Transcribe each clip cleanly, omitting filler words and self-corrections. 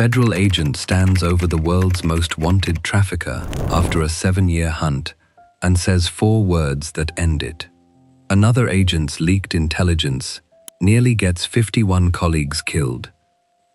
federal agent stands over the world's most wanted trafficker after a 7-year hunt and says 4 words that end it. Another agent's leaked intelligence nearly gets 51 colleagues killed.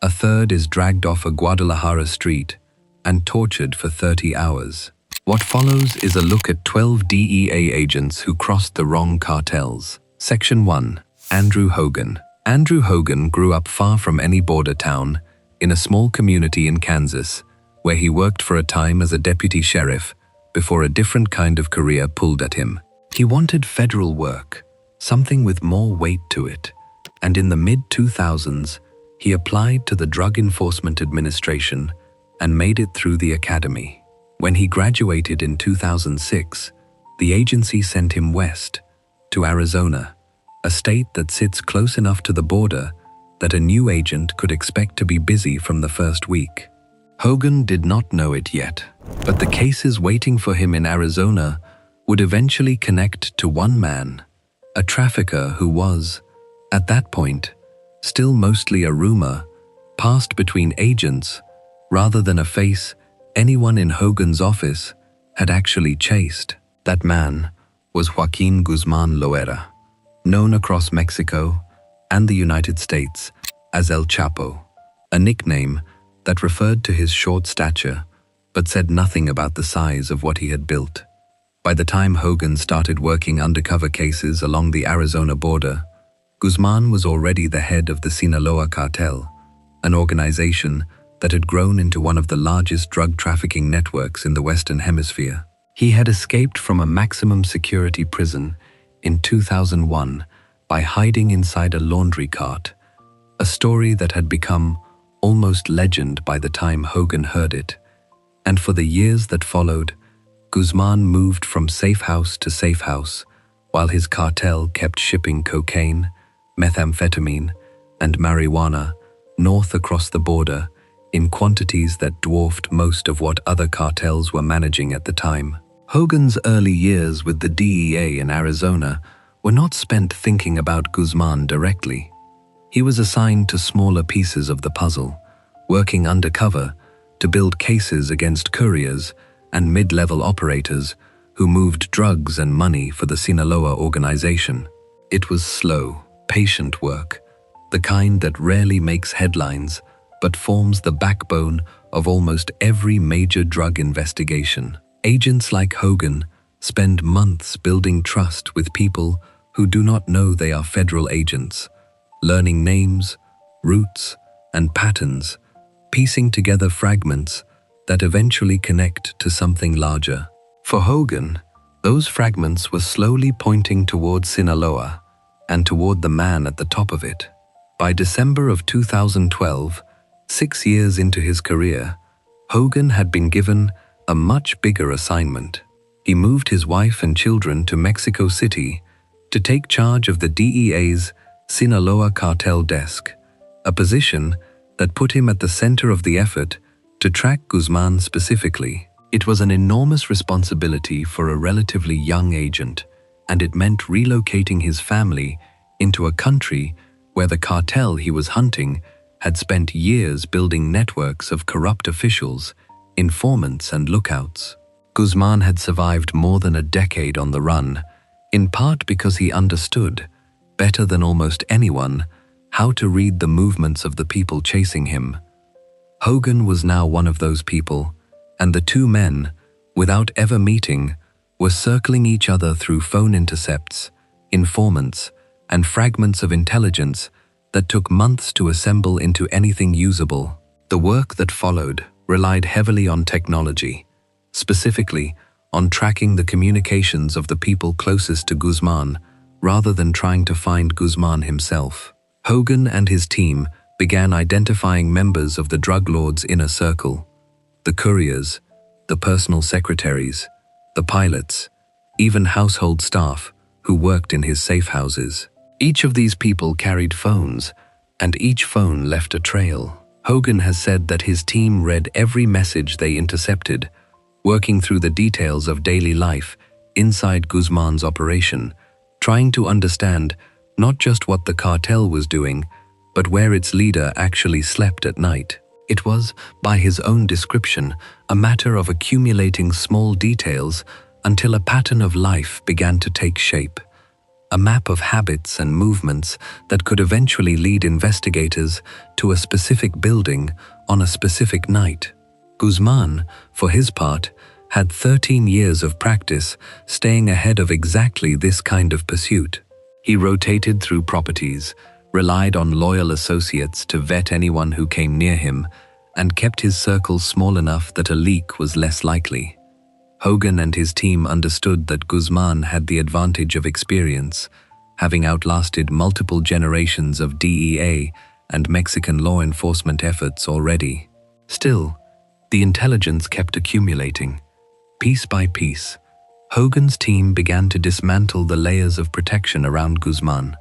A third is dragged off a Guadalajara street and tortured for 30 hours. What follows is a look at 12 DEA agents who crossed the wrong cartels. Section 1. Andrew Hogan. Andrew Hogan grew up far from any border town, in a small community in Kansas, where he worked for a time as a deputy sheriff before a different kind of career pulled at him. He wanted federal work, something with more weight to it, and in the mid-2000s, he applied to the Drug Enforcement Administration and made it through the academy. When he graduated in 2006, the agency sent him west to Arizona, a state that sits close enough to the border that a new agent could expect to be busy from the first week. Hogan did not know it yet, but the cases waiting for him in Arizona would eventually connect to one man, a trafficker who was, at that point, still mostly a rumor, passed between agents rather than a face anyone in Hogan's office had actually chased. That man was Joaquin Guzman Loera, known across Mexico and the United States as El Chapo, a nickname that referred to his short stature but said nothing about the size of what he had built. By the time Hogan started working undercover cases along the Arizona border, Guzman was already the head of the Sinaloa Cartel, an organization that had grown into one of the largest drug trafficking networks in the Western Hemisphere. He had escaped from a maximum security prison in 2001 by hiding inside a laundry cart, a story that had become almost legend by the time Hogan heard it. And for the years that followed, Guzman moved from safe house to safe house, while his cartel kept shipping cocaine, methamphetamine, and marijuana north across the border in quantities that dwarfed most of what other cartels were managing at the time. Hogan's early years with the DEA in Arizona were not spent thinking about Guzman directly. He was assigned to smaller pieces of the puzzle, working undercover to build cases against couriers and mid-level operators who moved drugs and money for the Sinaloa organization. It was slow, patient work, the kind that rarely makes headlines but forms the backbone of almost every major drug investigation. Agents like Hogan spend months building trust with people who do not know they are federal agents, learning names, routes, and patterns, piecing together fragments that eventually connect to something larger. For Hogan, those fragments were slowly pointing toward Sinaloa and toward the man at the top of it. By December of 2012, 6 years into his career, Hogan had been given a much bigger assignment. He moved his wife and children to Mexico City to take charge of the DEA's Sinaloa cartel desk, a position that put him at the center of the effort to track Guzman specifically. It was an enormous responsibility for a relatively young agent, and it meant relocating his family into a country where the cartel he was hunting had spent years building networks of corrupt officials, informants, and lookouts. Guzman had survived more than a decade on the run, in part because he understood, better than almost anyone, how to read the movements of the people chasing him. Hogan was now one of those people, and the two men, without ever meeting, were circling each other through phone intercepts, informants, and fragments of intelligence that took months to assemble into anything usable. The work that followed relied heavily on technology, specifically on tracking the communications of the people closest to Guzman, rather than trying to find Guzman himself. Hogan and his team began identifying members of the drug lord's inner circle, the couriers, the personal secretaries, the pilots, even household staff who worked in his safe houses. Each of these people carried phones, and each phone left a trail. Hogan has said that his team read every message they intercepted, working through the details of daily life inside Guzman's operation, trying to understand not just what the cartel was doing, but where its leader actually slept at night. It was, by his own description, a matter of accumulating small details until a pattern of life began to take shape, a map of habits and movements that could eventually lead investigators to a specific building on a specific night. Guzman, for his part, had 13 years of practice staying ahead of exactly this kind of pursuit. He rotated through properties, relied on loyal associates to vet anyone who came near him, and kept his circle small enough that a leak was less likely. Hogan and his team understood that Guzman had the advantage of experience, having outlasted multiple generations of DEA and Mexican law enforcement efforts already. Still, the intelligence kept accumulating. Piece by piece, Hogan's team began to dismantle the layers of protection around Guzman,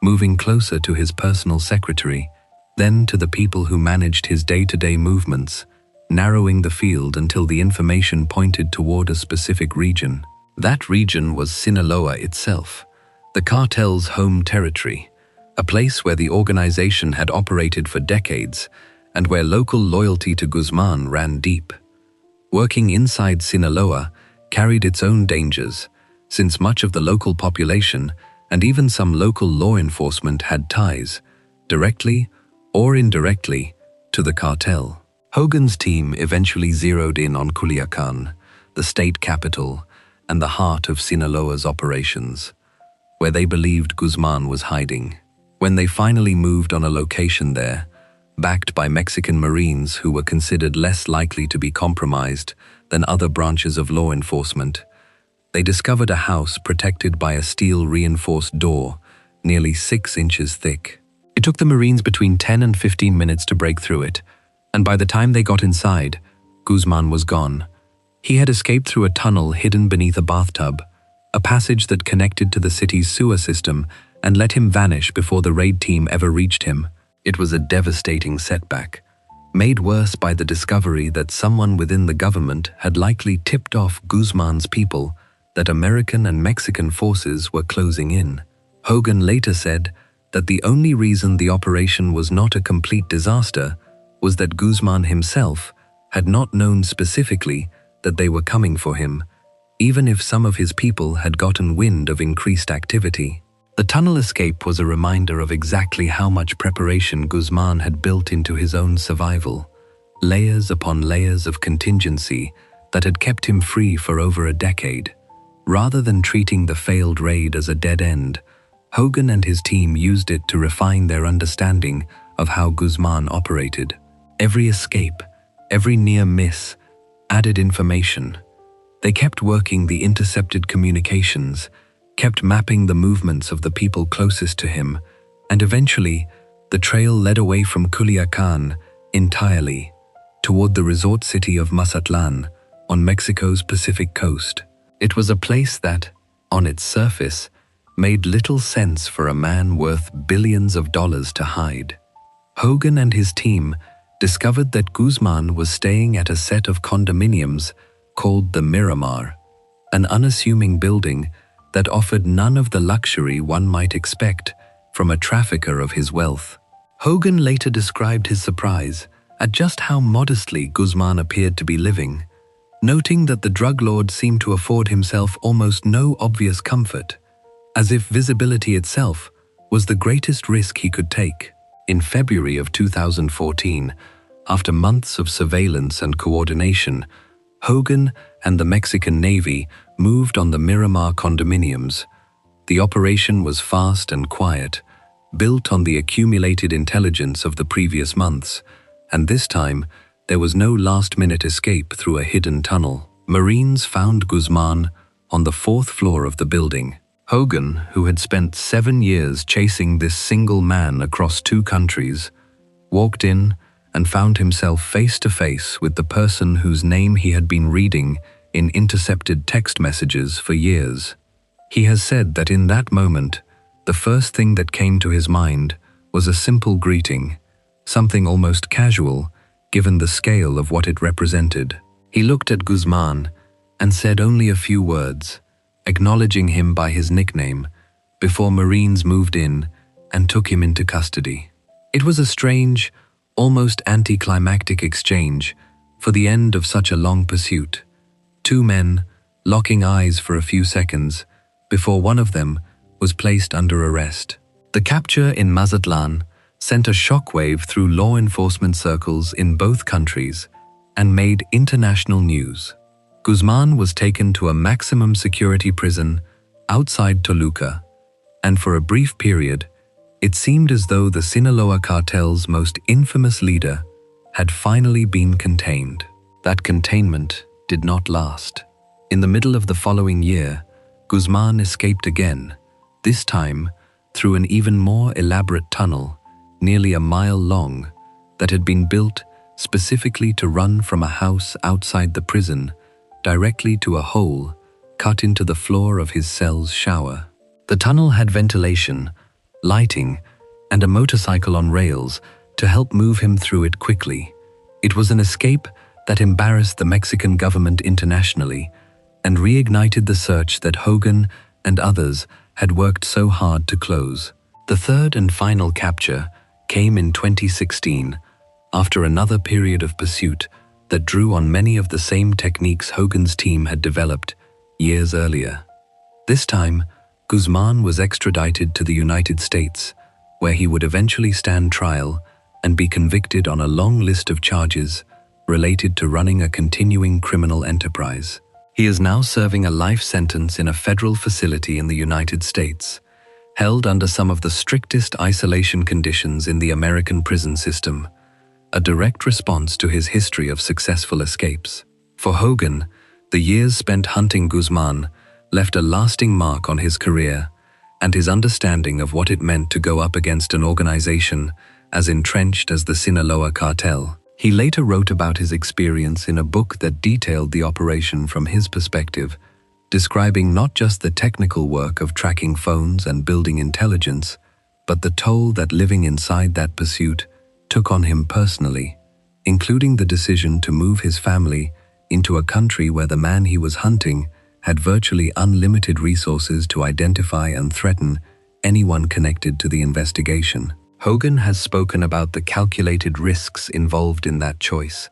moving closer to his personal secretary, then to the people who managed his day-to-day movements, narrowing the field until the information pointed toward a specific region. That region was Sinaloa itself, the cartel's home territory, a place where the organization had operated for decades and where local loyalty to Guzman ran deep. Working inside Sinaloa carried its own dangers, since much of the local population and even some local law enforcement had ties, directly or indirectly, to the cartel. Hogan's team eventually zeroed in on Culiacan, the state capital and the heart of Sinaloa's operations, where they believed Guzman was hiding. When they finally moved on a location there, backed by Mexican Marines who were considered less likely to be compromised than other branches of law enforcement, they discovered a house protected by a steel-reinforced door nearly 6 inches thick. It took the Marines between 10 and 15 minutes to break through it, and by the time they got inside, Guzman was gone. He had escaped through a tunnel hidden beneath a bathtub, a passage that connected to the city's sewer system and let him vanish before the raid team ever reached him. It was a devastating setback, made worse by the discovery that someone within the government had likely tipped off Guzman's people that American and Mexican forces were closing in. Hogan later said that the only reason the operation was not a complete disaster was that Guzman himself had not known specifically that they were coming for him, even if some of his people had gotten wind of increased activity. The tunnel escape was a reminder of exactly how much preparation Guzman had built into his own survival, layers upon layers of contingency that had kept him free for over a decade. Rather than treating the failed raid as a dead end, Hogan and his team used it to refine their understanding of how Guzman operated. Every escape, every near miss, added information. They kept working the intercepted communications, kept mapping the movements of the people closest to him, and eventually, the trail led away from Culiacan entirely, toward the resort city of Mazatlan on Mexico's Pacific coast. It was a place that, on its surface, made little sense for a man worth billions of dollars to hide. Hogan and his team discovered that Guzman was staying at a set of condominiums called the Miramar, an unassuming building that offered none of the luxury one might expect from a trafficker of his wealth. Hogan later described his surprise at just how modestly Guzman appeared to be living, noting that the drug lord seemed to afford himself almost no obvious comfort, as if visibility itself was the greatest risk he could take. In February of 2014, after months of surveillance and coordination, Hogan and the Mexican Navy moved on the Miramar condominiums. The operation was fast and quiet, built on the accumulated intelligence of the previous months, and this time there was no last-minute escape through a hidden tunnel. Marines found Guzman on the 4th floor of the building. Hogan, who had spent 7 years chasing this single man across 2 countries, walked in and found himself face to face with the person whose name he had been reading in intercepted text messages for years. He has said that in that moment, the first thing that came to his mind was a simple greeting, something almost casual given the scale of what it represented. He looked at Guzman and said only a few words, acknowledging him by his nickname, before Marines moved in and took him into custody. It was a strange, almost anticlimactic exchange for the end of such a long pursuit. Two men locking eyes for a few seconds before one of them was placed under arrest. The capture in Mazatlan sent a shockwave through law enforcement circles in both countries and made international news. Guzman was taken to a maximum security prison outside Toluca, and for a brief period, it seemed as though the Sinaloa cartel's most infamous leader had finally been contained. That containment did not last. In the middle of the following year, Guzman escaped again, this time through an even more elaborate tunnel, nearly a mile long, that had been built specifically to run from a house outside the prison directly to a hole cut into the floor of his cell's shower. The tunnel had ventilation, lighting, and a motorcycle on rails to help move him through it quickly. It was an escape that embarrassed the Mexican government internationally and reignited the search that Hogan and others had worked so hard to close. The third and final capture came in 2016, after another period of pursuit that drew on many of the same techniques Hogan's team had developed years earlier. This time, Guzman was extradited to the United States, where he would eventually stand trial and be convicted on a long list of charges related to running a continuing criminal enterprise. He is now serving a life sentence in a federal facility in the United States, held under some of the strictest isolation conditions in the American prison system, a direct response to his history of successful escapes. For Hogan, the years spent hunting Guzman left a lasting mark on his career and his understanding of what it meant to go up against an organization as entrenched as the Sinaloa cartel. He later wrote about his experience in a book that detailed the operation from his perspective, describing not just the technical work of tracking phones and building intelligence, but the toll that living inside that pursuit took on him personally, including the decision to move his family into a country where the man he was hunting had virtually unlimited resources to identify and threaten anyone connected to the investigation. Hogan has spoken about the calculated risks involved in that choice,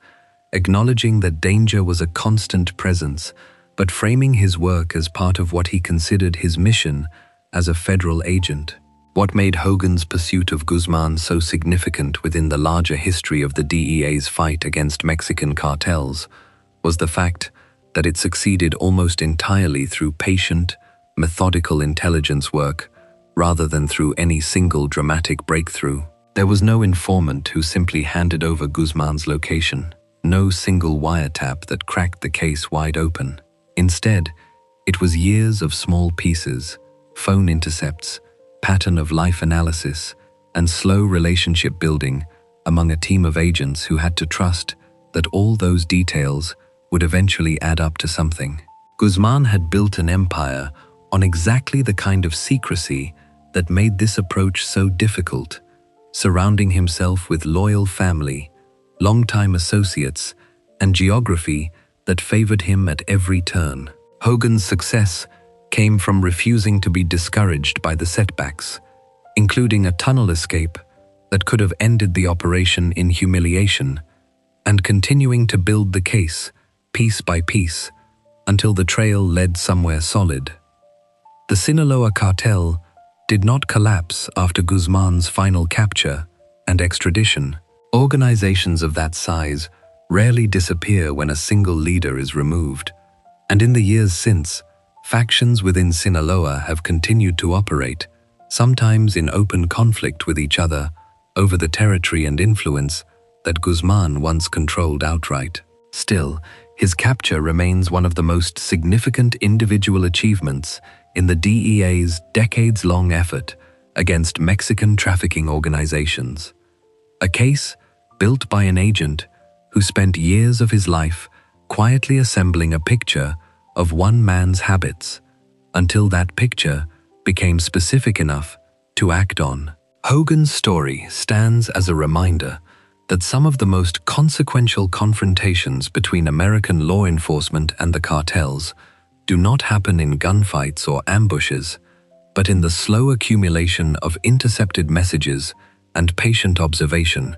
acknowledging that danger was a constant presence, but framing his work as part of what he considered his mission as a federal agent. What made Hogan's pursuit of Guzman so significant within the larger history of the DEA's fight against Mexican cartels was the fact that it succeeded almost entirely through patient, methodical intelligence work rather than through any single dramatic breakthrough. There was no informant who simply handed over Guzman's location, no single wiretap that cracked the case wide open. Instead, it was years of small pieces, phone intercepts, pattern of life analysis, and slow relationship building among a team of agents who had to trust that all those details would eventually add up to something. Guzman had built an empire on exactly the kind of secrecy that made this approach so difficult, surrounding himself with loyal family, longtime associates, and geography that favored him at every turn. Hogan's success came from refusing to be discouraged by the setbacks, including a tunnel escape that could have ended the operation in humiliation, and continuing to build the case, piece by piece, until the trail led somewhere solid. The Sinaloa cartel did not collapse after Guzman's final capture and extradition. Organizations of that size rarely disappear when a single leader is removed, and in the years since, factions within Sinaloa have continued to operate, sometimes in open conflict with each other over the territory and influence that Guzman once controlled outright. Still, his capture remains one of the most significant individual achievements in the DEA's decades-long effort against Mexican trafficking organizations. A case built by an agent who spent years of his life quietly assembling a picture of one man's habits until that picture became specific enough to act on. Hogan's story stands as a reminder that some of the most consequential confrontations between American law enforcement and the cartels do not happen in gunfights or ambushes, but in the slow accumulation of intercepted messages and patient observation,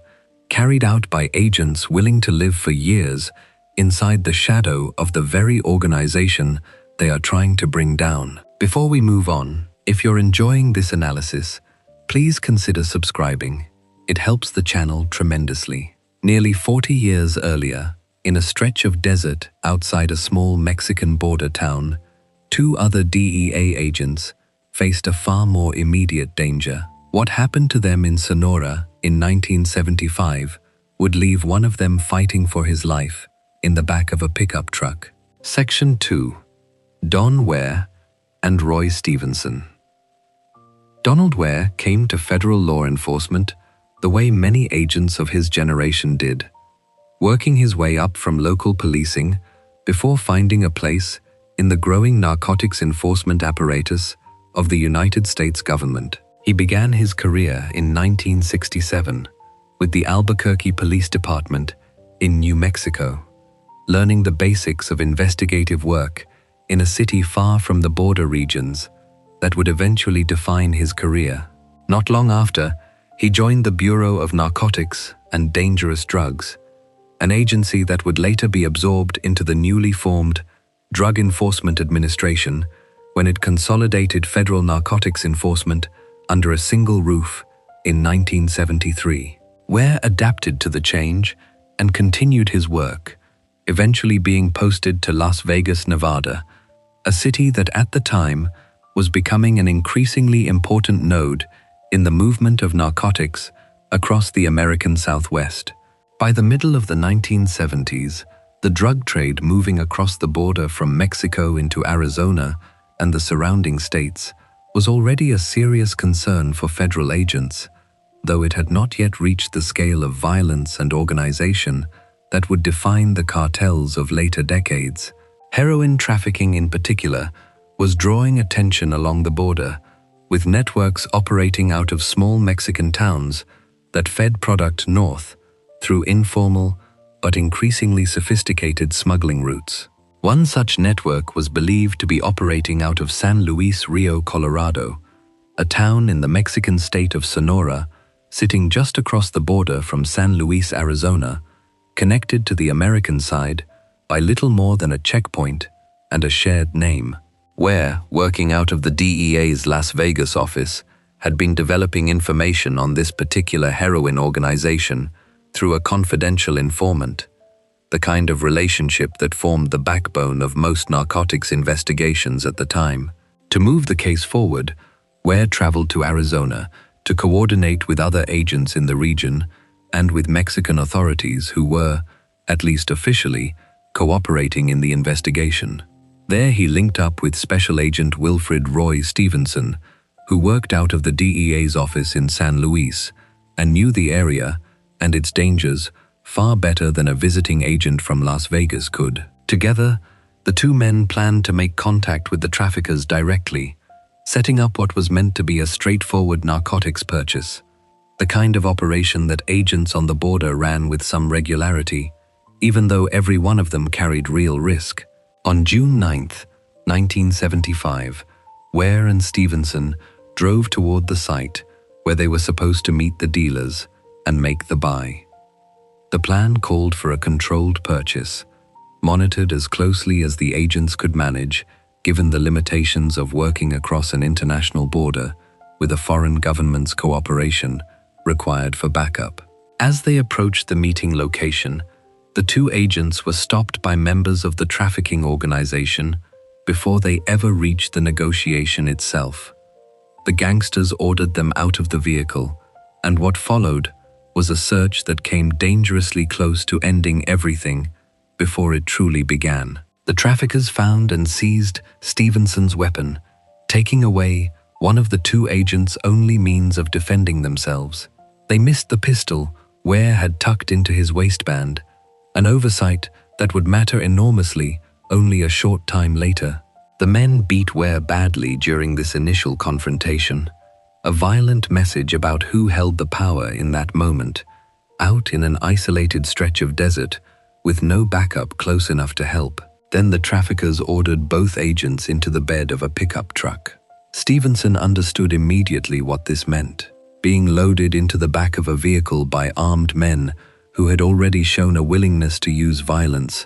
carried out by agents willing to live for years inside the shadow of the very organization they are trying to bring down. Before we move on, if you're enjoying this analysis, please consider subscribing. It helps the channel tremendously. Nearly 40 years earlier, in a stretch of desert outside a small Mexican border town, two other DEA agents faced a far more immediate danger. What happened to them in Sonora in 1975 would leave one of them fighting for his life in the back of a pickup truck. Section 2. Don Ware and Roy Stevenson. Donald Ware came to federal law enforcement the way many agents of his generation did, working his way up from local policing before finding a place in the growing narcotics enforcement apparatus of the United States government. He began his career in 1967 with the Albuquerque Police Department in New Mexico, learning the basics of investigative work in a city far from the border regions that would eventually define his career. Not long after, he joined the Bureau of Narcotics and Dangerous Drugs, an agency that would later be absorbed into the newly formed Drug Enforcement Administration when it consolidated federal narcotics enforcement under a single roof in 1973. Ware adapted to the change and continued his work, eventually being posted to Las Vegas, Nevada, a city that at the time was becoming an increasingly important node in the movement of narcotics across the American Southwest. By the middle of the 1970s, the drug trade moving across the border from Mexico into Arizona and the surrounding states was already a serious concern for federal agents, though it had not yet reached the scale of violence and organization that would define the cartels of later decades. Heroin trafficking in particular was drawing attention along the border, with networks operating out of small Mexican towns that fed product north through informal but increasingly sophisticated smuggling routes. One such network was believed to be operating out of San Luis Rio, Colorado, a town in the Mexican state of Sonora, sitting just across the border from San Luis, Arizona, connected to the American side by little more than a checkpoint and a shared name. Ware, working out of the DEA's Las Vegas office, had been developing information on this particular heroin organization through a confidential informant, the kind of relationship that formed the backbone of most narcotics investigations at the time. To move the case forward, Ware traveled to Arizona to coordinate with other agents in the region and with Mexican authorities who were, at least officially, cooperating in the investigation. There he linked up with Special Agent Wilfred Roy Stevenson, who worked out of the DEA's office in San Luis and knew the area and its dangers far better than a visiting agent from Las Vegas could. Together, the two men planned to make contact with the traffickers directly, setting up what was meant to be a straightforward narcotics purchase, the kind of operation that agents on the border ran with some regularity, even though every one of them carried real risk. On June 9, 1975, Ware and Stevenson drove toward the site where they were supposed to meet the dealers and make the buy. The plan called for a controlled purchase, monitored as closely as the agents could manage, given the limitations of working across an international border with a foreign government's cooperation required for backup. As they approached the meeting location, the two agents were stopped by members of the trafficking organization before they ever reached the negotiation itself. The gangsters ordered them out of the vehicle, and what followed was a search that came dangerously close to ending everything before it truly began. The traffickers found and seized Stevenson's weapon, taking away one of the two agents' only means of defending themselves. They missed the pistol Ware had tucked into his waistband, an oversight that would matter enormously only a short time later. The men beat Ware badly during this initial confrontation, a violent message about who held the power in that moment, out in an isolated stretch of desert with no backup close enough to help. Then the traffickers ordered both agents into the bed of a pickup truck. Stevenson understood immediately what this meant. being loaded into the back of a vehicle by armed men who had already shown a willingness to use violence,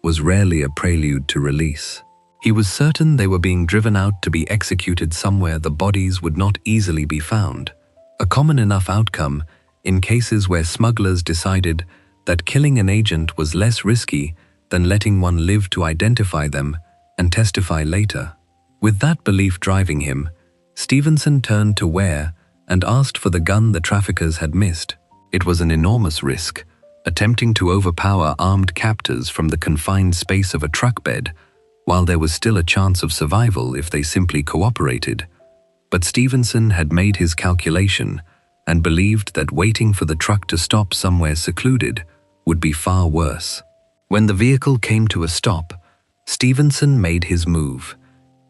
was rarely a prelude to release. He was certain they were being driven out to be executed somewhere the bodies would not easily be found, a common enough outcome in cases where smugglers decided that killing an agent was less risky than letting one live to identify them and testify later. With that belief driving him, Stevenson turned to Ware and asked for the gun the traffickers had missed. It was an enormous risk, attempting to overpower armed captors from the confined space of a truck bed, while there was still a chance of survival if they simply cooperated. But Stevenson had made his calculation and believed that waiting for the truck to stop somewhere secluded would be far worse. When the vehicle came to a stop, Stevenson made his move.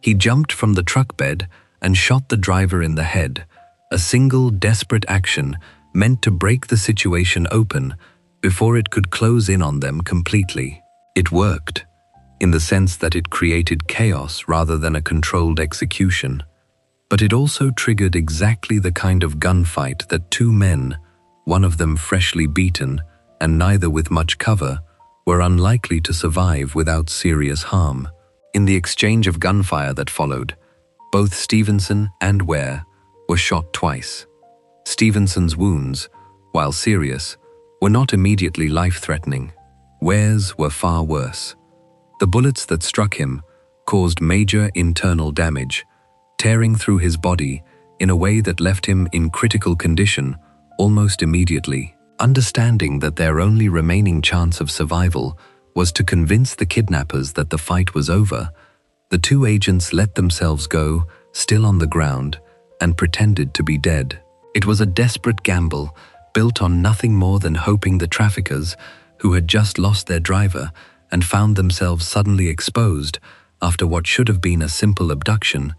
He jumped from the truck bed and shot the driver in the head, a single desperate action meant to break the situation open before it could close in on them completely. It worked, in the sense that it created chaos rather than a controlled execution. But it also triggered exactly the kind of gunfight that two men, one of them freshly beaten and neither with much cover, were unlikely to survive without serious harm. In the exchange of gunfire that followed, both Stevenson and Ware were shot twice. Stevenson's wounds, while serious, were not immediately life-threatening. Ware's were far worse. The bullets that struck him caused major internal damage, tearing through his body in a way that left him in critical condition almost immediately. Understanding that their only remaining chance of survival was to convince the kidnappers that the fight was over, the two agents let themselves go, still on the ground, and pretended to be dead. It was a desperate gamble, built on nothing more than hoping the traffickers, who had just lost their driver and found themselves suddenly exposed after what should have been a simple abduction,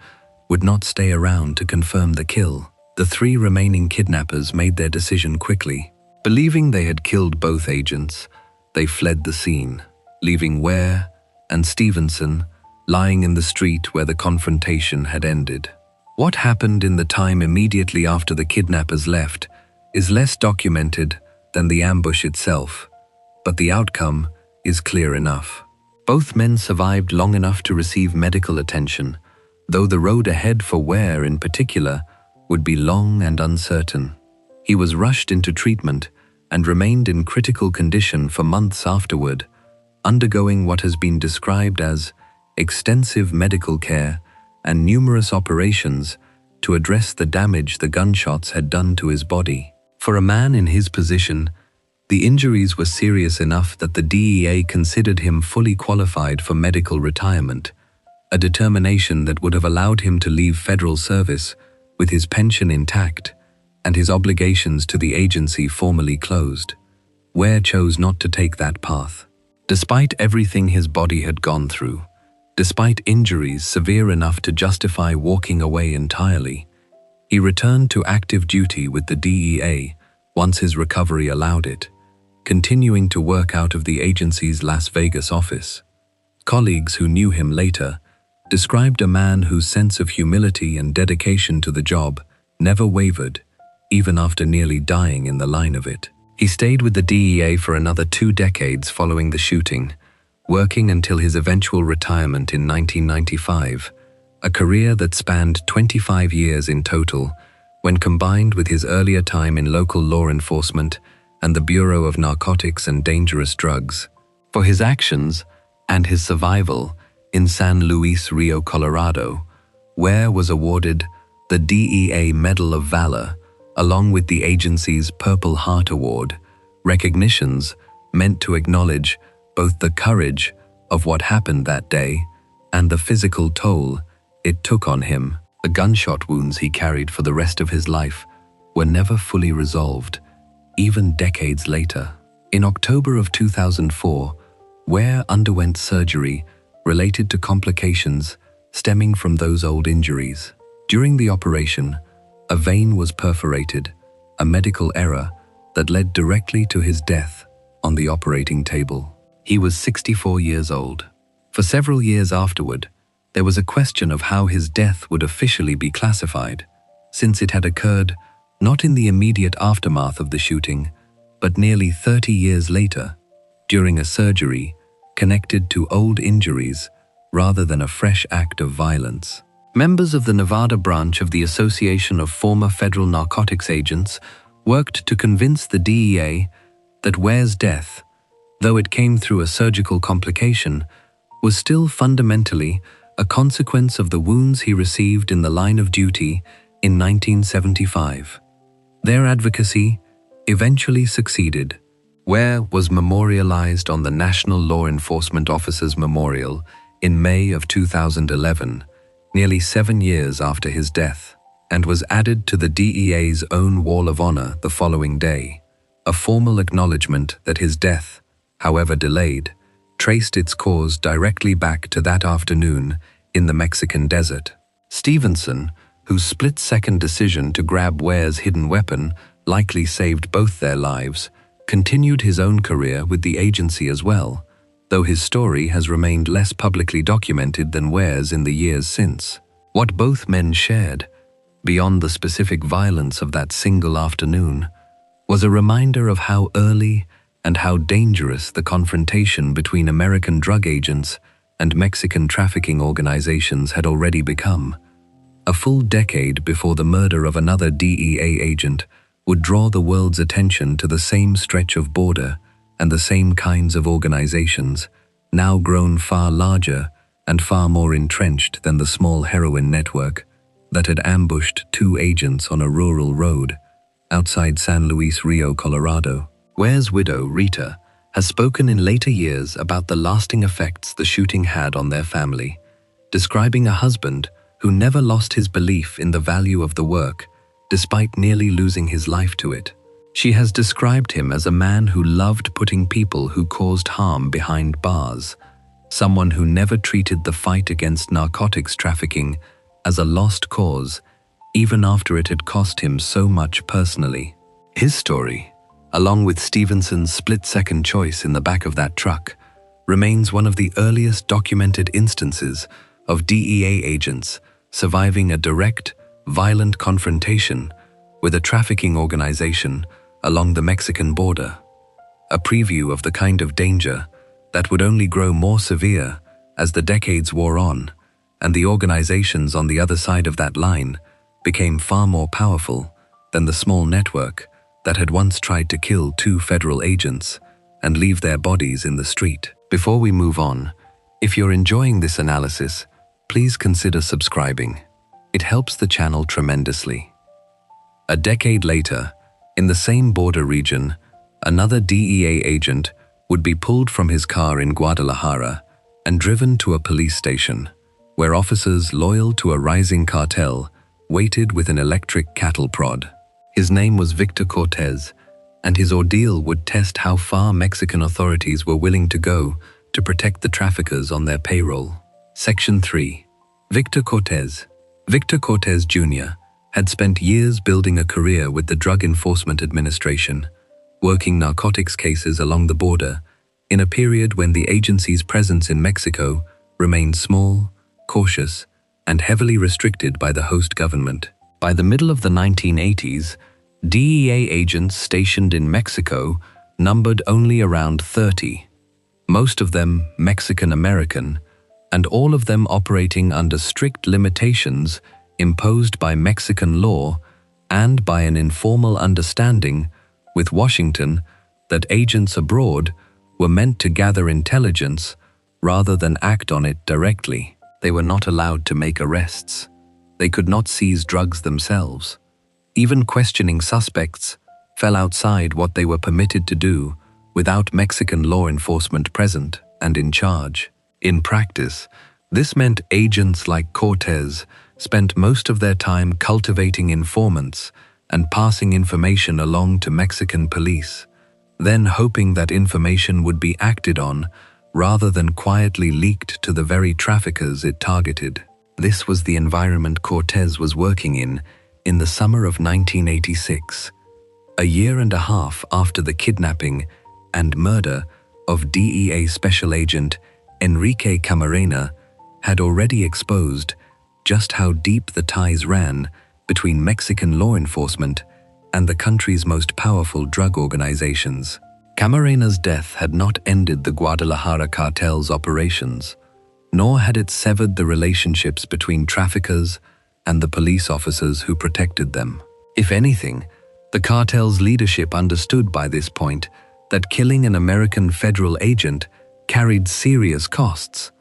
would not stay around to confirm the kill. The three remaining kidnappers made their decision quickly. Believing they had killed both agents, they fled the scene, leaving Ware and Stevenson lying in the street where the confrontation had ended. What happened in the time immediately after the kidnappers left is less documented than the ambush itself, but the outcome is clear enough. Both men survived long enough to receive medical attention, though the road ahead for Ware in particular would be long and uncertain. He was rushed into treatment and remained in critical condition for months afterward, undergoing what has been described as extensive medical care and numerous operations to address the damage the gunshots had done to his body. For a man in his position, the injuries were serious enough that the DEA considered him fully qualified for medical retirement, a determination that would have allowed him to leave federal service with his pension intact and his obligations to the agency formally closed. Ware chose not to take that path. Despite everything his body had gone through, despite injuries severe enough to justify walking away entirely, he returned to active duty with the DEA once his recovery allowed it, continuing to work out of the agency's Las Vegas office. Colleagues who knew him later described a man whose sense of humility and dedication to the job never wavered, even after nearly dying in the line of it. He stayed with the DEA for another 2 decades following the shooting, working until his eventual retirement in 1995, a career that spanned 25 years in total, when combined with his earlier time in local law enforcement and the Bureau of Narcotics and Dangerous Drugs. For his actions and his survival in San Luis Rio, Colorado, Ware was awarded the DEA Medal of Valor, along with the agency's Purple Heart Award, recognitions meant to acknowledge both the courage of what happened that day and the physical toll it took on him. The gunshot wounds he carried for the rest of his life were never fully resolved, even decades later. In October of 2004, Ware underwent surgery related to complications stemming from those old injuries. During the operation, a vein was perforated, a medical error that led directly to his death on the operating table. He was 64 years old. For several years afterward, there was a question of how his death would officially be classified, since it had occurred not in the immediate aftermath of the shooting, but nearly 30 years later, during a surgery connected to old injuries rather than a fresh act of violence. Members of the Nevada branch of the Association of Former Federal Narcotics Agents worked to convince the DEA that Ware's death, though it came through a surgical complication, was still fundamentally a consequence of the wounds he received in the line of duty in 1975. Their advocacy eventually succeeded. Ware was memorialized on the National Law Enforcement Officers Memorial in May of 2011, nearly 7 years after his death, and was added to the DEA's own Wall of Honor the following day, a formal acknowledgement that his death, however delayed, traced its cause directly back to that afternoon in the Mexican desert. Stevenson, whose split-second decision to grab Ware's hidden weapon likely saved both their lives, continued his own career with the agency as well, though his story has remained less publicly documented than Ware's in the years since. What both men shared, beyond the specific violence of that single afternoon, was a reminder of how early and how dangerous the confrontation between American drug agents and Mexican trafficking organizations had already become. A full decade before the murder of another DEA agent would draw the world's attention to the same stretch of border and the same kinds of organizations, now grown far larger and far more entrenched than the small heroin network that had ambushed 2 agents on a rural road outside San Luis Rio, Colorado. Ware's widow, Rita, has spoken in later years about the lasting effects the shooting had on their family, describing a husband who never lost his belief in the value of the work, despite nearly losing his life to it. She has described him as a man who loved putting people who caused harm behind bars, someone who never treated the fight against narcotics trafficking as a lost cause, even after it had cost him so much personally. His story, along with Stevenson's split-second choice in the back of that truck, remains one of the earliest documented instances of DEA agents surviving a direct, violent confrontation with a trafficking organization along the Mexican border, a preview of the kind of danger that would only grow more severe as the decades wore on and the organizations on the other side of that line became far more powerful than the small network that had once tried to kill 2 federal agents and leave their bodies in the street. Before we move on, if you're enjoying this analysis, please consider subscribing. It helps the channel tremendously. A decade later, in the same border region, another DEA agent would be pulled from his car in Guadalajara and driven to a police station, where officers loyal to a rising cartel waited with an electric cattle prod. His name was Victor Cortez, and his ordeal would test how far Mexican authorities were willing to go to protect the traffickers on their payroll. Section 3. Victor Cortez. Victor Cortez Jr. had spent years building a career with the Drug Enforcement Administration, working narcotics cases along the border in a period when the agency's presence in Mexico remained small, cautious, and heavily restricted by the host government. By the middle of the 1980s, DEA agents stationed in Mexico numbered only around 30, most of them Mexican-American, and all of them operating under strict limitations imposed by Mexican law and by an informal understanding with Washington that agents abroad were meant to gather intelligence rather than act on it directly. They were not allowed to make arrests. They could not seize drugs themselves. Even questioning suspects fell outside what they were permitted to do without Mexican law enforcement present and in charge. In practice, this meant agents like Cortez spent most of their time cultivating informants and passing information along to Mexican police, then hoping that information would be acted on rather than quietly leaked to the very traffickers it targeted. This was the environment Cortez was working in the summer of 1986, a year and a half after the kidnapping and murder of DEA Special Agent Enrique Camarena had already exposed just how deep the ties ran between Mexican law enforcement and the country's most powerful drug organizations. Camarena's death had not ended the Guadalajara cartel's operations, nor had it severed the relationships between traffickers and the police officers who protected them. If anything, the cartel's leadership understood by this point that killing an American federal agent carried serious costs.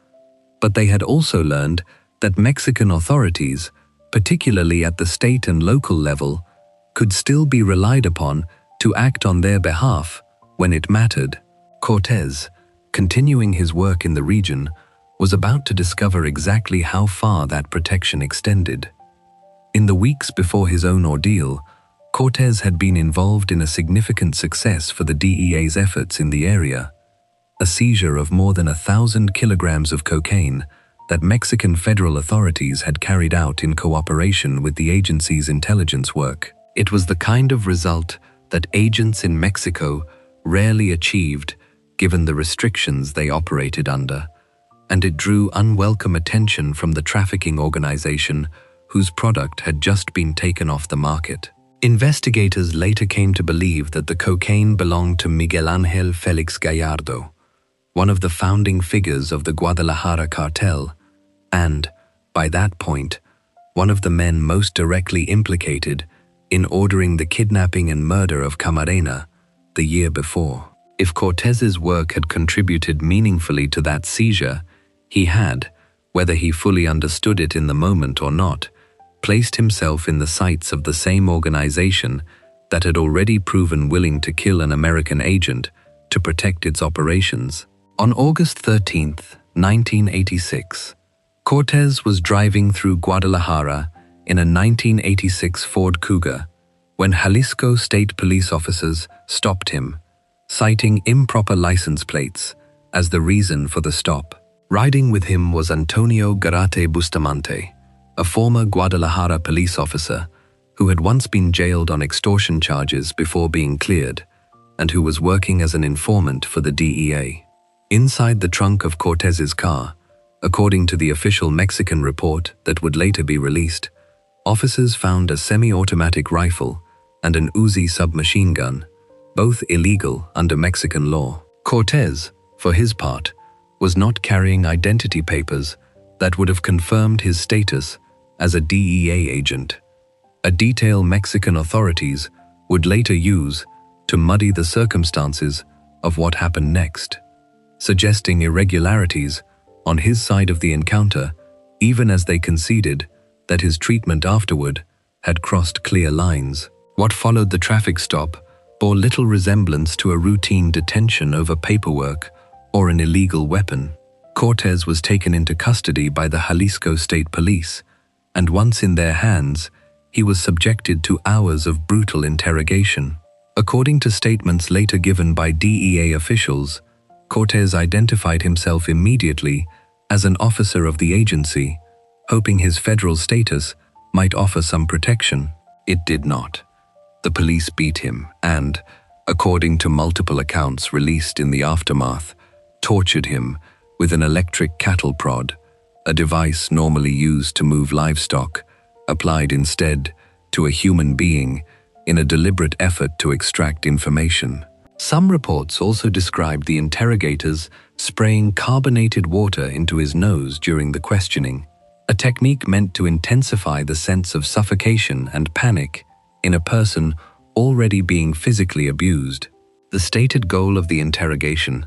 But they had also learned that Mexican authorities, particularly at the state and local level, could still be relied upon to act on their behalf when it mattered. Cortez, continuing his work in the region, was about to discover exactly how far that protection extended. In the weeks before his own ordeal, Cortez had been involved in a significant success for the DEA's efforts in the area, a seizure of more than 1,000 kilograms of cocaine that Mexican federal authorities had carried out in cooperation with the agency's intelligence work. It was the kind of result that agents in Mexico rarely achieved given the restrictions they operated under, and it drew unwelcome attention from the trafficking organization whose product had just been taken off the market. Investigators later came to believe that the cocaine belonged to Miguel Ángel Félix Gallardo, one of the founding figures of the Guadalajara cartel, and, by that point, one of the men most directly implicated in ordering the kidnapping and murder of Camarena the year before. If Cortez's work had contributed meaningfully to that seizure, he had, whether he fully understood it in the moment or not, placed himself in the sights of the same organization that had already proven willing to kill an American agent to protect its operations. On August 13, 1986, Cortez was driving through Guadalajara in a 1986 Ford Cougar when Jalisco state police officers stopped him, citing improper license plates as the reason for the stop. Riding with him was Antonio Garate Bustamante, a former Guadalajara police officer who had once been jailed on extortion charges before being cleared and who was working as an informant for the DEA. Inside the trunk of Cortez's car, according to the official Mexican report that would later be released, officers found a semi-automatic rifle and an Uzi submachine gun, both illegal under Mexican law. Cortez, for his part, was not carrying identity papers that would have confirmed his status as a DEA agent, a detail Mexican authorities would later use to muddy the circumstances of what happened next, suggesting irregularities on his side of the encounter, even as they conceded that his treatment afterward had crossed clear lines. What followed the traffic stop bore little resemblance to a routine detention over paperwork or an illegal weapon. Cortez was taken into custody by the Jalisco State Police, and once in their hands, he was subjected to hours of brutal interrogation. According to statements later given by DEA officials, Cortez identified himself immediately as an officer of the agency, hoping his federal status might offer some protection. It did not. The police beat him and, according to multiple accounts released in the aftermath, tortured him with an electric cattle prod, a device normally used to move livestock, applied instead to a human being in a deliberate effort to extract information. Some reports also described the interrogators spraying carbonated water into his nose during the questioning, a technique meant to intensify the sense of suffocation and panic in a person already being physically abused. The stated goal of the interrogation,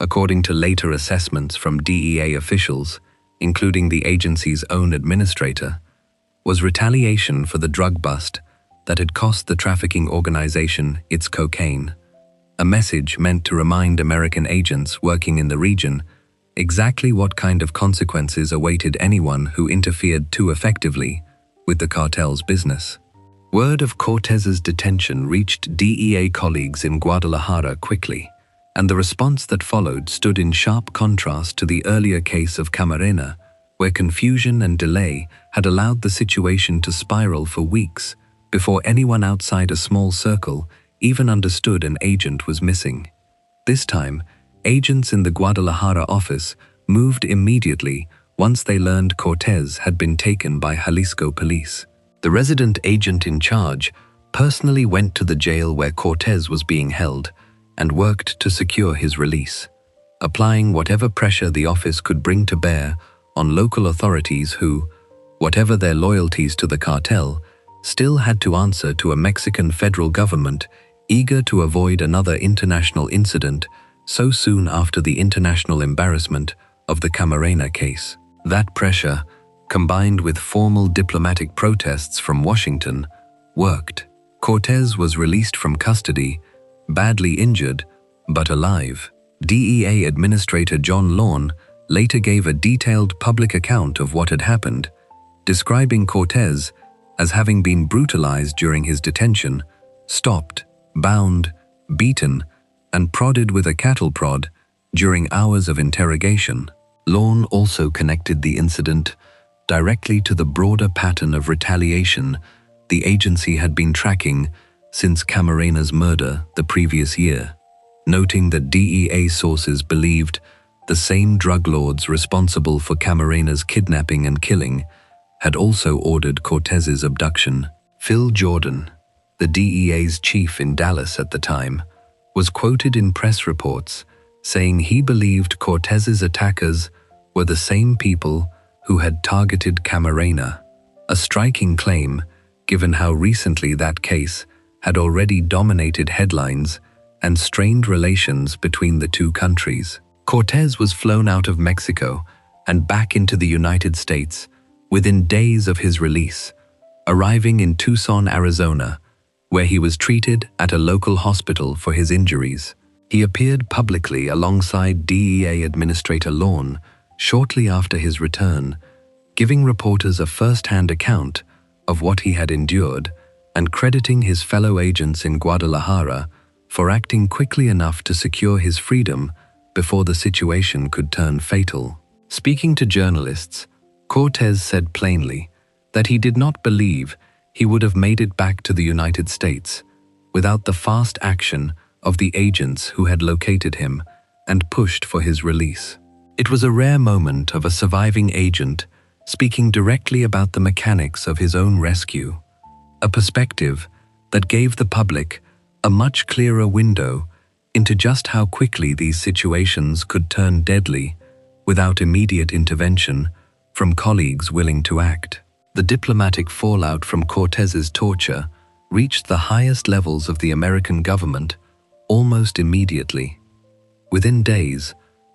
according to later assessments from DEA officials, including the agency's own administrator, was retaliation for the drug bust that had cost the trafficking organization its cocaine, a message meant to remind American agents working in the region exactly what kind of consequences awaited anyone who interfered too effectively with the cartel's business. Word of Cortez's detention reached DEA colleagues in Guadalajara quickly, and the response that followed stood in sharp contrast to the earlier case of Camarena, where confusion and delay had allowed the situation to spiral for weeks before anyone outside a small circle even understood an agent was missing. This time, agents in the Guadalajara office moved immediately once they learned Cortez had been taken by Jalisco police. The resident agent in charge personally went to the jail where Cortez was being held and worked to secure his release, applying whatever pressure the office could bring to bear on local authorities who, whatever their loyalties to the cartel, still had to answer to a Mexican federal government eager to avoid another international incident so soon after the international embarrassment of the Camarena case. That pressure, combined with formal diplomatic protests from Washington, worked. Cortez was released from custody, badly injured, but alive. DEA Administrator John Lawn later gave a detailed public account of what had happened, describing Cortez as having been brutalized during his detention, stopped, bound, beaten, and prodded with a cattle prod during hours of interrogation. Lawn also connected the incident directly to the broader pattern of retaliation the agency had been tracking since Camarena's murder the previous year, noting that DEA sources believed the same drug lords responsible for Camarena's kidnapping and killing had also ordered Cortez's abduction. Phil Jordan, the DEA's chief in Dallas at the time, was quoted in press reports saying he believed Cortez's attackers were the same people who had targeted Camarena, a striking claim given how recently that case had already dominated headlines and strained relations between the two countries. Cortez was flown out of Mexico and back into the United States within days of his release, arriving in Tucson, Arizona, where he was treated at a local hospital for his injuries. He appeared publicly alongside DEA Administrator Lawn shortly after his return, giving reporters a first-hand account of what he had endured and crediting his fellow agents in Guadalajara for acting quickly enough to secure his freedom before the situation could turn fatal. Speaking to journalists, Cortez said plainly that he did not believe he would have made it back to the United States without the fast action of the agents who had located him and pushed for his release. It was a rare moment of a surviving agent speaking directly about the mechanics of his own rescue, a perspective that gave the public a much clearer window into just how quickly these situations could turn deadly without immediate intervention from colleagues willing to act. The diplomatic fallout from Cortez's torture reached the highest levels of the American government almost immediately. Within days,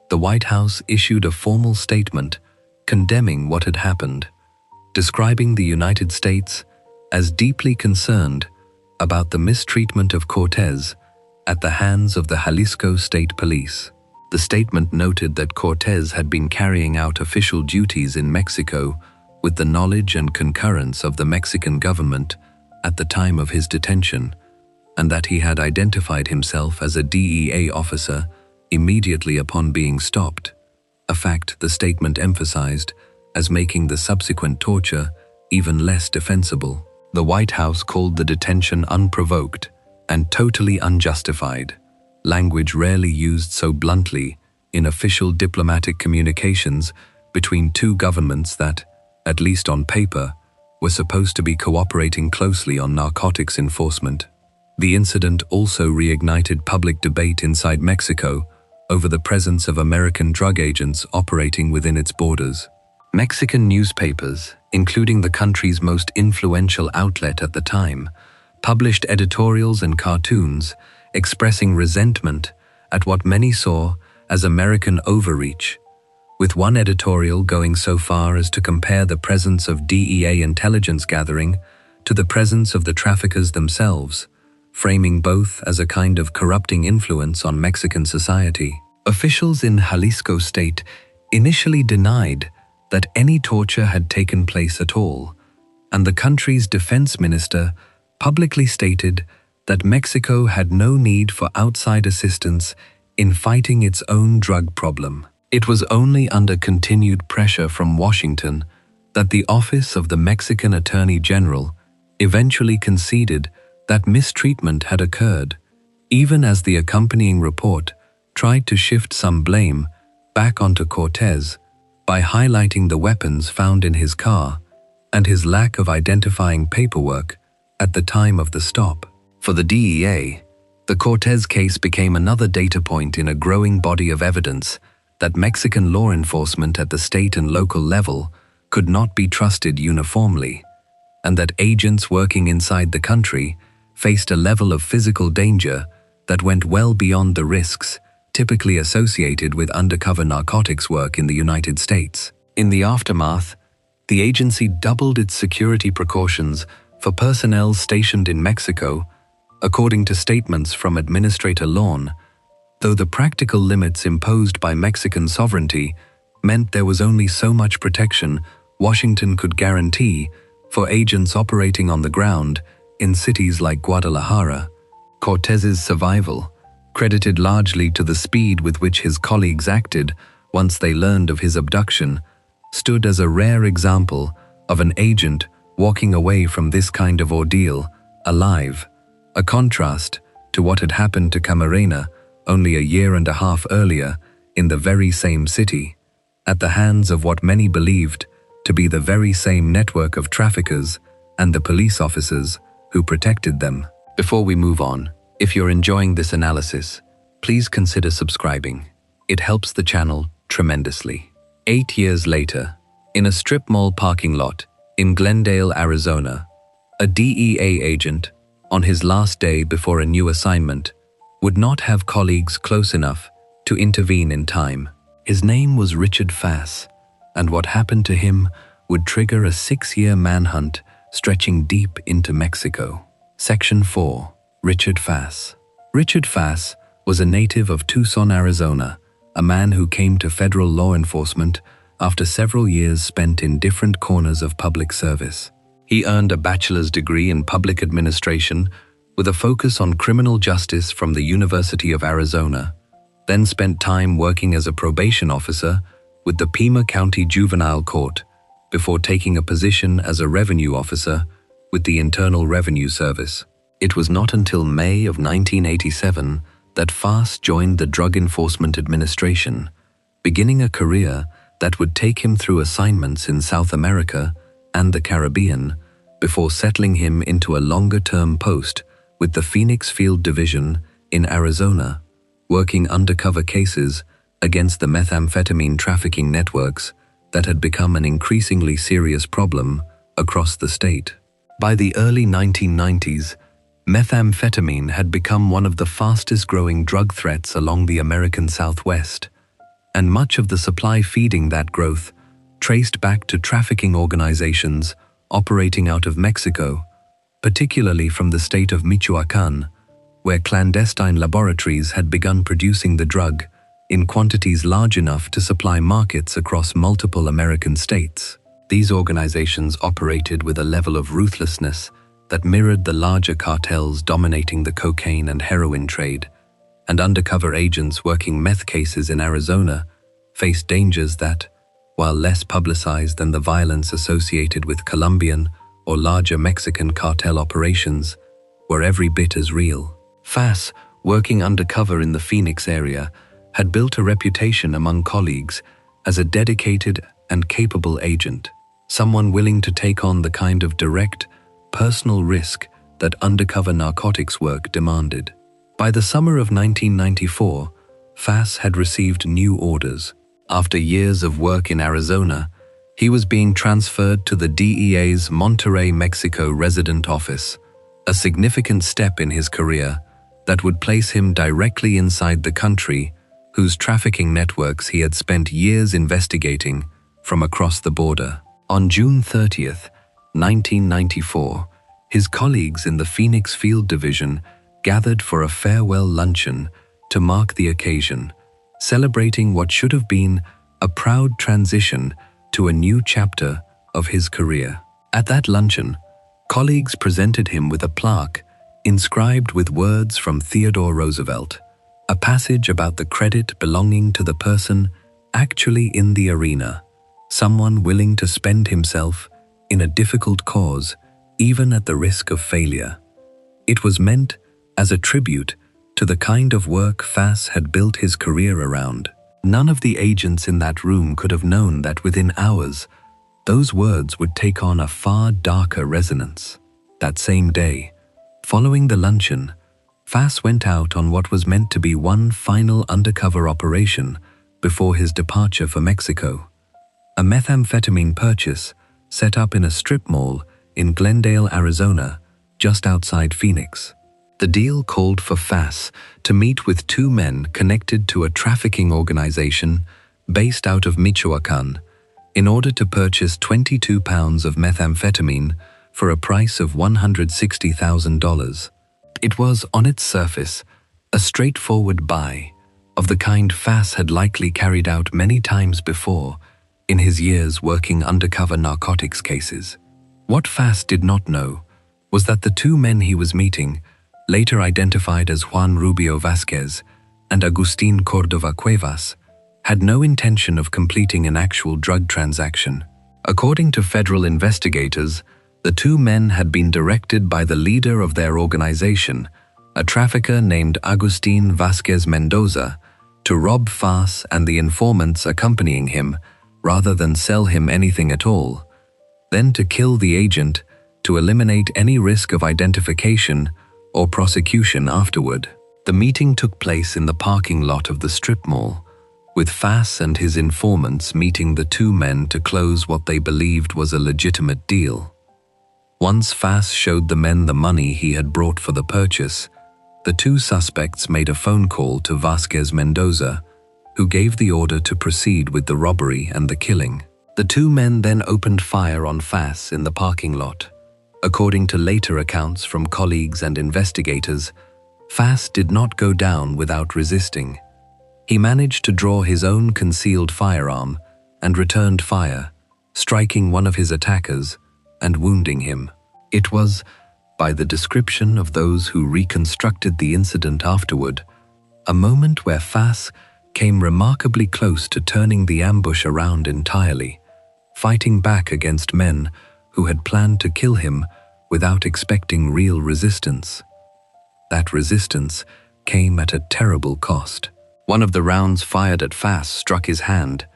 the White House issued a formal statement condemning what had happened, describing the United States as deeply concerned about the mistreatment of Cortez at the hands of the Jalisco State Police. The statement noted that Cortez had been carrying out official duties in Mexico with the knowledge and concurrence of the Mexican government at the time of his detention, and that he had identified himself as a DEA officer immediately upon being stopped, a fact the statement emphasized as making the subsequent torture even less defensible. The White House called the detention unprovoked and totally unjustified, language rarely used so bluntly in official diplomatic communications between two governments that, at least on paper, were supposed to be cooperating closely on narcotics enforcement. The incident also reignited public debate inside Mexico over the presence of American drug agents operating within its borders. Mexican newspapers, including the country's most influential outlet at the time, published editorials and cartoons expressing resentment at what many saw as American overreach, with one editorial going so far as to compare the presence of DEA intelligence gathering to the presence of the traffickers themselves, framing both as a kind of corrupting influence on Mexican society. Officials in Jalisco state initially denied that any torture had taken place at all, and the country's defense minister publicly stated that Mexico had no need for outside assistance in fighting its own drug problem. It was only under continued pressure from Washington that the office of the Mexican Attorney General eventually conceded that mistreatment had occurred, even as the accompanying report tried to shift some blame back onto Cortez by highlighting the weapons found in his car and his lack of identifying paperwork at the time of the stop. For the DEA, the Cortez case became another data point in a growing body of evidence that Mexican law enforcement at the state and local level could not be trusted uniformly, and that agents working inside the country faced a level of physical danger that went well beyond the risks typically associated with undercover narcotics work in the United States. In the aftermath, the agency doubled its security precautions for personnel stationed in Mexico, according to statements from Administrator Lorne, though the practical limits imposed by Mexican sovereignty meant there was only so much protection Washington could guarantee for agents operating on the ground in cities like Guadalajara. Cortez's survival, credited largely to the speed with which his colleagues acted once they learned of his abduction, stood as a rare example of an agent walking away from this kind of ordeal alive, a contrast to what had happened to Camarena only a year and a half earlier in the very same city, at the hands of what many believed to be the very same network of traffickers and the police officers who protected them. Before we move on, if you're enjoying this analysis, please consider subscribing. It helps the channel tremendously. 8 years later, in a strip mall parking lot in Glendale, Arizona, a DEA agent, on his last day before a new assignment, would not have colleagues close enough to intervene in time. His name was Richard Fass, and what happened to him would trigger a 6-year manhunt stretching deep into Mexico. Section 4. Richard Fass. Richard Fass was a native of Tucson, Arizona, a man who came to federal law enforcement after several years spent in different corners of public service. He earned a bachelor's degree in public administration with a focus on criminal justice from the University of Arizona, then spent time working as a probation officer with the Pima County Juvenile Court before taking a position as a revenue officer with the Internal Revenue Service. It was not until May of 1987 that Fass joined the Drug Enforcement Administration, beginning a career that would take him through assignments in South America and the Caribbean before settling him into a longer-term post with the Phoenix Field Division in Arizona, working undercover cases against the methamphetamine trafficking networks that had become an increasingly serious problem across the state. By the early 1990s, methamphetamine had become one of the fastest-growing drug threats along the American Southwest, and much of the supply feeding that growth traced back to trafficking organizations operating out of Mexico, particularly from the state of Michoacán, where clandestine laboratories had begun producing the drug in quantities large enough to supply markets across multiple American states. These organizations operated with a level of ruthlessness that mirrored the larger cartels dominating the cocaine and heroin trade, and undercover agents working meth cases in Arizona faced dangers that, while less publicized than the violence associated with Colombian or larger Mexican cartel operations, were every bit as real. Fass, working undercover in the Phoenix area, had built a reputation among colleagues as a dedicated and capable agent, someone willing to take on the kind of direct, personal risk that undercover narcotics work demanded. By the summer of 1994, Fass had received new orders. After years of work in Arizona, he was being transferred to the DEA's Monterrey, Mexico resident office, a significant step in his career that would place him directly inside the country whose trafficking networks he had spent years investigating from across the border. On June 30th, 1994, his colleagues in the Phoenix Field Division gathered for a farewell luncheon to mark the occasion, celebrating what should have been a proud transition to a new chapter of his career. At that luncheon, colleagues presented him with a plaque inscribed with words from Theodore Roosevelt, a passage about the credit belonging to the person actually in the arena, someone willing to spend himself in a difficult cause, even at the risk of failure. It was meant as a tribute to the kind of work Fass had built his career around. None of the agents in that room could have known that within hours, those words would take on a far darker resonance. That same day, following the luncheon, Fass went out on what was meant to be one final undercover operation before his departure for Mexico. A methamphetamine purchase set up in a strip mall in Glendale, Arizona, just outside Phoenix. The deal called for Fass to meet with two men connected to a trafficking organization based out of Michoacan in order to purchase 22 pounds of methamphetamine for a price of $160,000. It was, on its surface, a straightforward buy of the kind Fass had likely carried out many times before in his years working undercover narcotics cases. What Fass did not know was that the two men he was meeting, later identified as Juan Rubio Vasquez and Agustin Cordova Cuevas, had no intention of completing an actual drug transaction. According to federal investigators, the two men had been directed by the leader of their organization, a trafficker named Agustin Vasquez Mendoza, to rob Fass and the informants accompanying him rather than sell him anything at all, then to kill the agent to eliminate any risk of identification or prosecution afterward. The meeting took place in the parking lot of the strip mall, with Fass and his informants meeting the two men to close what they believed was a legitimate deal. Once Fass showed the men the money he had brought for the purchase, the two suspects made a phone call to Vasquez Mendoza, who gave the order to proceed with the robbery and the killing. The two men then opened fire on Fass in the parking lot. According to later accounts from colleagues and investigators, Fass did not go down without resisting. He managed to draw his own concealed firearm and returned fire, striking one of his attackers and wounding him. It was, by the description of those who reconstructed the incident afterward, a moment where Fass came remarkably close to turning the ambush around entirely, fighting back against men who had planned to kill him without expecting real resistance. That resistance came at a terrible cost. One of the rounds fired at Fass struck his hand,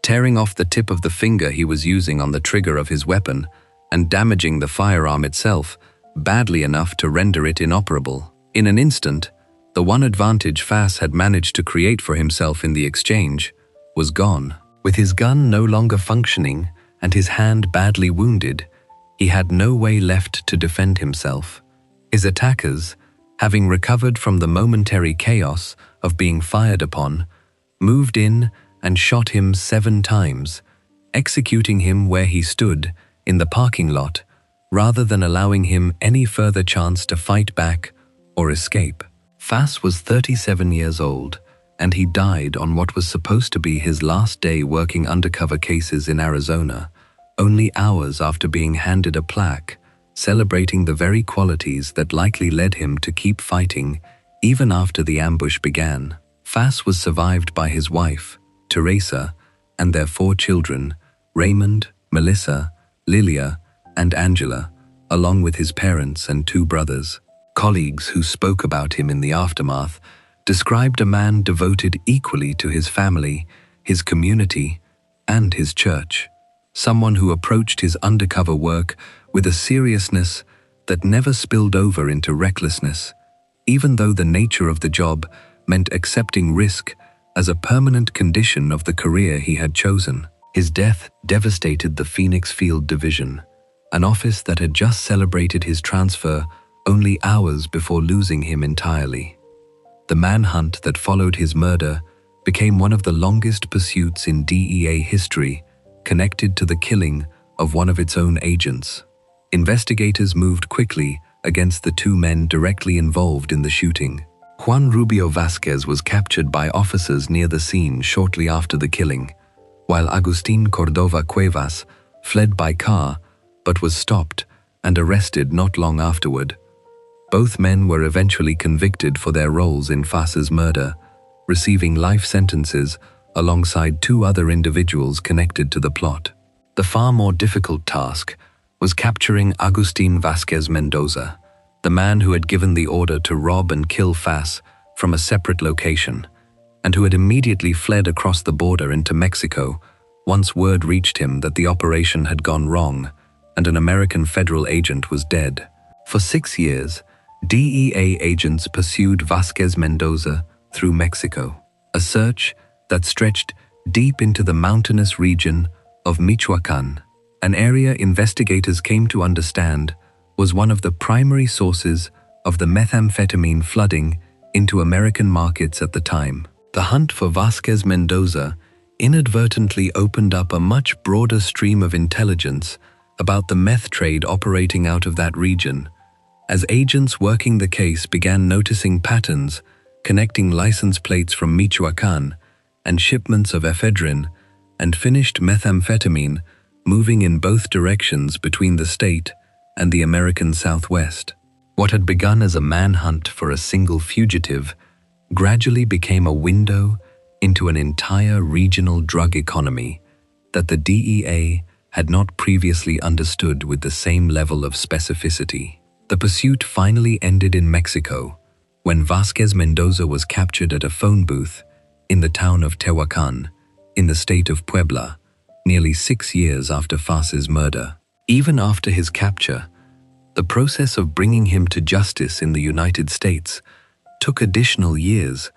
tearing off the tip of the finger he was using on the trigger of his weapon and damaging the firearm itself badly enough to render it inoperable. In an instant, the one advantage Fass had managed to create for himself in the exchange was gone. With his gun no longer functioning and his hand badly wounded, he had no way left to defend himself. His attackers, having recovered from the momentary chaos of being fired upon, moved in and shot him 7 times, executing him where he stood in the parking lot, rather than allowing him any further chance to fight back or escape. Fass was 37 years old, and he died on what was supposed to be his last day working undercover cases in Arizona, only hours after being handed a plaque celebrating the very qualities that likely led him to keep fighting even after the ambush began. Fass was survived by his wife, Teresa, and their 4 children, Raymond, Melissa, Lilia, and Angela, along with his parents and 2 brothers. Colleagues who spoke about him in the aftermath described a man devoted equally to his family, his community, and his church. Someone who approached his undercover work with a seriousness that never spilled over into recklessness, even though the nature of the job meant accepting risk as a permanent condition of the career he had chosen. His death devastated the Phoenix Field Division, an office that had just celebrated his transfer only hours before losing him entirely. The manhunt that followed his murder became one of the longest pursuits in DEA history, connected to the killing of one of its own agents. Investigators moved quickly against the 2 men directly involved in the shooting. Juan Rubio Vasquez was captured by officers near the scene shortly after the killing, while Agustin Cordova Cuevas fled by car but was stopped and arrested not long afterward. Both men were eventually convicted for their roles in Fass's murder, receiving life sentences alongside 2 other individuals connected to the plot. The far more difficult task was capturing Agustin Vasquez Mendoza, the man who had given the order to rob and kill Fass from a separate location, and who had immediately fled across the border into Mexico once word reached him that the operation had gone wrong and an American federal agent was dead. For 6 years, DEA agents pursued Vasquez Mendoza through Mexico, a search that stretched deep into the mountainous region of Michoacan, an area investigators came to understand was one of the primary sources of the methamphetamine flooding into American markets at the time. The hunt for Vasquez Mendoza inadvertently opened up a much broader stream of intelligence about the meth trade operating out of that region, as agents working the case began noticing patterns connecting license plates from Michoacan and shipments of ephedrine and finished methamphetamine moving in both directions between the state and the American Southwest. What had begun as a manhunt for a single fugitive gradually became a window into an entire regional drug economy that the DEA had not previously understood with the same level of specificity. The pursuit finally ended in Mexico when Vasquez Mendoza was captured at a phone booth in the town of Tehuacan, in the state of Puebla, nearly 6 years after Fass's murder. Even after his capture, the process of bringing him to justice in the United States took additional years,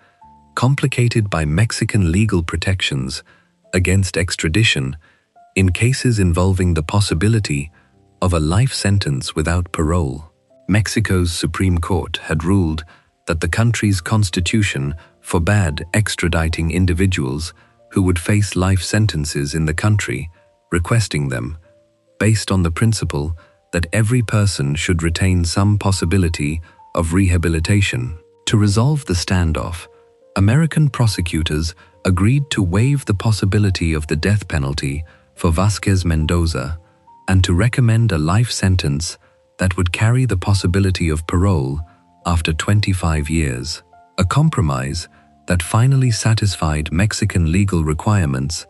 complicated by Mexican legal protections against extradition in cases involving the possibility of a life sentence without parole. Mexico's Supreme Court had ruled that the country's constitution forbade extraditing individuals who would face life sentences in the country, requesting them, based on the principle that every person should retain some possibility of rehabilitation. To resolve the standoff, American prosecutors agreed to waive the possibility of the death penalty for Vasquez Mendoza and to recommend a life sentence that would carry the possibility of parole after 25 years, a compromise that finally satisfied Mexican legal requirements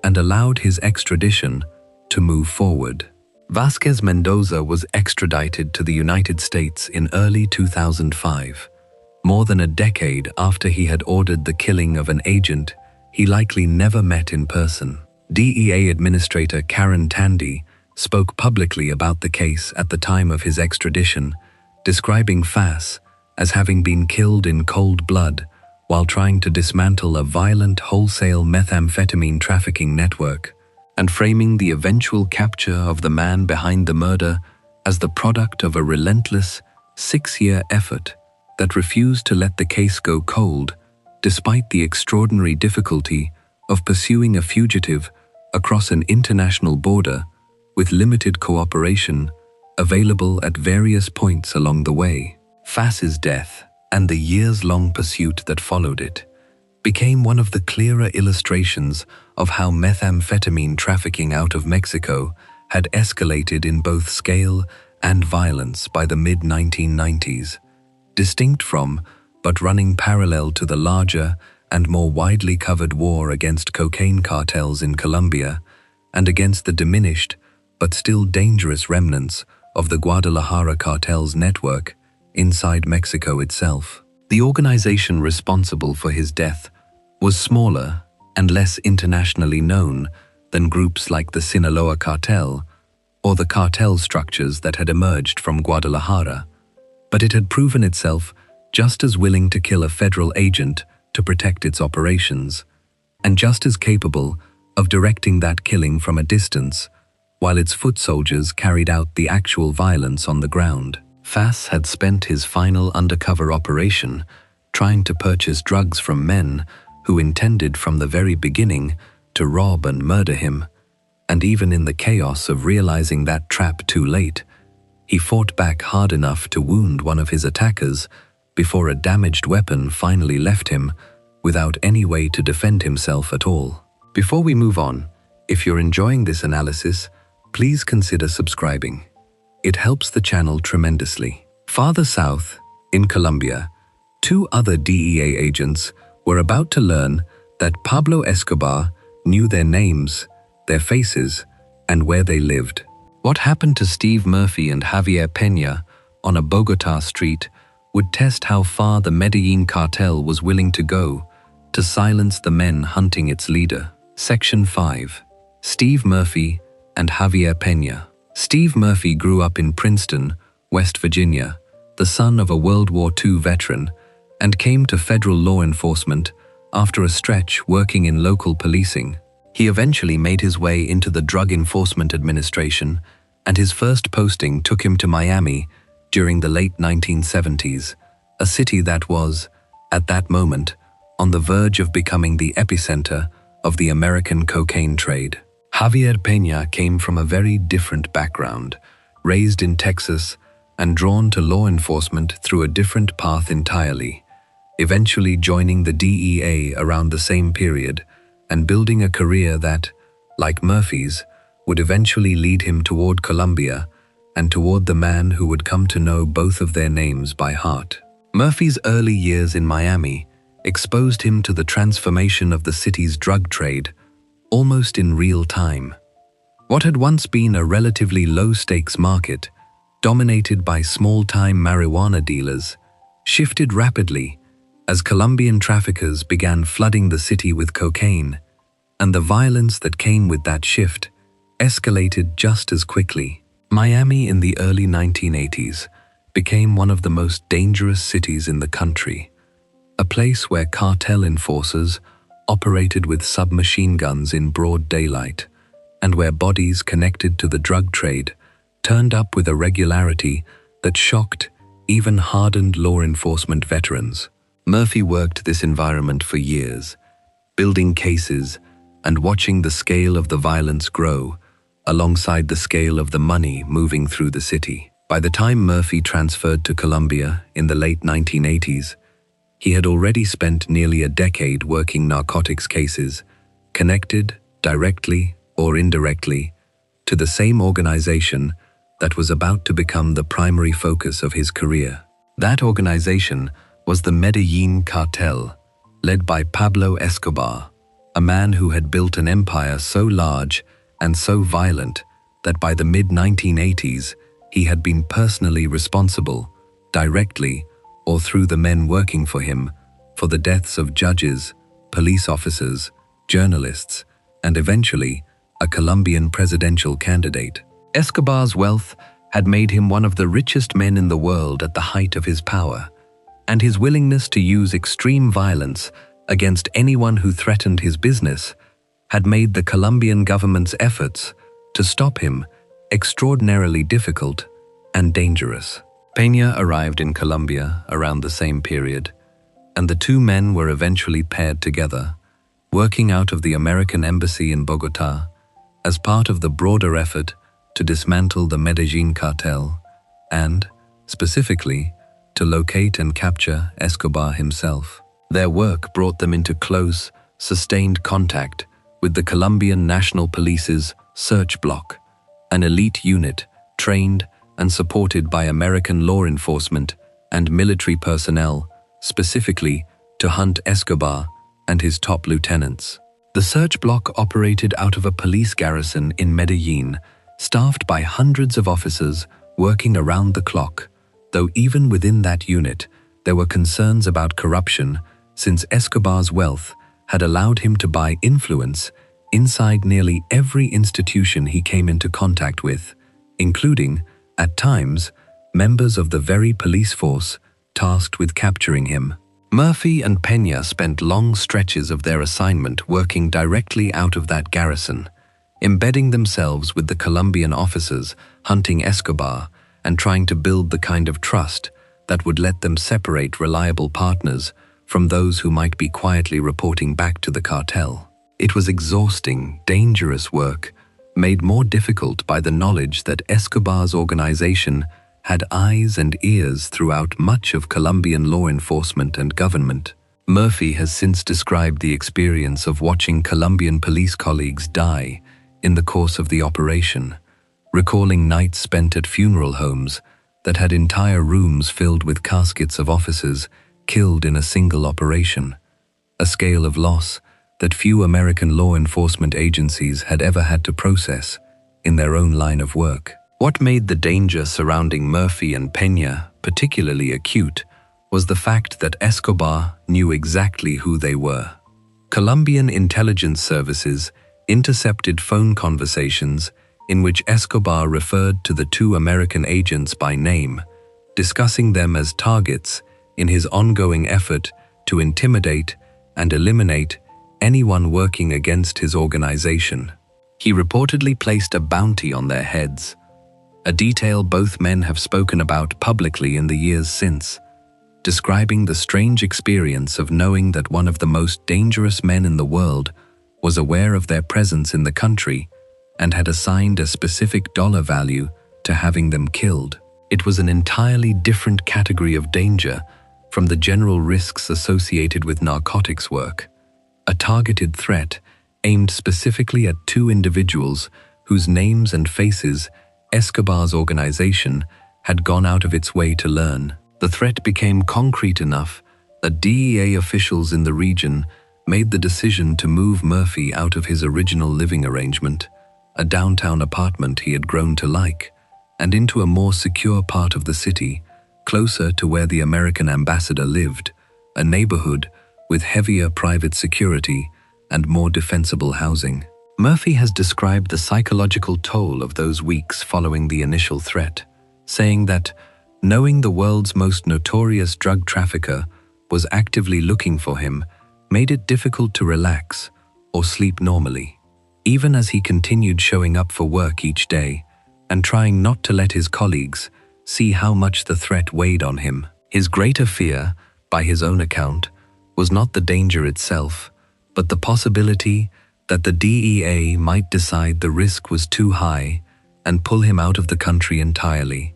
and allowed his extradition to move forward. Vasquez Mendoza was extradited to the United States in early 2005, more than a decade after he had ordered the killing of an agent he likely never met in person. DEA Administrator Karen Tandy spoke publicly about the case at the time of his extradition, describing Fass as having been killed in cold blood while trying to dismantle a violent wholesale methamphetamine trafficking network, and framing the eventual capture of the man behind the murder as the product of a relentless 6-year effort that refused to let the case go cold despite the extraordinary difficulty of pursuing a fugitive across an international border with limited cooperation available at various points along the way. Fass's death and the years-long pursuit that followed it became one of the clearer illustrations of how methamphetamine trafficking out of Mexico had escalated in both scale and violence by the mid-1990s, distinct from, but running parallel to the larger and more widely covered war against cocaine cartels in Colombia and against the diminished but still dangerous remnants of the Guadalajara cartel's network inside Mexico itself. The organization responsible for his death was smaller and less internationally known than groups like the Sinaloa cartel or the cartel structures that had emerged from Guadalajara, but it had proven itself just as willing to kill a federal agent to protect its operations, and just as capable of directing that killing from a distance while its foot soldiers carried out the actual violence on the ground. Fass had spent his final undercover operation trying to purchase drugs from men who intended from the very beginning to rob and murder him, and even in the chaos of realizing that trap too late, he fought back hard enough to wound one of his attackers before a damaged weapon finally left him without any way to defend himself at all. Before we move on, if you're enjoying this analysis, please consider subscribing. It helps the channel tremendously. Farther south, in Colombia, 2 other DEA agents were about to learn that Pablo Escobar knew their names, their faces, and where they lived. What happened to Steve Murphy and Javier Peña on a Bogotá street would test how far the Medellin cartel was willing to go to silence the men hunting its leader. Section 5. Steve Murphy and Javier Peña. Steve Murphy grew up in Princeton, West Virginia, the son of a World War II veteran, and came to federal law enforcement after a stretch working in local policing. He eventually made his way into the Drug Enforcement Administration, and his first posting took him to Miami during the late 1970s, a city that was, at that moment, on the verge of becoming the epicenter of the American cocaine trade. Javier Peña came from a very different background, raised in Texas and drawn to law enforcement through a different path entirely, eventually joining the DEA around the same period and building a career that, like Murphy's, would eventually lead him toward Colombia and toward the man who would come to know both of their names by heart. Murphy's early years in Miami exposed him to the transformation of the city's drug trade almost in real time. What had once been a relatively low-stakes market, dominated by small-time marijuana dealers, shifted rapidly as Colombian traffickers began flooding the city with cocaine, and the violence that came with that shift escalated just as quickly. Miami in the early 1980s became one of the most dangerous cities in the country, a place where cartel enforcers operated with submachine guns in broad daylight, and where bodies connected to the drug trade turned up with a regularity that shocked even hardened law enforcement veterans. Murphy worked this environment for years, building cases and watching the scale of the violence grow alongside the scale of the money moving through the city. By the time Murphy transferred to Colombia in the late 1980s, he had already spent nearly a decade working narcotics cases, connected, directly or indirectly, to the same organization that was about to become the primary focus of his career. That organization was the Medellin Cartel, led by Pablo Escobar, a man who had built an empire so large and so violent that by the mid-1980s he had been personally responsible, directly or through the men working for him, for the deaths of judges, police officers, journalists, and eventually a Colombian presidential candidate. Escobar's wealth had made him one of the richest men in the world at the height of his power, and his willingness to use extreme violence against anyone who threatened his business had made the Colombian government's efforts to stop him extraordinarily difficult and dangerous. Peña arrived in Colombia around the same period, and the two men were eventually paired together, working out of the American embassy in Bogotá as part of the broader effort to dismantle the Medellin cartel and, specifically, to locate and capture Escobar himself. Their work brought them into close, sustained contact with the Colombian National Police's Search Block, an elite unit trained and supported by American law enforcement and military personnel, specifically to hunt Escobar and his top lieutenants. The Search Block operated out of a police garrison in Medellin, staffed by hundreds of officers working around the clock, though even within that unit, there were concerns about corruption since Escobar's wealth had allowed him to buy influence inside nearly every institution he came into contact with, including, at times, members of the very police force tasked with capturing him. Murphy and Peña spent long stretches of their assignment working directly out of that garrison, embedding themselves with the Colombian officers hunting Escobar and trying to build the kind of trust that would let them separate reliable partners from those who might be quietly reporting back to the cartel. It was exhausting, dangerous work, made more difficult by the knowledge that Escobar's organization had eyes and ears throughout much of Colombian law enforcement and government. Murphy has since described the experience of watching Colombian police colleagues die in the course of the operation, recalling nights spent at funeral homes that had entire rooms filled with caskets of officers killed in a single operation, a scale of loss that few American law enforcement agencies had ever had to process in their own line of work. What made the danger surrounding Murphy and Peña particularly acute was the fact that Escobar knew exactly who they were. Colombian intelligence services intercepted phone conversations in which Escobar referred to the two American agents by name, discussing them as targets in his ongoing effort to intimidate and eliminate anyone working against his organization. He reportedly placed a bounty on their heads, a detail both men have spoken about publicly in the years since, describing the strange experience of knowing that one of the most dangerous men in the world was aware of their presence in the country and had assigned a specific dollar value to having them killed. It was an entirely different category of danger from the general risks associated with narcotics work, a targeted threat aimed specifically at two individuals whose names and faces Escobar's organization had gone out of its way to learn. The threat became concrete enough that DEA officials in the region made the decision to move Murphy out of his original living arrangement, a downtown apartment he had grown to like, and into a more secure part of the city, closer to where the American ambassador lived, a neighborhood with heavier private security and more defensible housing. Murphy has described the psychological toll of those weeks following the initial threat, saying that knowing the world's most notorious drug trafficker was actively looking for him made it difficult to relax or sleep normally. Even as he continued showing up for work each day and trying not to let his colleagues see how much the threat weighed on him, his greater fear, by his own account, was not the danger itself, but the possibility that the DEA might decide the risk was too high and pull him out of the country entirely,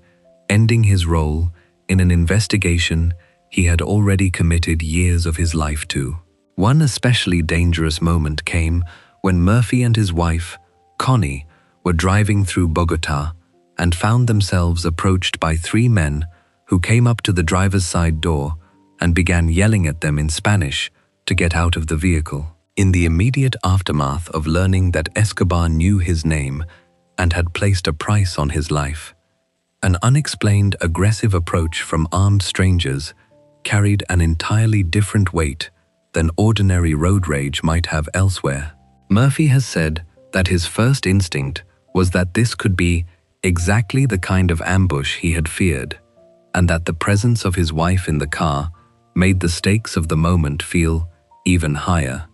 ending his role in an investigation he had already committed years of his life to. One especially dangerous moment came when Murphy and his wife, Connie, were driving through Bogota and found themselves approached by three men who came up to the driver's side door and began yelling at them in Spanish to get out of the vehicle. In the immediate aftermath of learning that Escobar knew his name and had placed a price on his life, an unexplained aggressive approach from armed strangers carried an entirely different weight than ordinary road rage might have elsewhere. Murphy has said that his first instinct was that this could be exactly the kind of ambush he had feared, and that the presence of his wife in the car made the stakes of the moment feel even higher,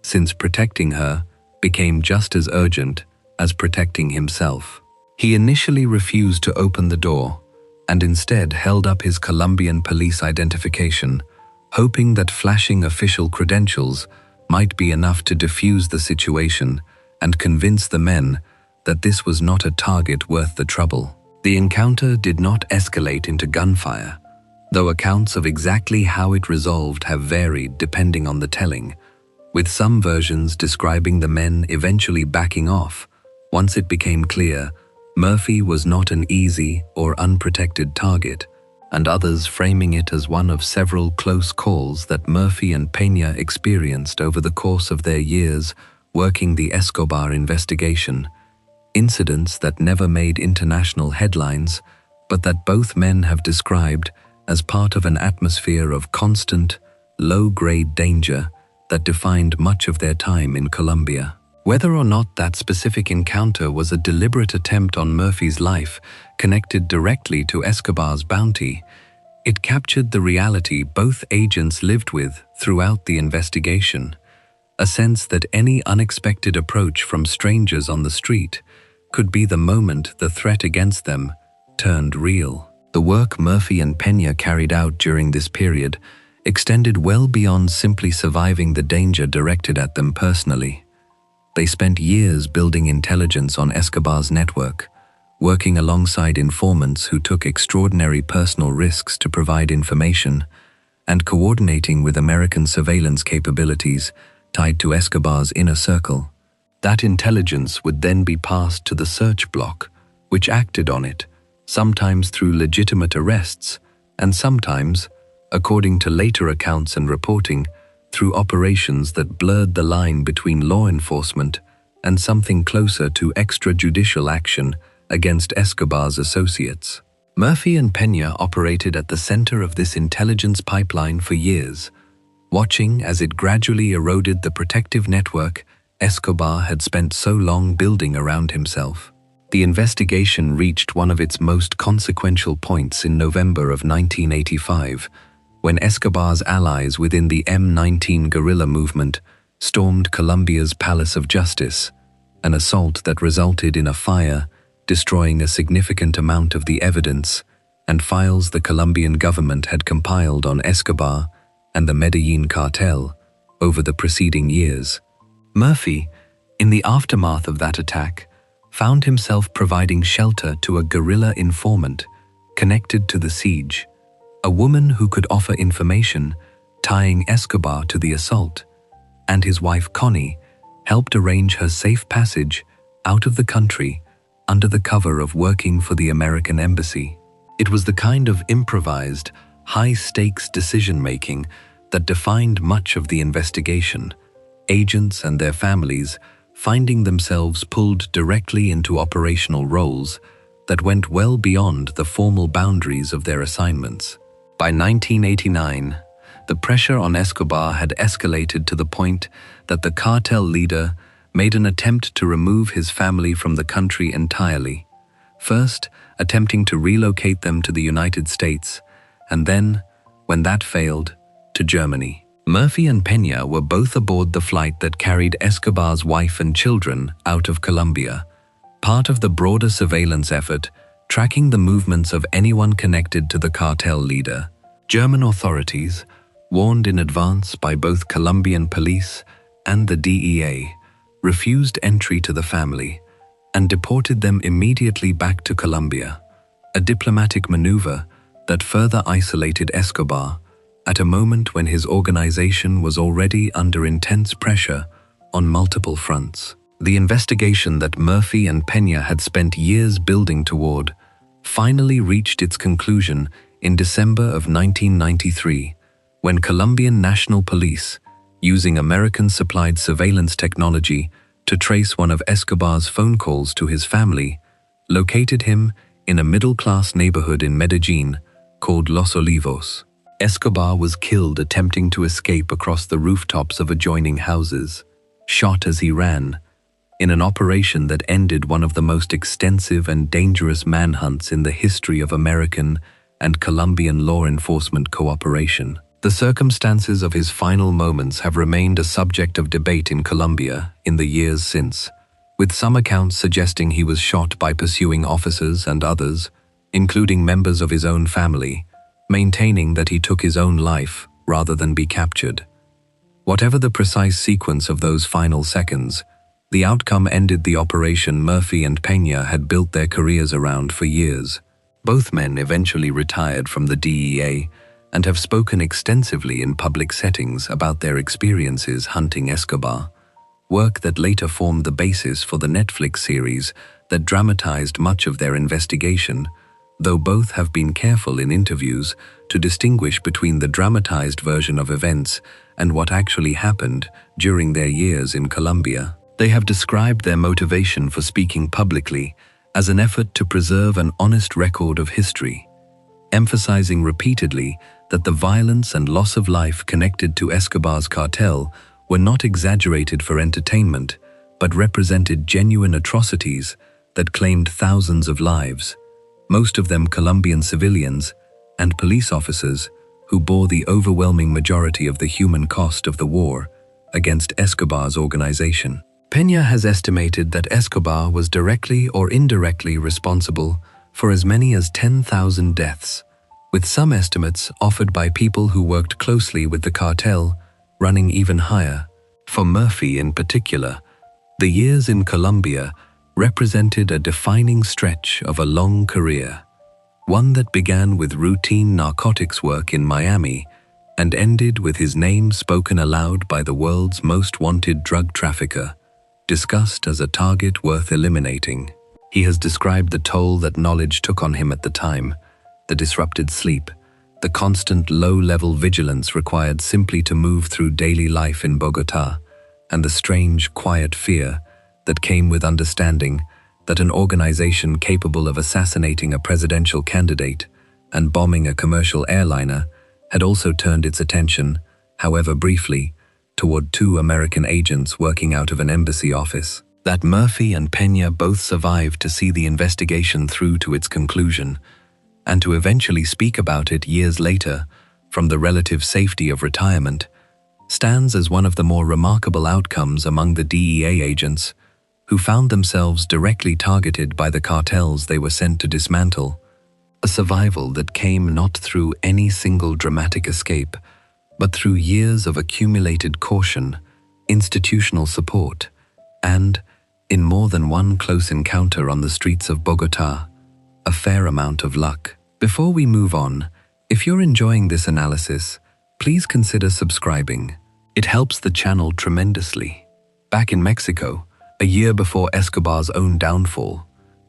since protecting her became just as urgent as protecting himself. He initially refused to open the door and instead held up his Colombian police identification, hoping that flashing official credentials might be enough to defuse the situation and convince the men that this was not a target worth the trouble. The encounter did not escalate into gunfire, though accounts of exactly how it resolved have varied depending on the telling, with some versions describing the men eventually backing off once it became clear Murphy was not an easy or unprotected target, and others framing it as one of several close calls that Murphy and Peña experienced over the course of their years working the Escobar investigation, incidents that never made international headlines, but that both men have described as part of an atmosphere of constant, low-grade danger that defined much of their time in Colombia. Whether or not that specific encounter was a deliberate attempt on Murphy's life connected directly to Escobar's bounty, it captured the reality both agents lived with throughout the investigation, a sense that any unexpected approach from strangers on the street could be the moment the threat against them turned real. The work Murphy and Peña carried out during this period extended well beyond simply surviving the danger directed at them personally. They spent years building intelligence on Escobar's network, working alongside informants who took extraordinary personal risks to provide information, and coordinating with American surveillance capabilities tied to Escobar's inner circle. That intelligence would then be passed to the search bloc, which acted on it, sometimes through legitimate arrests, and sometimes, according to later accounts and reporting, through operations that blurred the line between law enforcement and something closer to extrajudicial action against Escobar's associates. Murphy and Peña operated at the center of this intelligence pipeline for years, watching as it gradually eroded the protective network Escobar had spent so long building around himself. The investigation reached one of its most consequential points in November of 1985, when Escobar's allies within the M19 guerrilla movement stormed Colombia's Palace of Justice, an assault that resulted in a fire, destroying a significant amount of the evidence and files the Colombian government had compiled on Escobar and the Medellin cartel over the preceding years. Murphy, in the aftermath of that attack, found himself providing shelter to a guerrilla informant connected to the siege, a woman who could offer information tying Escobar to the assault, and his wife Connie helped arrange her safe passage out of the country under the cover of working for the American embassy. It was the kind of improvised, high-stakes decision-making that defined much of the investigation, agents and their families finding themselves pulled directly into operational roles that went well beyond the formal boundaries of their assignments. By 1989, the pressure on Escobar had escalated to the point that the cartel leader made an attempt to remove his family from the country entirely, first attempting to relocate them to the United States, and then, when that failed, to Germany. Murphy and Peña were both aboard the flight that carried Escobar's wife and children out of Colombia, part of the broader surveillance effort tracking the movements of anyone connected to the cartel leader. German authorities, warned in advance by both Colombian police and the DEA, refused entry to the family and deported them immediately back to Colombia, a diplomatic maneuver that further isolated Escobar at a moment when his organization was already under intense pressure on multiple fronts. The investigation that Murphy and Peña had spent years building toward finally reached its conclusion in December of 1993, when Colombian National Police, using American-supplied surveillance technology to trace one of Escobar's phone calls to his family, located him in a middle-class neighborhood in Medellin called Los Olivos. Escobar was killed attempting to escape across the rooftops of adjoining houses, shot as he ran, in an operation that ended one of the most extensive and dangerous manhunts in the history of American and Colombian law enforcement cooperation. The circumstances of his final moments have remained a subject of debate in Colombia in the years since, with some accounts suggesting he was shot by pursuing officers and others, including members of his own family, maintaining that he took his own life rather than be captured. Whatever the precise sequence of those final seconds, the outcome ended the operation Murphy and Peña had built their careers around for years. Both men eventually retired from the DEA and have spoken extensively in public settings about their experiences hunting Escobar, work that later formed the basis for the Netflix series that dramatized much of their investigation, though both have been careful in interviews to distinguish between the dramatized version of events and what actually happened during their years in Colombia. They have described their motivation for speaking publicly as an effort to preserve an honest record of history, emphasizing repeatedly that the violence and loss of life connected to Escobar's cartel were not exaggerated for entertainment, but represented genuine atrocities that claimed thousands of lives, most of them Colombian civilians and police officers who bore the overwhelming majority of the human cost of the war against Escobar's organization. Peña has estimated that Escobar was directly or indirectly responsible for as many as 10,000 deaths, with some estimates offered by people who worked closely with the cartel running even higher. For Murphy in particular, the years in Colombia represented a defining stretch of a long career, one that began with routine narcotics work in Miami and ended with his name spoken aloud by the world's most wanted drug trafficker, discussed as a target worth eliminating. He has described the toll that knowledge took on him at the time, the disrupted sleep, the constant low-level vigilance required simply to move through daily life in Bogotá, and the strange, quiet fear that came with understanding that an organization capable of assassinating a presidential candidate and bombing a commercial airliner had also turned its attention, however briefly, toward two American agents working out of an embassy office. that Murphy and Peña both survived to see the investigation through to its conclusion, and to eventually speak about it years later from the relative safety of retirement, stands as one of the more remarkable outcomes among the DEA agents who found themselves directly targeted by the cartels they were sent to dismantle, a survival that came not through any single dramatic escape, but through years of accumulated caution, institutional support, and, in more than one close encounter on the streets of Bogotá, a fair amount of luck. Before we move on, if you're enjoying this analysis, please consider subscribing. It helps the channel tremendously. Back in Mexico, a year before Escobar's own downfall,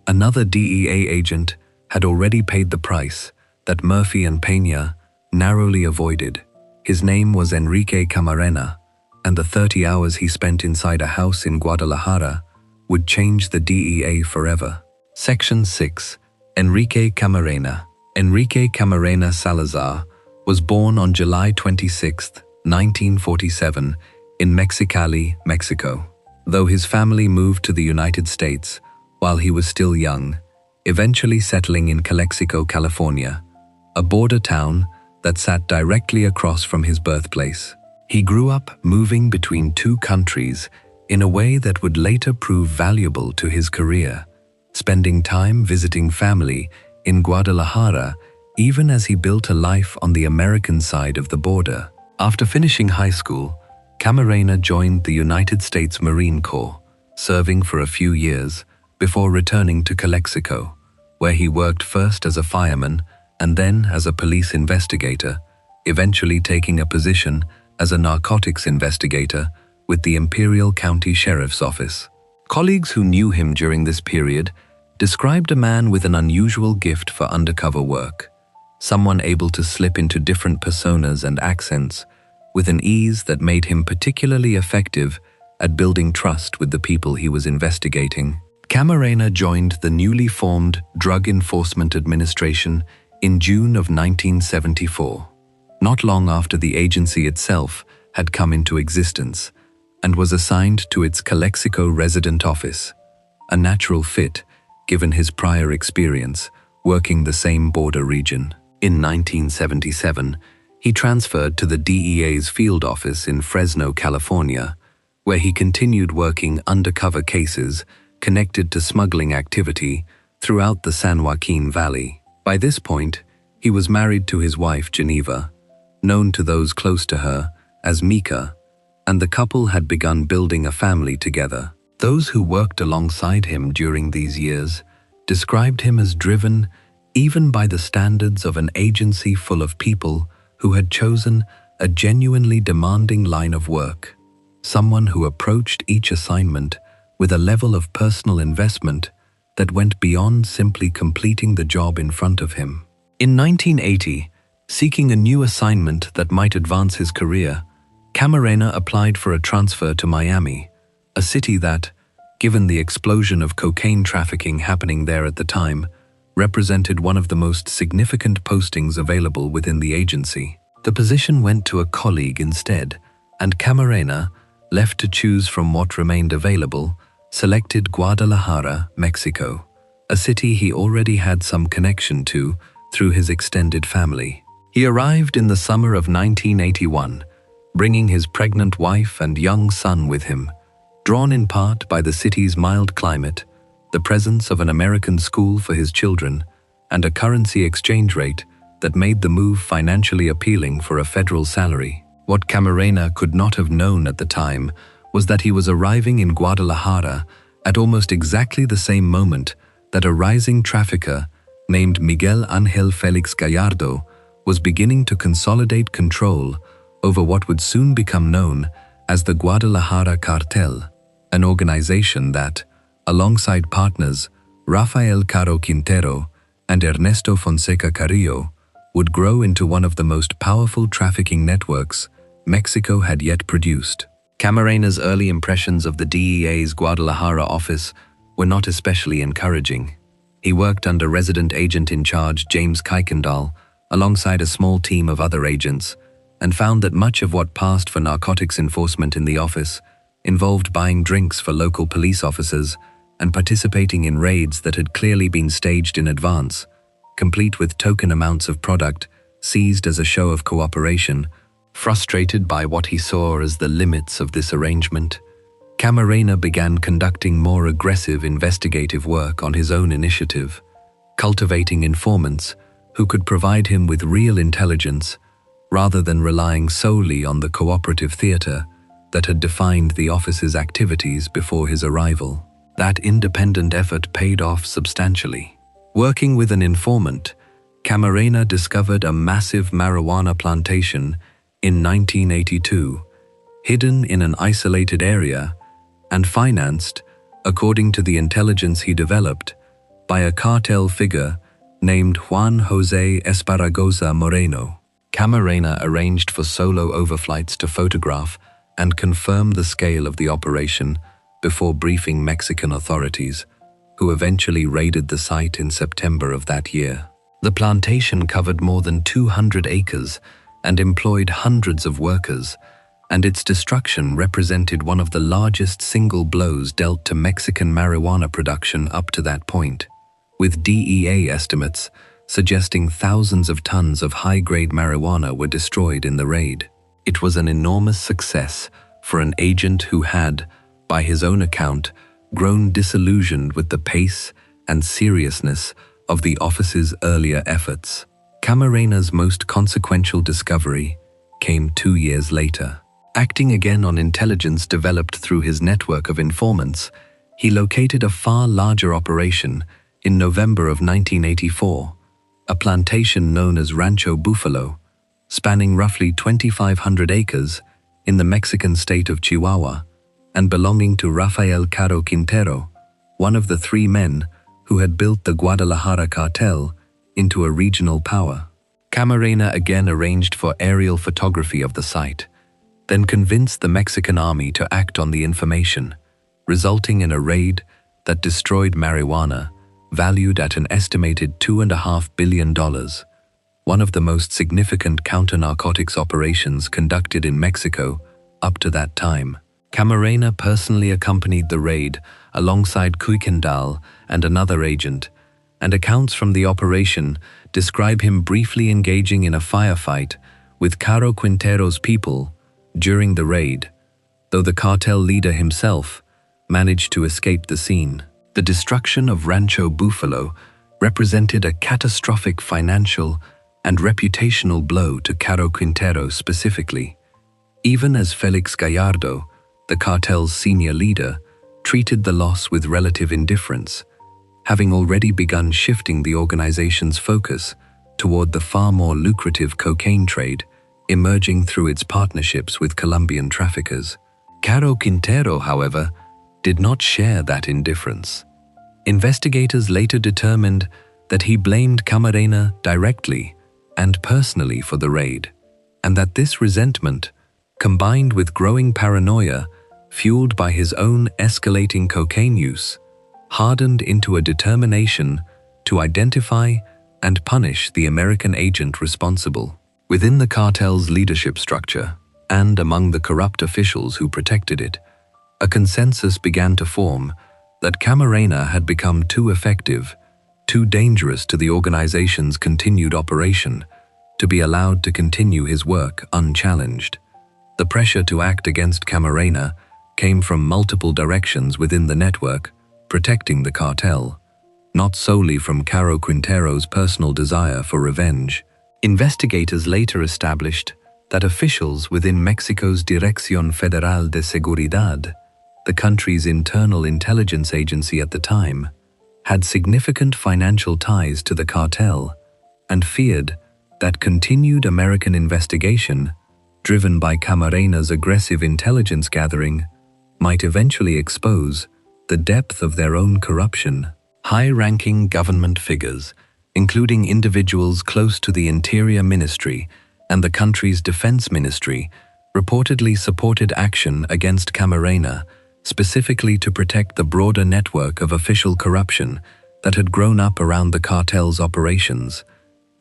another DEA agent had already paid the price that Murphy and Peña narrowly avoided. His name was Enrique Camarena, and the 30 hours he spent inside a house in Guadalajara would change the DEA forever. Section 6. Enrique Camarena. Enrique Camarena Salazar was born on July 26, 1947, in Mexicali, Mexico. Though his family moved to the United States while he was still young, eventually settling in Calexico, California, a border town that sat directly across from his birthplace. He grew up moving between two countries in a way that would later prove valuable to his career, spending time visiting family in Guadalajara even as he built a life on the American side of the border. After finishing high school, Camarena joined the United States Marine Corps, serving for a few years before returning to Calexico, where he worked first as a fireman and then as a police investigator, eventually taking a position as a narcotics investigator with the Imperial County Sheriff's Office. Colleagues who knew him during this period described a man with an unusual gift for undercover work, someone able to slip into different personas and accents with an ease that made him particularly effective at building trust with the people he was investigating. Camarena joined the newly formed Drug Enforcement Administration in June of 1974, not long after the agency itself had come into existence, and was assigned to its Calexico resident office, a natural fit given his prior experience working the same border region. In 1977, he transferred to the DEA's field office in Fresno, California, where he continued working undercover cases connected to smuggling activity throughout the San Joaquin Valley. By this point, he was married to his wife, Geneva, known to those close to her as Mika, and the couple had begun building a family together. Those who worked alongside him during these years described him as driven even by the standards of an agency full of people who had chosen a genuinely demanding line of work, someone who approached each assignment with a level of personal investment that went beyond simply completing the job in front of him. In 1980, seeking a new assignment that might advance his career, Camarena applied for a transfer to Miami, a city that, given the explosion of cocaine trafficking happening there at the time, represented one of the most significant postings available within the agency. The position went to a colleague instead, and Camarena, left to choose from what remained available, selected Guadalajara, Mexico, a city he already had some connection to through his extended family. He arrived in the summer of 1981, bringing his pregnant wife and young son with him, drawn in part by the city's mild climate, the presence of an American school for his children, and a currency exchange rate that made the move financially appealing for a federal salary. What Camarena could not have known at the time was that he was arriving in Guadalajara at almost exactly the same moment that a rising trafficker named Miguel Ángel Félix Gallardo was beginning to consolidate control over what would soon become known as the Guadalajara Cartel, an organization that, alongside partners Rafael Caro Quintero and Ernesto Fonseca Carrillo, would grow into one of the most powerful trafficking networks Mexico had yet produced. Camarena's early impressions of the DEA's Guadalajara office were not especially encouraging. He worked under resident agent in charge James Kuykendall alongside a small team of other agents, and found that much of what passed for narcotics enforcement in the office involved buying drinks for local police officers and participating in raids that had clearly been staged in advance, complete with token amounts of product seized as a show of cooperation. Frustrated by what he saw as the limits of this arrangement, Camarena began conducting more aggressive investigative work on his own initiative, cultivating informants who could provide him with real intelligence rather than relying solely on the cooperative theater that had defined the office's activities before his arrival. That independent effort paid off substantially. Working with an informant, Camarena discovered a massive marijuana plantation in 1982, hidden in an isolated area and financed, according to the intelligence he developed, by a cartel figure named Juan José Esparragosa Moreno. Camarena arranged for solo overflights to photograph and confirm the scale of the operation before briefing Mexican authorities, who eventually raided the site in September of that year. The plantation covered more than 200 acres and employed hundreds of workers, and its destruction represented one of the largest single blows dealt to Mexican marijuana production up to that point, with DEA estimates suggesting thousands of tons of high-grade marijuana were destroyed in the raid. It was an enormous success for an agent who had, by his own account, grown disillusioned with the pace and seriousness of the office's earlier efforts. Camarena's most consequential discovery came 2 years later. Acting again on intelligence developed through his network of informants, he located a far larger operation in November of 1984, a plantation known as Rancho Buffalo, spanning roughly 2,500 acres in the Mexican state of Chihuahua and belonging to Rafael Caro Quintero, one of the 3 men who had built the Guadalajara cartel into a regional power. Camarena again arranged for aerial photography of the site, then convinced the Mexican army to act on the information, resulting in a raid that destroyed marijuana valued at an estimated $2.5 billion, one of the most significant counter-narcotics operations conducted in Mexico up to that time. Camarena personally accompanied the raid alongside Kuykendall and another agent, and accounts from the operation describe him briefly engaging in a firefight with Caro Quintero's people during the raid, though the cartel leader himself managed to escape the scene. The destruction of Rancho Buffalo represented a catastrophic financial and reputational blow to Caro Quintero specifically, even as Felix Gallardo, the cartel's senior leader, treated the loss with relative indifference, having already begun shifting the organization's focus toward the far more lucrative cocaine trade emerging through its partnerships with Colombian traffickers. Caro Quintero, however, did not share that indifference. Investigators later determined that he blamed Camarena directly and personally for the raid, and that this resentment, combined with growing paranoia fueled by his own escalating cocaine use, hardened into a determination to identify and punish the American agent responsible. Within the cartel's leadership structure, and among the corrupt officials who protected it, a consensus began to form that Camarena had become too effective, too dangerous to the organization's continued operation, to be allowed to continue his work unchallenged. The pressure to act against Camarena came from multiple directions within the network, protecting the cartel, not solely from Caro Quintero's personal desire for revenge. Investigators later established that officials within Mexico's Dirección Federal de Seguridad, the country's internal intelligence agency at the time, had significant financial ties to the cartel and feared that continued American investigation, driven by Camarena's aggressive intelligence gathering, might eventually expose the depth of their own corruption. High-ranking government figures, including individuals close to the Interior Ministry and the country's Defense Ministry, reportedly supported action against Camarena, specifically to protect the broader network of official corruption that had grown up around the cartel's operations,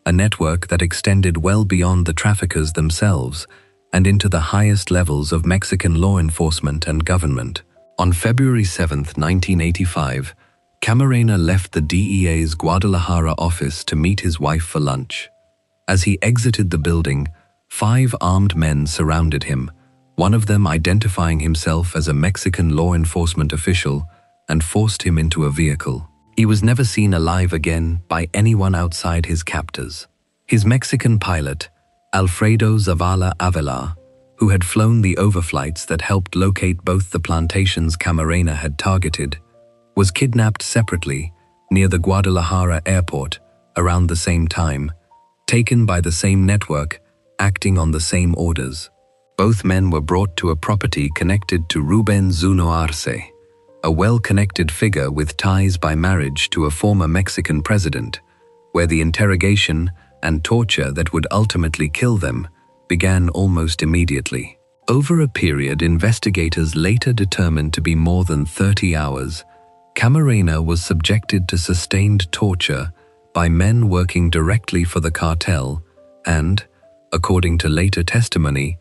a network that extended well beyond the traffickers themselves and into the highest levels of Mexican law enforcement and government. On February 7, 1985, Camarena left the DEA's Guadalajara office to meet his wife for lunch. As he exited the building, 5 armed men surrounded him, one of them identifying himself as a Mexican law enforcement official, and forced him into a vehicle. He was never seen alive again by anyone outside his captors. His Mexican pilot, Alfredo Zavala Avila, who had flown the overflights that helped locate both the plantations Camarena had targeted, was kidnapped separately near the Guadalajara airport around the same time, taken by the same network, acting on the same orders. Both men were brought to a property connected to Ruben Zuno Arce, a well-connected figure with ties by marriage to a former Mexican president, where the interrogation and torture that would ultimately kill them began almost immediately. Over a period investigators later determined to be more than 30 hours, Camarena was subjected to sustained torture by men working directly for the cartel and, according to later testimony,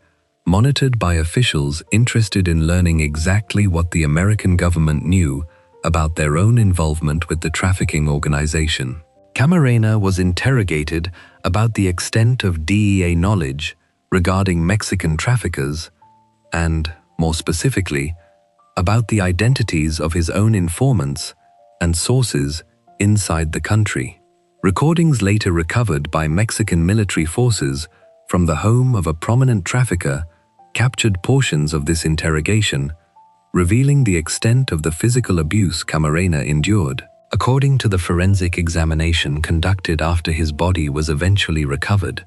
monitored by officials interested in learning exactly what the American government knew about their own involvement with the trafficking organization. Camarena was interrogated about the extent of DEA knowledge regarding Mexican traffickers and, more specifically, about the identities of his own informants and sources inside the country. Recordings later recovered by Mexican military forces from the home of a prominent trafficker captured portions of this interrogation, revealing the extent of the physical abuse Camarena endured. According to the forensic examination conducted after his body was eventually recovered,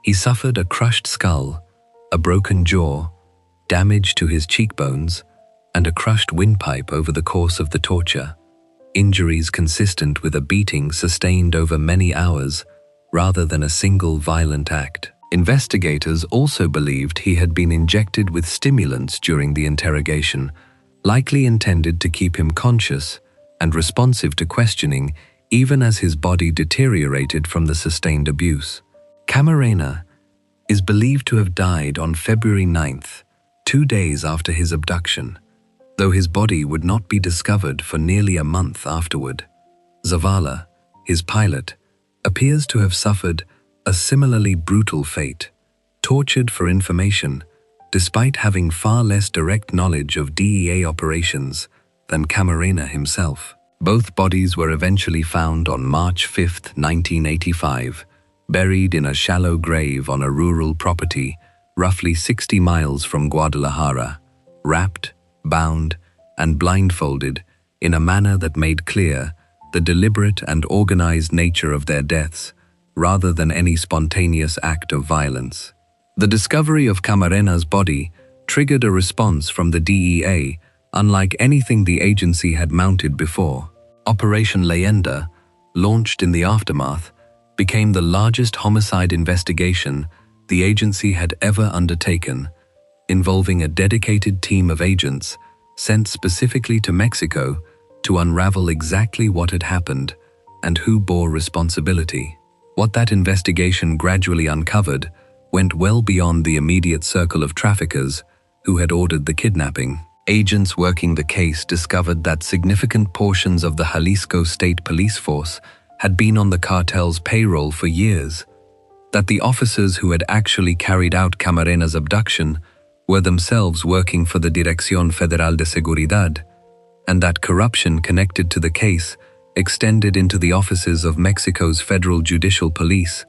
he suffered a crushed skull, a broken jaw, damage to his cheekbones, and a crushed windpipe over the course of the torture, injuries consistent with a beating sustained over many hours rather than a single violent act. Investigators also believed he had been injected with stimulants during the interrogation, likely intended to keep him conscious and responsive to questioning even as his body deteriorated from the sustained abuse. Camarena is believed to have died on February 9th, 2 days after his abduction, though his body would not be discovered for nearly a month afterward. Zavala, his pilot, appears to have suffered a similarly brutal fate, tortured for information, despite having far less direct knowledge of DEA operations than Camarena himself. Both bodies were eventually found on March 5, 1985, buried in a shallow grave on a rural property roughly 60 miles from Guadalajara, wrapped, bound, and blindfolded in a manner that made clear the deliberate and organized nature of their deaths, rather than any spontaneous act of violence. The discovery of Camarena's body triggered a response from the DEA unlike anything the agency had mounted before. Operation Leyenda, launched in the aftermath, became the largest homicide investigation the agency had ever undertaken, involving a dedicated team of agents sent specifically to Mexico to unravel exactly what had happened and who bore responsibility. What that investigation gradually uncovered went well beyond the immediate circle of traffickers who had ordered the kidnapping. Agents working the case discovered that significant portions of the Jalisco State Police Force had been on the cartel's payroll for years, that the officers who had actually carried out Camarena's abduction were themselves working for the Dirección Federal de Seguridad, and that corruption connected to the case extended into the offices of Mexico's Federal Judicial Police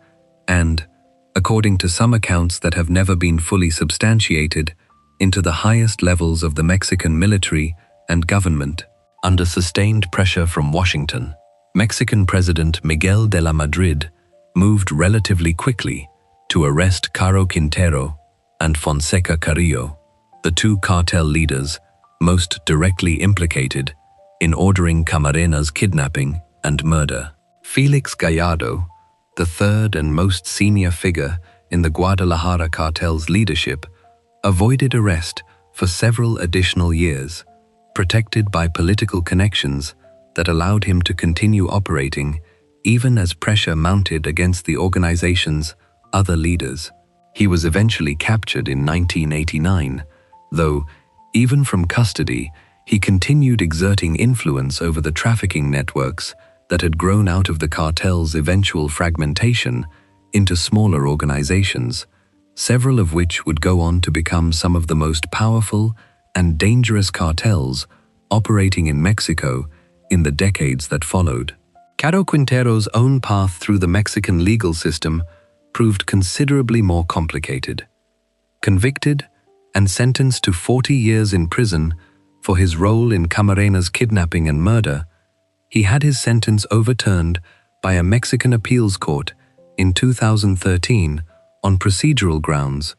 and, according to some accounts that have never been fully substantiated, into the highest levels of the Mexican military and government. Under sustained pressure from Washington, Mexican President Miguel de la Madrid moved relatively quickly to arrest Caro Quintero and Fonseca Carrillo, the 2 cartel leaders most directly implicated in ordering Camarena's kidnapping and murder. Felix Gallardo, the third and most senior figure in the Guadalajara cartel's leadership, avoided arrest for several additional years, protected by political connections that allowed him to continue operating even as pressure mounted against the organization's other leaders. He was eventually captured in 1989, though, even from custody, he continued exerting influence over the trafficking networks that had grown out of the cartel's eventual fragmentation into smaller organizations, several of which would go on to become some of the most powerful and dangerous cartels operating in Mexico in the decades that followed. Caro Quintero's own path through the Mexican legal system proved considerably more complicated. Convicted and sentenced to 40 years in prison for his role in Camarena's kidnapping and murder, he had his sentence overturned by a Mexican appeals court in 2013 on procedural grounds,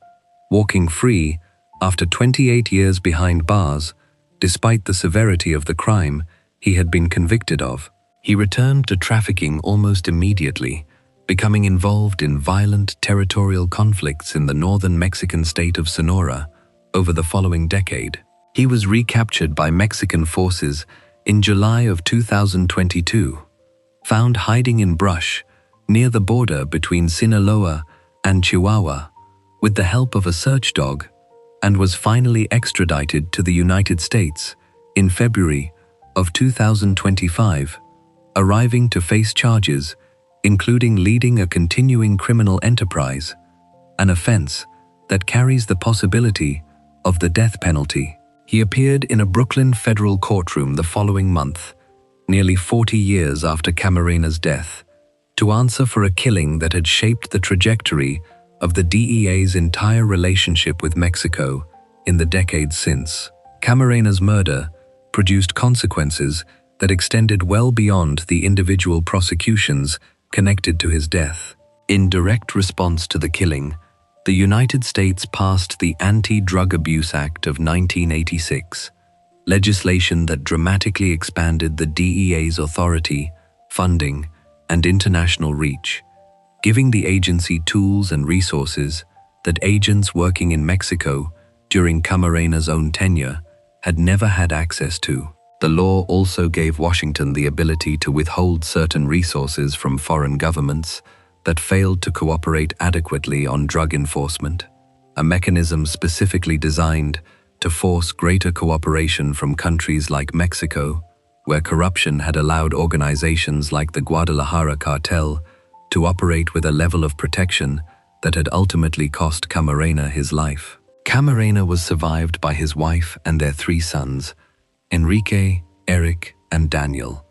walking free after 28 years behind bars, despite the severity of the crime he had been convicted of. He returned to trafficking almost immediately, becoming involved in violent territorial conflicts in the northern Mexican state of Sonora over the following decade. He was recaptured by Mexican forces in July of 2022, found hiding in brush near the border between Sinaloa and Chihuahua with the help of a search dog, and was finally extradited to the United States in February of 2025, arriving to face charges including leading a continuing criminal enterprise, an offense that carries the possibility of the death penalty. He appeared in a Brooklyn federal courtroom the following month, nearly 40 years after Camarena's death, to answer for a killing that had shaped the trajectory of the DEA's entire relationship with Mexico in the decades since. Camarena's murder produced consequences that extended well beyond the individual prosecutions connected to his death. In direct response to the killing, the United States passed the Anti-Drug Abuse Act of 1986, legislation that dramatically expanded the DEA's authority, funding, and international reach, giving the agency tools and resources that agents working in Mexico during Camarena's own tenure had never had access to. The law also gave Washington the ability to withhold certain resources from foreign governments that failed to cooperate adequately on drug enforcement, a mechanism specifically designed to force greater cooperation from countries like Mexico, where corruption had allowed organizations like the Guadalajara Cartel to operate with a level of protection that had ultimately cost Camarena his life. Camarena was survived by his wife and their 3 sons, Enrique, Eric, and Daniel,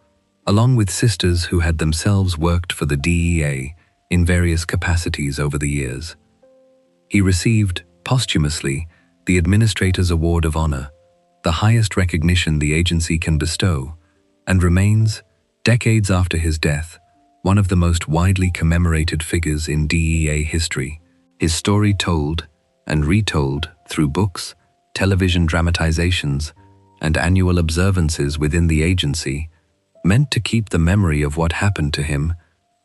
along with sisters who had themselves worked for the DEA in various capacities over the years. He received, posthumously, the Administrator's Award of Honor, the highest recognition the agency can bestow, and remains, decades after his death, one of the most widely commemorated figures in DEA history. His story told and retold through books, television dramatizations, and annual observances within the agency, meant to keep the memory of what happened to him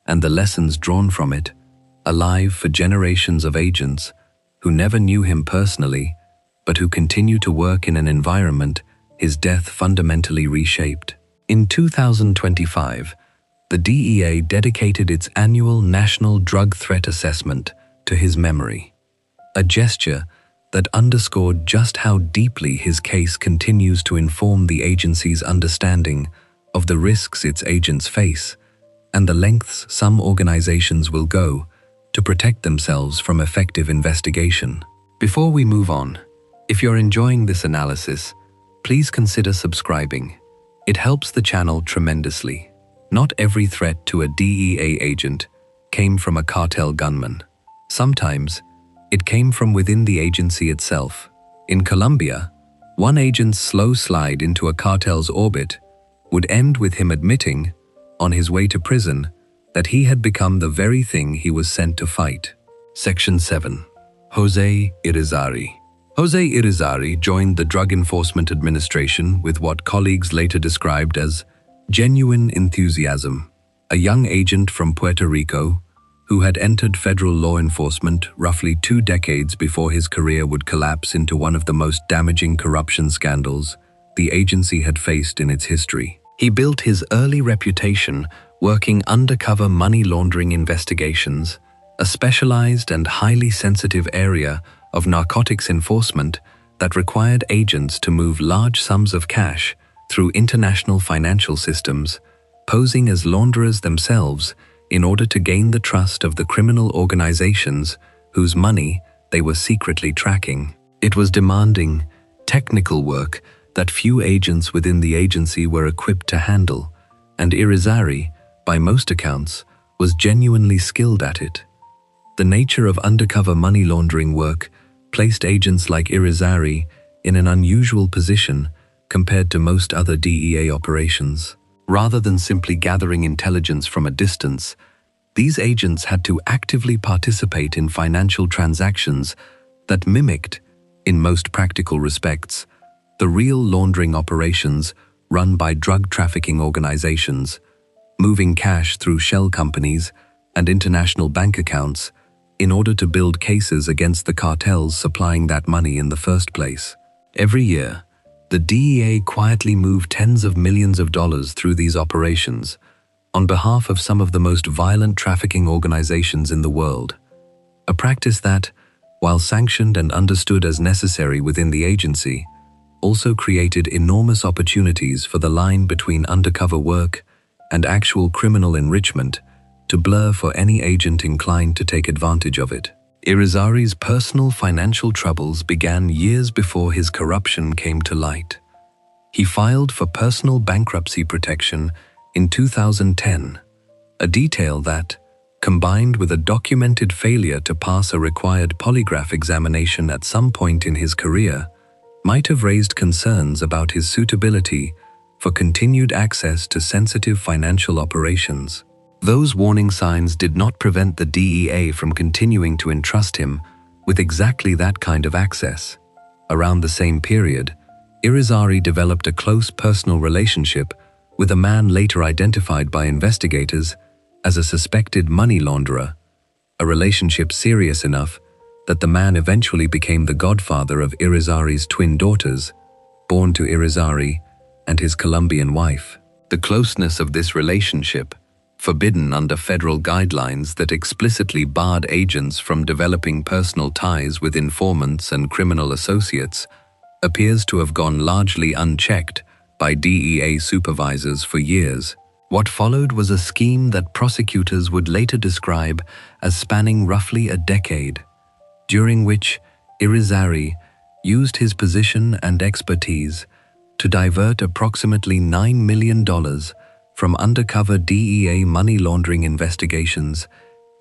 and the lessons drawn from it alive for generations of agents who never knew him personally, but who continue to work in an environment his death fundamentally reshaped. In 2025, the DEA dedicated its annual National Drug Threat Assessment to his memory, a gesture that underscored just how deeply his case continues to inform the agency's understanding of the risks its agents face and the lengths some organizations will go to protect themselves from effective investigation. Before we move on, if you're enjoying this analysis, please consider subscribing. It helps the channel tremendously. Not every threat to a DEA agent came from a cartel gunman. Sometimes, it came from within the agency itself. In Colombia, one agent's slow slide into a cartel's orbit would end with him admitting, on his way to prison, that he had become the very thing he was sent to fight. Section 7. Jose Irizarry. Jose Irizarry joined the Drug Enforcement Administration with what colleagues later described as genuine enthusiasm, a young agent from Puerto Rico who had entered federal law enforcement roughly 2 decades before his career would collapse into one of the most damaging corruption scandals the agency had faced in its history. He built his early reputation working undercover money laundering investigations a specialized and highly sensitive area of narcotics enforcement that required agents to move large sums of cash through international financial systems, posing as launderers themselves in order to gain the trust of the criminal organizations whose money they were secretly tracking. It was demanding, technical work that few agents within the agency were equipped to handle, and Irizarry, by most accounts, was genuinely skilled at it. The nature of undercover money laundering work placed agents like Irizarry in an unusual position compared to most other DEA operations. Rather than simply gathering intelligence from a distance, these agents had to actively participate in financial transactions that mimicked, in most practical respects, the real laundering operations run by drug trafficking organizations, moving cash through shell companies and international bank accounts in order to build cases against the cartels supplying that money in the first place. Every year, the DEA quietly moved tens of millions of dollars through these operations on behalf of some of the most violent trafficking organizations in the world, a practice that, while sanctioned and understood as necessary within the agency, also created enormous opportunities for the line between undercover work and actual criminal enrichment to blur for any agent inclined to take advantage of it. Irizarry's personal financial troubles began years before his corruption came to light. He filed for personal bankruptcy protection in 2010, a detail that, combined with a documented failure to pass a required polygraph examination at some point in his career, might have raised concerns about his suitability for continued access to sensitive financial operations. Those warning signs did not prevent the DEA from continuing to entrust him with exactly that kind of access. Around the same period, Irizarry developed a close personal relationship with a man later identified by investigators as a suspected money launderer, a relationship serious enough that the man eventually became the godfather of Irizarry's twin daughters, born to Irizarry and his Colombian wife. The closeness of this relationship, forbidden under federal guidelines that explicitly barred agents from developing personal ties with informants and criminal associates, appears to have gone largely unchecked by DEA supervisors for years. What followed was a scheme that prosecutors would later describe as spanning roughly a decade, during which Irizarry used his position and expertise to divert approximately $9 million from undercover DEA money laundering investigations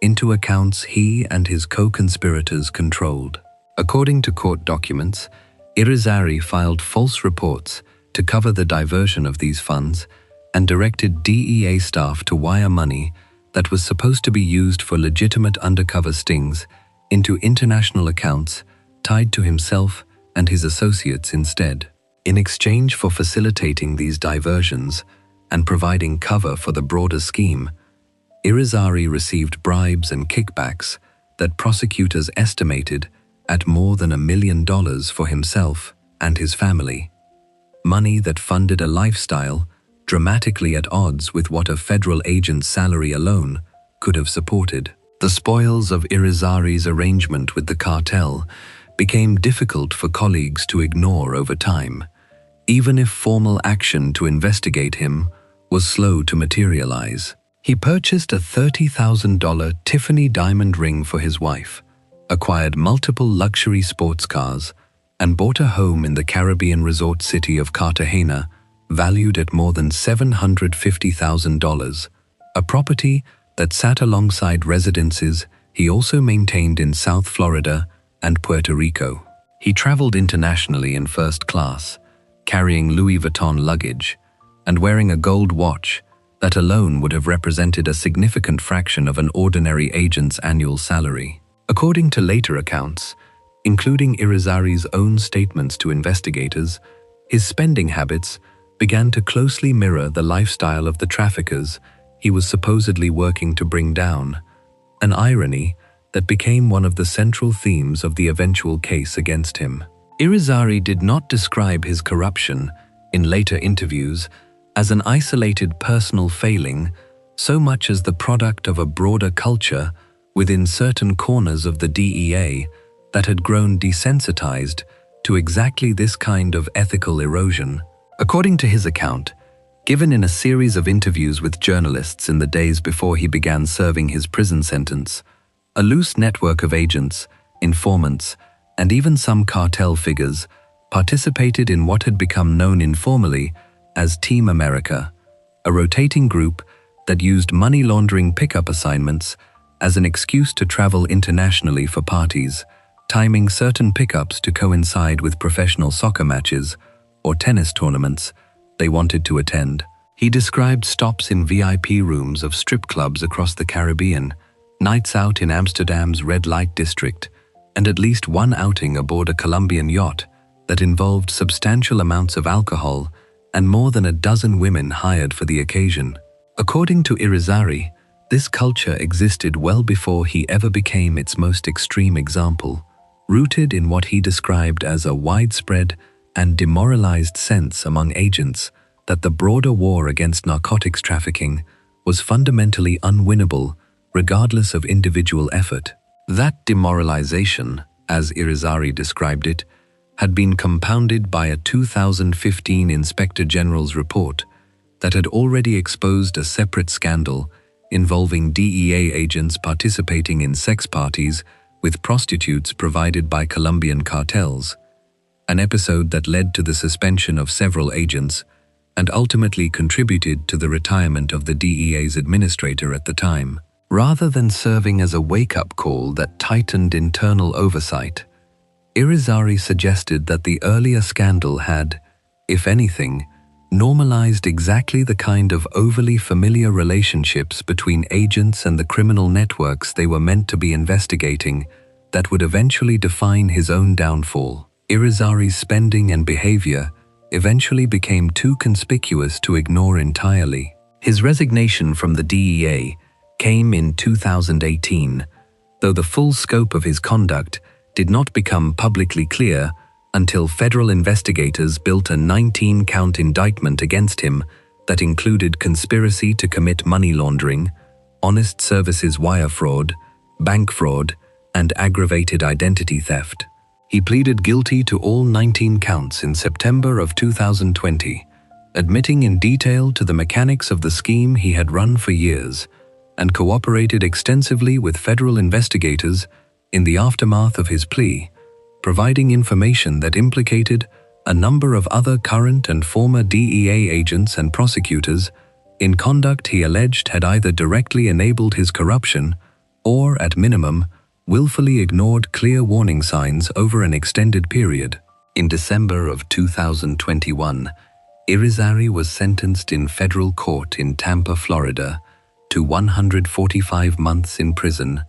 into accounts he and his co-conspirators controlled. According to court documents, Irizarry filed false reports to cover the diversion of these funds and directed DEA staff to wire money that was supposed to be used for legitimate undercover stings into international accounts tied to himself and his associates instead. In exchange for facilitating these diversions and providing cover for the broader scheme, Irizarry received bribes and kickbacks that prosecutors estimated at more than $1 million for himself and his family, money that funded a lifestyle dramatically at odds with what a federal agent's salary alone could have supported. The spoils of Irizarry's arrangement with the cartel became difficult for colleagues to ignore over time, even if formal action to investigate him was slow to materialize. He purchased a $30,000 Tiffany diamond ring for his wife, acquired multiple luxury sports cars, and bought a home in the Caribbean resort city of Cartagena, valued at more than $750,000, a property that sat alongside residences he also maintained in South Florida and Puerto Rico. He traveled internationally in first class, carrying Louis Vuitton luggage, and wearing a gold watch that alone would have represented a significant fraction of an ordinary agent's annual salary. According to later accounts, including Irizarry's own statements to investigators, his spending habits began to closely mirror the lifestyle of the traffickers he was supposedly working to bring down, an irony that became one of the central themes of the eventual case against him. Irizarry did not describe his corruption in later interviews as an isolated personal failing so much as the product of a broader culture within certain corners of the DEA that had grown desensitized to exactly this kind of ethical erosion. According to his account, given in a series of interviews with journalists in the days before he began serving his prison sentence, a loose network of agents, informants, and even some cartel figures participated in what had become known informally as Team America, a rotating group that used money laundering pickup assignments as an excuse to travel internationally for parties, timing certain pickups to coincide with professional soccer matches or tennis tournaments they wanted to attend. He described stops in VIP rooms of strip clubs across the Caribbean, nights out in Amsterdam's red light district, and at least one outing aboard a Colombian yacht that involved substantial amounts of alcohol and more than a dozen women hired for the occasion. According to Irizarry, this culture existed well before he ever became its most extreme example, rooted in what he described as a widespread and demoralized sense among agents that the broader war against narcotics trafficking was fundamentally unwinnable regardless of individual effort. That demoralization, as Irizarry described it, had been compounded by a 2015 Inspector General's report that had already exposed a separate scandal involving DEA agents participating in sex parties with prostitutes provided by Colombian cartels, an episode that led to the suspension of several agents and ultimately contributed to the retirement of the DEA's administrator at the time. Rather than serving as a wake-up call that tightened internal oversight, Irizarry suggested that the earlier scandal had, if anything, normalized exactly the kind of overly familiar relationships between agents and the criminal networks they were meant to be investigating that would eventually define his own downfall. Irizarry's spending and behavior eventually became too conspicuous to ignore entirely. His resignation from the DEA came in 2018, though the full scope of his conduct did not become publicly clear until federal investigators built a 19-count indictment against him that included conspiracy to commit money laundering, honest services wire fraud, bank fraud, and aggravated identity theft. He pleaded guilty to all 19 counts in September of 2020, admitting in detail to the mechanics of the scheme he had run for years, and cooperated extensively with federal investigators in the aftermath of his plea, providing information that implicated a number of other current and former DEA agents and prosecutors in conduct he alleged had either directly enabled his corruption or, at minimum, willfully ignored clear warning signs over an extended period. In December of 2021, Irizarry was sentenced in federal court in Tampa, Florida, to 145 months in prison,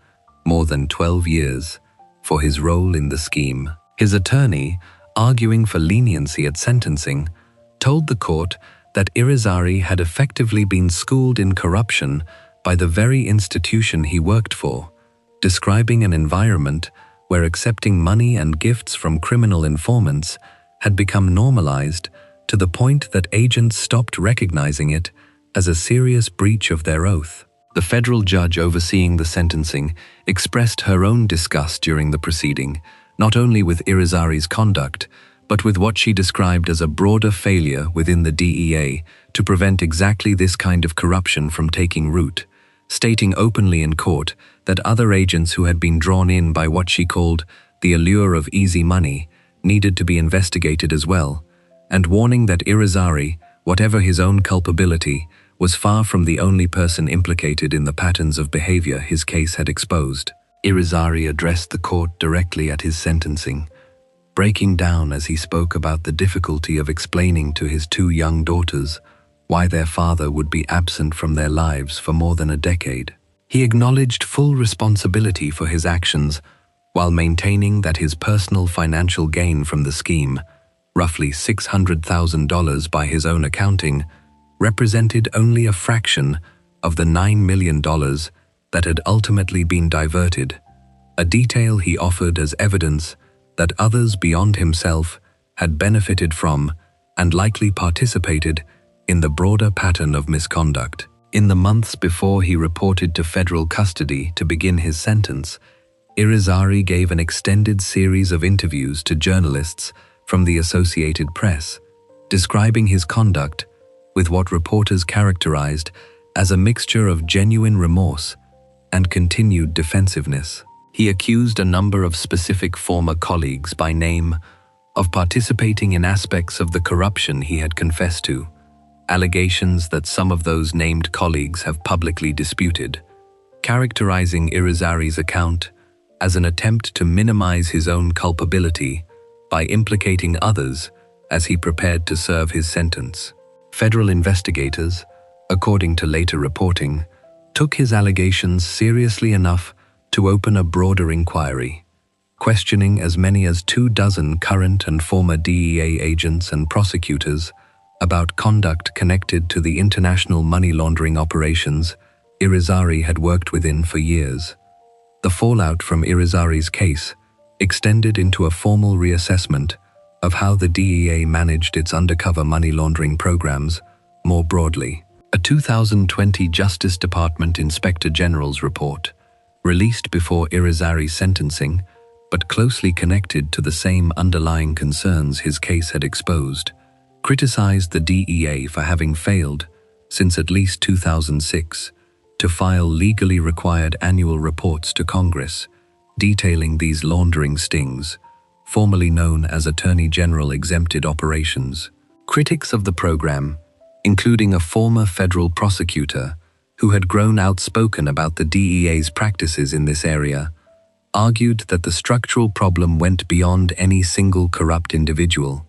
more than 12 years, for his role in the scheme. His attorney, arguing for leniency at sentencing, told the court that Irizarry had effectively been schooled in corruption by the very institution he worked for, describing an environment where accepting money and gifts from criminal informants had become normalized to the point that agents stopped recognizing it as a serious breach of their oath. The federal judge overseeing the sentencing expressed her own disgust during the proceeding, not only with Irizarry's conduct, but with what she described as a broader failure within the DEA to prevent exactly this kind of corruption from taking root, stating openly in court that other agents who had been drawn in by what she called the allure of easy money needed to be investigated as well, and warning that Irizarry, whatever his own culpability, was far from the only person implicated in the patterns of behavior his case had exposed. Irizarry addressed the court directly at his sentencing, breaking down as he spoke about the difficulty of explaining to his two young daughters why their father would be absent from their lives for more than a decade. He acknowledged full responsibility for his actions while maintaining that his personal financial gain from the scheme, roughly $600,000 by his own accounting, represented only a fraction of the $9 million that had ultimately been diverted, a detail he offered as evidence that others beyond himself had benefited from and likely participated in the broader pattern of misconduct. In the months before he reported to federal custody to begin his sentence, Irizarry gave an extended series of interviews to journalists from the Associated Press, describing his conduct with what reporters characterized as a mixture of genuine remorse and continued defensiveness. He accused a number of specific former colleagues by name of participating in aspects of the corruption he had confessed to, allegations that some of those named colleagues have publicly disputed, characterizing Irizarry's account as an attempt to minimize his own culpability by implicating others as he prepared to serve his sentence. Federal investigators, according to later reporting, took his allegations seriously enough to open a broader inquiry, questioning as many as 24 current and former DEA agents and prosecutors about conduct connected to the international money laundering operations Irizarry had worked within for years. The fallout from Irizarry's case extended into a formal reassessment of how the DEA managed its undercover money laundering programs more broadly. A 2020 Justice Department Inspector General's report, released before Irizarry's sentencing, but closely connected to the same underlying concerns his case had exposed, criticized the DEA for having failed, since at least 2006, to file legally required annual reports to Congress, detailing these laundering stings, formerly known as Attorney General exempted operations. Critics of the program, including a former federal prosecutor who had grown outspoken about the DEA's practices in this area, argued that the structural problem went beyond any single corrupt individual,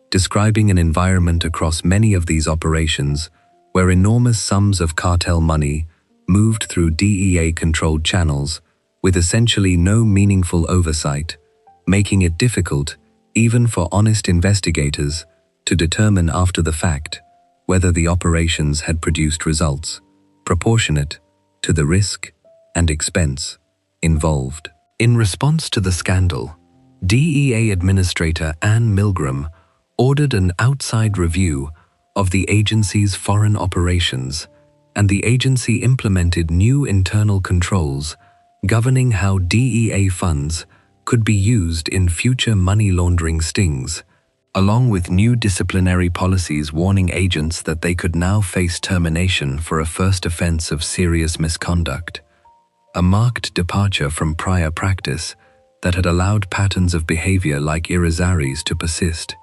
describing an environment across many of these operations where enormous sums of cartel money moved through DEA-controlled channels with essentially no meaningful oversight, making it difficult, even for honest investigators, to determine after the fact whether the operations had produced results proportionate to the risk and expense involved. In response to the scandal, DEA Administrator Ann Milgram ordered an outside review of the agency's foreign operations, and the agency implemented new internal controls governing how DEA funds could be used in future money laundering stings, along with new disciplinary policies warning agents that they could now face termination for a first offense of serious misconduct, a marked departure from prior practice that had allowed patterns of behavior like Irizarry's to persist,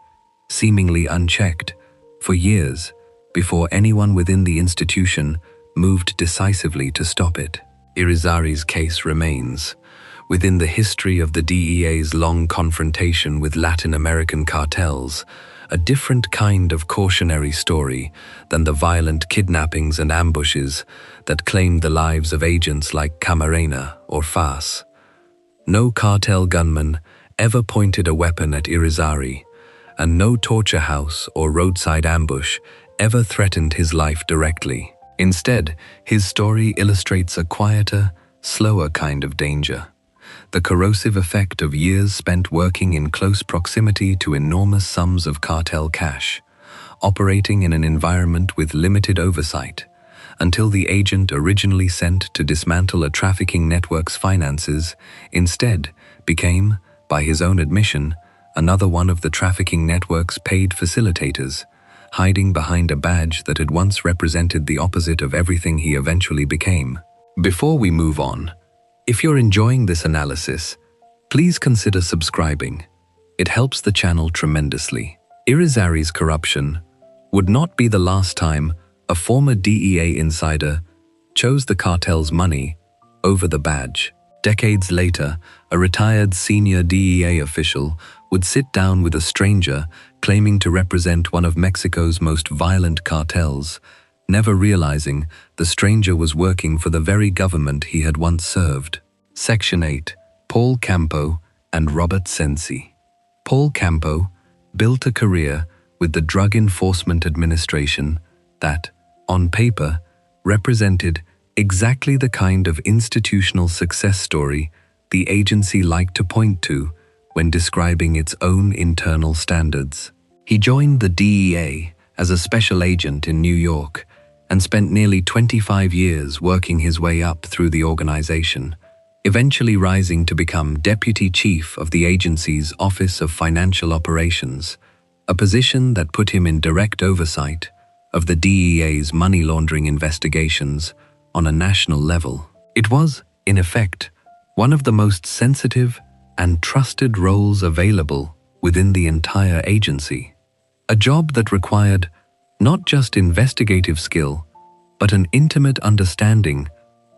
seemingly unchecked, for years before anyone within the institution moved decisively to stop it. Irizarry's case remains, within the history of the DEA's long confrontation with Latin American cartels, a different kind of cautionary story than the violent kidnappings and ambushes that claimed the lives of agents like Camarena or Fas. No cartel gunman ever pointed a weapon at Irizarry, and no torture house or roadside ambush ever threatened his life directly. Instead, his story illustrates a quieter, slower kind of danger, the corrosive effect of years spent working in close proximity to enormous sums of cartel cash, operating in an environment with limited oversight, until the agent originally sent to dismantle a trafficking network's finances instead became, by his own admission, another one of the trafficking network's paid facilitators, hiding behind a badge that had once represented the opposite of everything he eventually became. Before we move on, if you're enjoying this analysis, please consider subscribing. It helps the channel tremendously. Irizarry's corruption would not be the last time a former DEA insider chose the cartel's money over the badge. Decades later, a retired senior DEA official would sit down with a stranger claiming to represent one of Mexico's most violent cartels, never realizing the stranger was working for the very government he had once served. Section 8. Paul Campo and Robert Sensi. Paul Campo built a career with the Drug Enforcement Administration that, on paper, represented exactly the kind of institutional success story the agency liked to point to when describing its own internal standards. He joined the DEA as a special agent in New York and spent nearly 25 years working his way up through the organization, eventually rising to become deputy chief of the agency's Office of Financial Operations, a position that put him in direct oversight of the DEA's money laundering investigations on a national level. It was, in effect, one of the most sensitive and trusted roles available within the entire agency, a job that required not just investigative skill, but an intimate understanding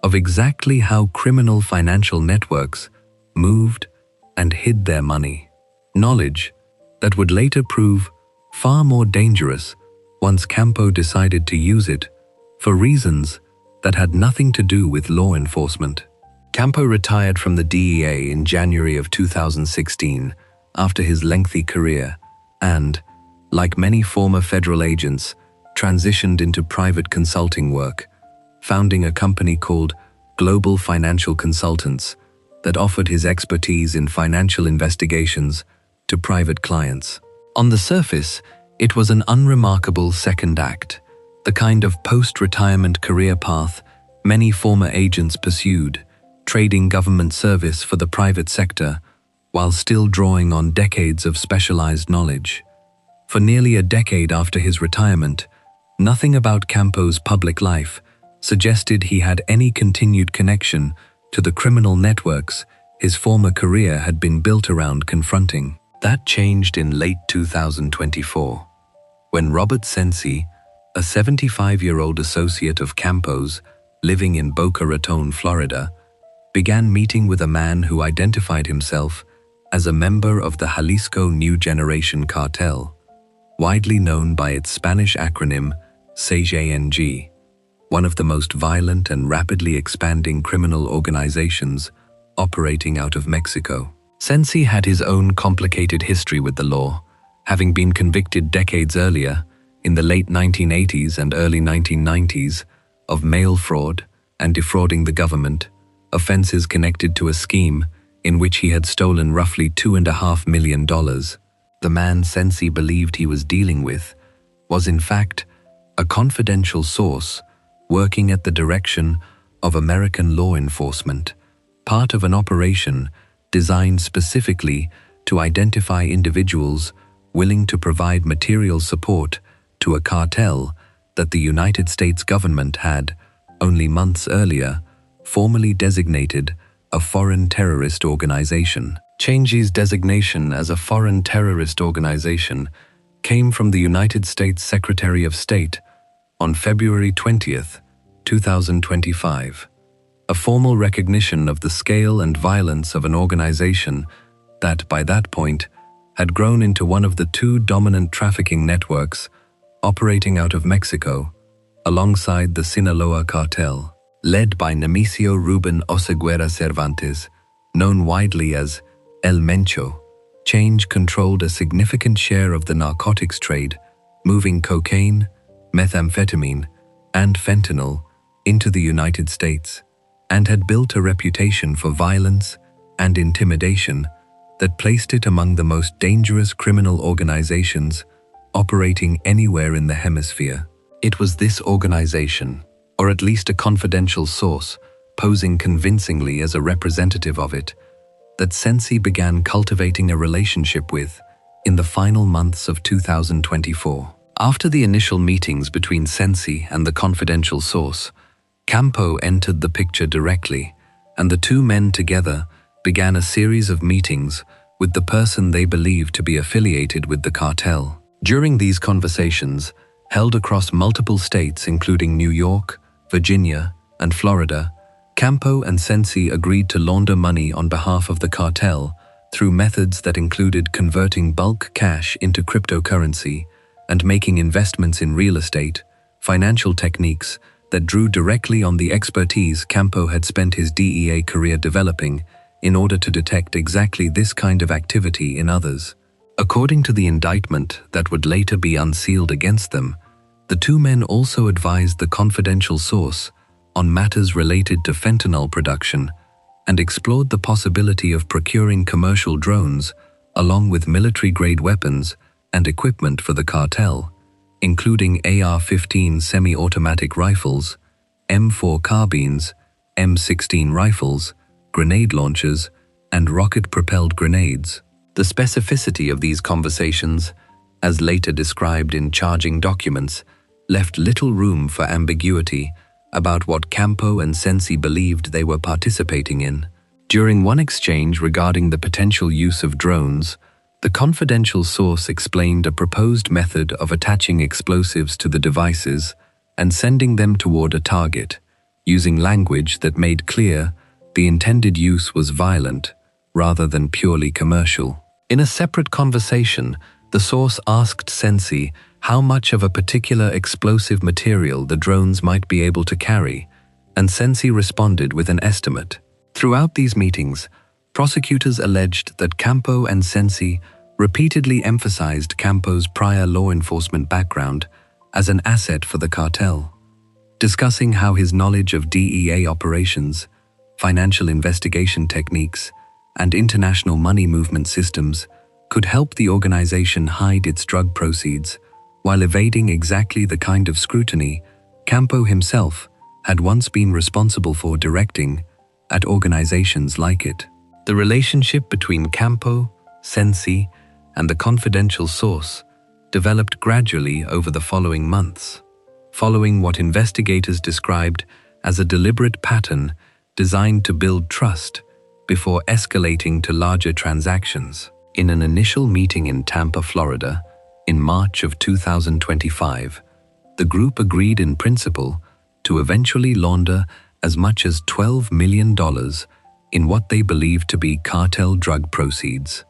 of exactly how criminal financial networks moved and hid their money. Knowledge that would later prove far more dangerous once Campo decided to use it for reasons that had nothing to do with law enforcement. Campo retired from the DEA in January of 2016 after his lengthy career and, like many former federal agents, transitioned into private consulting work, founding a company called Global Financial Consultants that offered his expertise in financial investigations to private clients. On the surface, it was an unremarkable second act, the kind of post-retirement career path many former agents pursued, trading government service for the private sector while still drawing on decades of specialized knowledge. For nearly a decade after his retirement, nothing about Campo's public life suggested he had any continued connection to the criminal networks his former career had been built around confronting. That changed in late 2024, when Robert Sensi, a 75-year-old associate of Campo's living in Boca Raton, Florida, began meeting with a man who identified himself as a member of the Jalisco New Generation Cartel, widely known by its Spanish acronym CJNG, one of the most violent and rapidly expanding criminal organizations operating out of Mexico. Sensi had his own complicated history with the law, having been convicted decades earlier, in the late 1980s and early 1990s, of mail fraud and defrauding the government, offenses connected to a scheme in which he had stolen roughly $2.5 million. The man Sensi believed he was dealing with was in fact a confidential source working at the direction of American law enforcement, part of an operation designed specifically to identify individuals willing to provide material support to a cartel that the United States government had, only months earlier, formally designated a foreign terrorist organization. Chenji's designation as a foreign terrorist organization came from the United States Secretary of State on February 20th, 2025, a formal recognition of the scale and violence of an organization that, by that point, had grown into one of the two dominant trafficking networks operating out of Mexico, alongside the Sinaloa cartel. Led by Nemesio Ruben Oseguera Cervantes, known widely as El Mencho, Change controlled a significant share of the narcotics trade, moving cocaine, methamphetamine, and fentanyl into the United States, and had built a reputation for violence and intimidation that placed it among the most dangerous criminal organizations operating anywhere in the hemisphere. It was this organization, or at least a confidential source, posing convincingly as a representative of it, that Sensi began cultivating a relationship with in the final months of 2024. After the initial meetings between Sensi and the confidential source, Campo entered the picture directly, and the two men together began a series of meetings with the person they believed to be affiliated with the cartel. During these conversations, held across multiple states including New York, Virginia, and Florida, Campo and Sensi agreed to launder money on behalf of the cartel through methods that included converting bulk cash into cryptocurrency and making investments in real estate, financial techniques that drew directly on the expertise Campo had spent his DEA career developing in order to detect exactly this kind of activity in others. According to the indictment that would later be unsealed against them, the two men also advised the confidential source on matters related to fentanyl production and explored the possibility of procuring commercial drones along with military-grade weapons and equipment for the cartel, including AR-15 semi-automatic rifles, M4 carbines, M16 rifles, grenade launchers, and rocket-propelled grenades. The specificity of these conversations, as later described in charging documents, left little room for ambiguity about what Campo and Sensi believed they were participating in. During one exchange regarding the potential use of drones, the confidential source explained a proposed method of attaching explosives to the devices and sending them toward a target, using language that made clear the intended use was violent rather than purely commercial. In a separate conversation, the source asked Sensi how much of a particular explosive material the drones might be able to carry, and Sensi responded with an estimate. Throughout these meetings, prosecutors alleged that Campo and Sensi repeatedly emphasized Campo's prior law enforcement background as an asset for the cartel, discussing how his knowledge of DEA operations, financial investigation techniques, and international money movement systems could help the organization hide its drug proceeds while evading exactly the kind of scrutiny Campo himself had once been responsible for directing at organizations like it. The relationship between Campo, Sensi, and the confidential source developed gradually over the following months, following what investigators described as a deliberate pattern designed to build trust before escalating to larger transactions. In an initial meeting in Tampa, Florida, in March of 2025, the group agreed in principle to eventually launder as much as $12 million in what they believed to be cartel drug proceeds,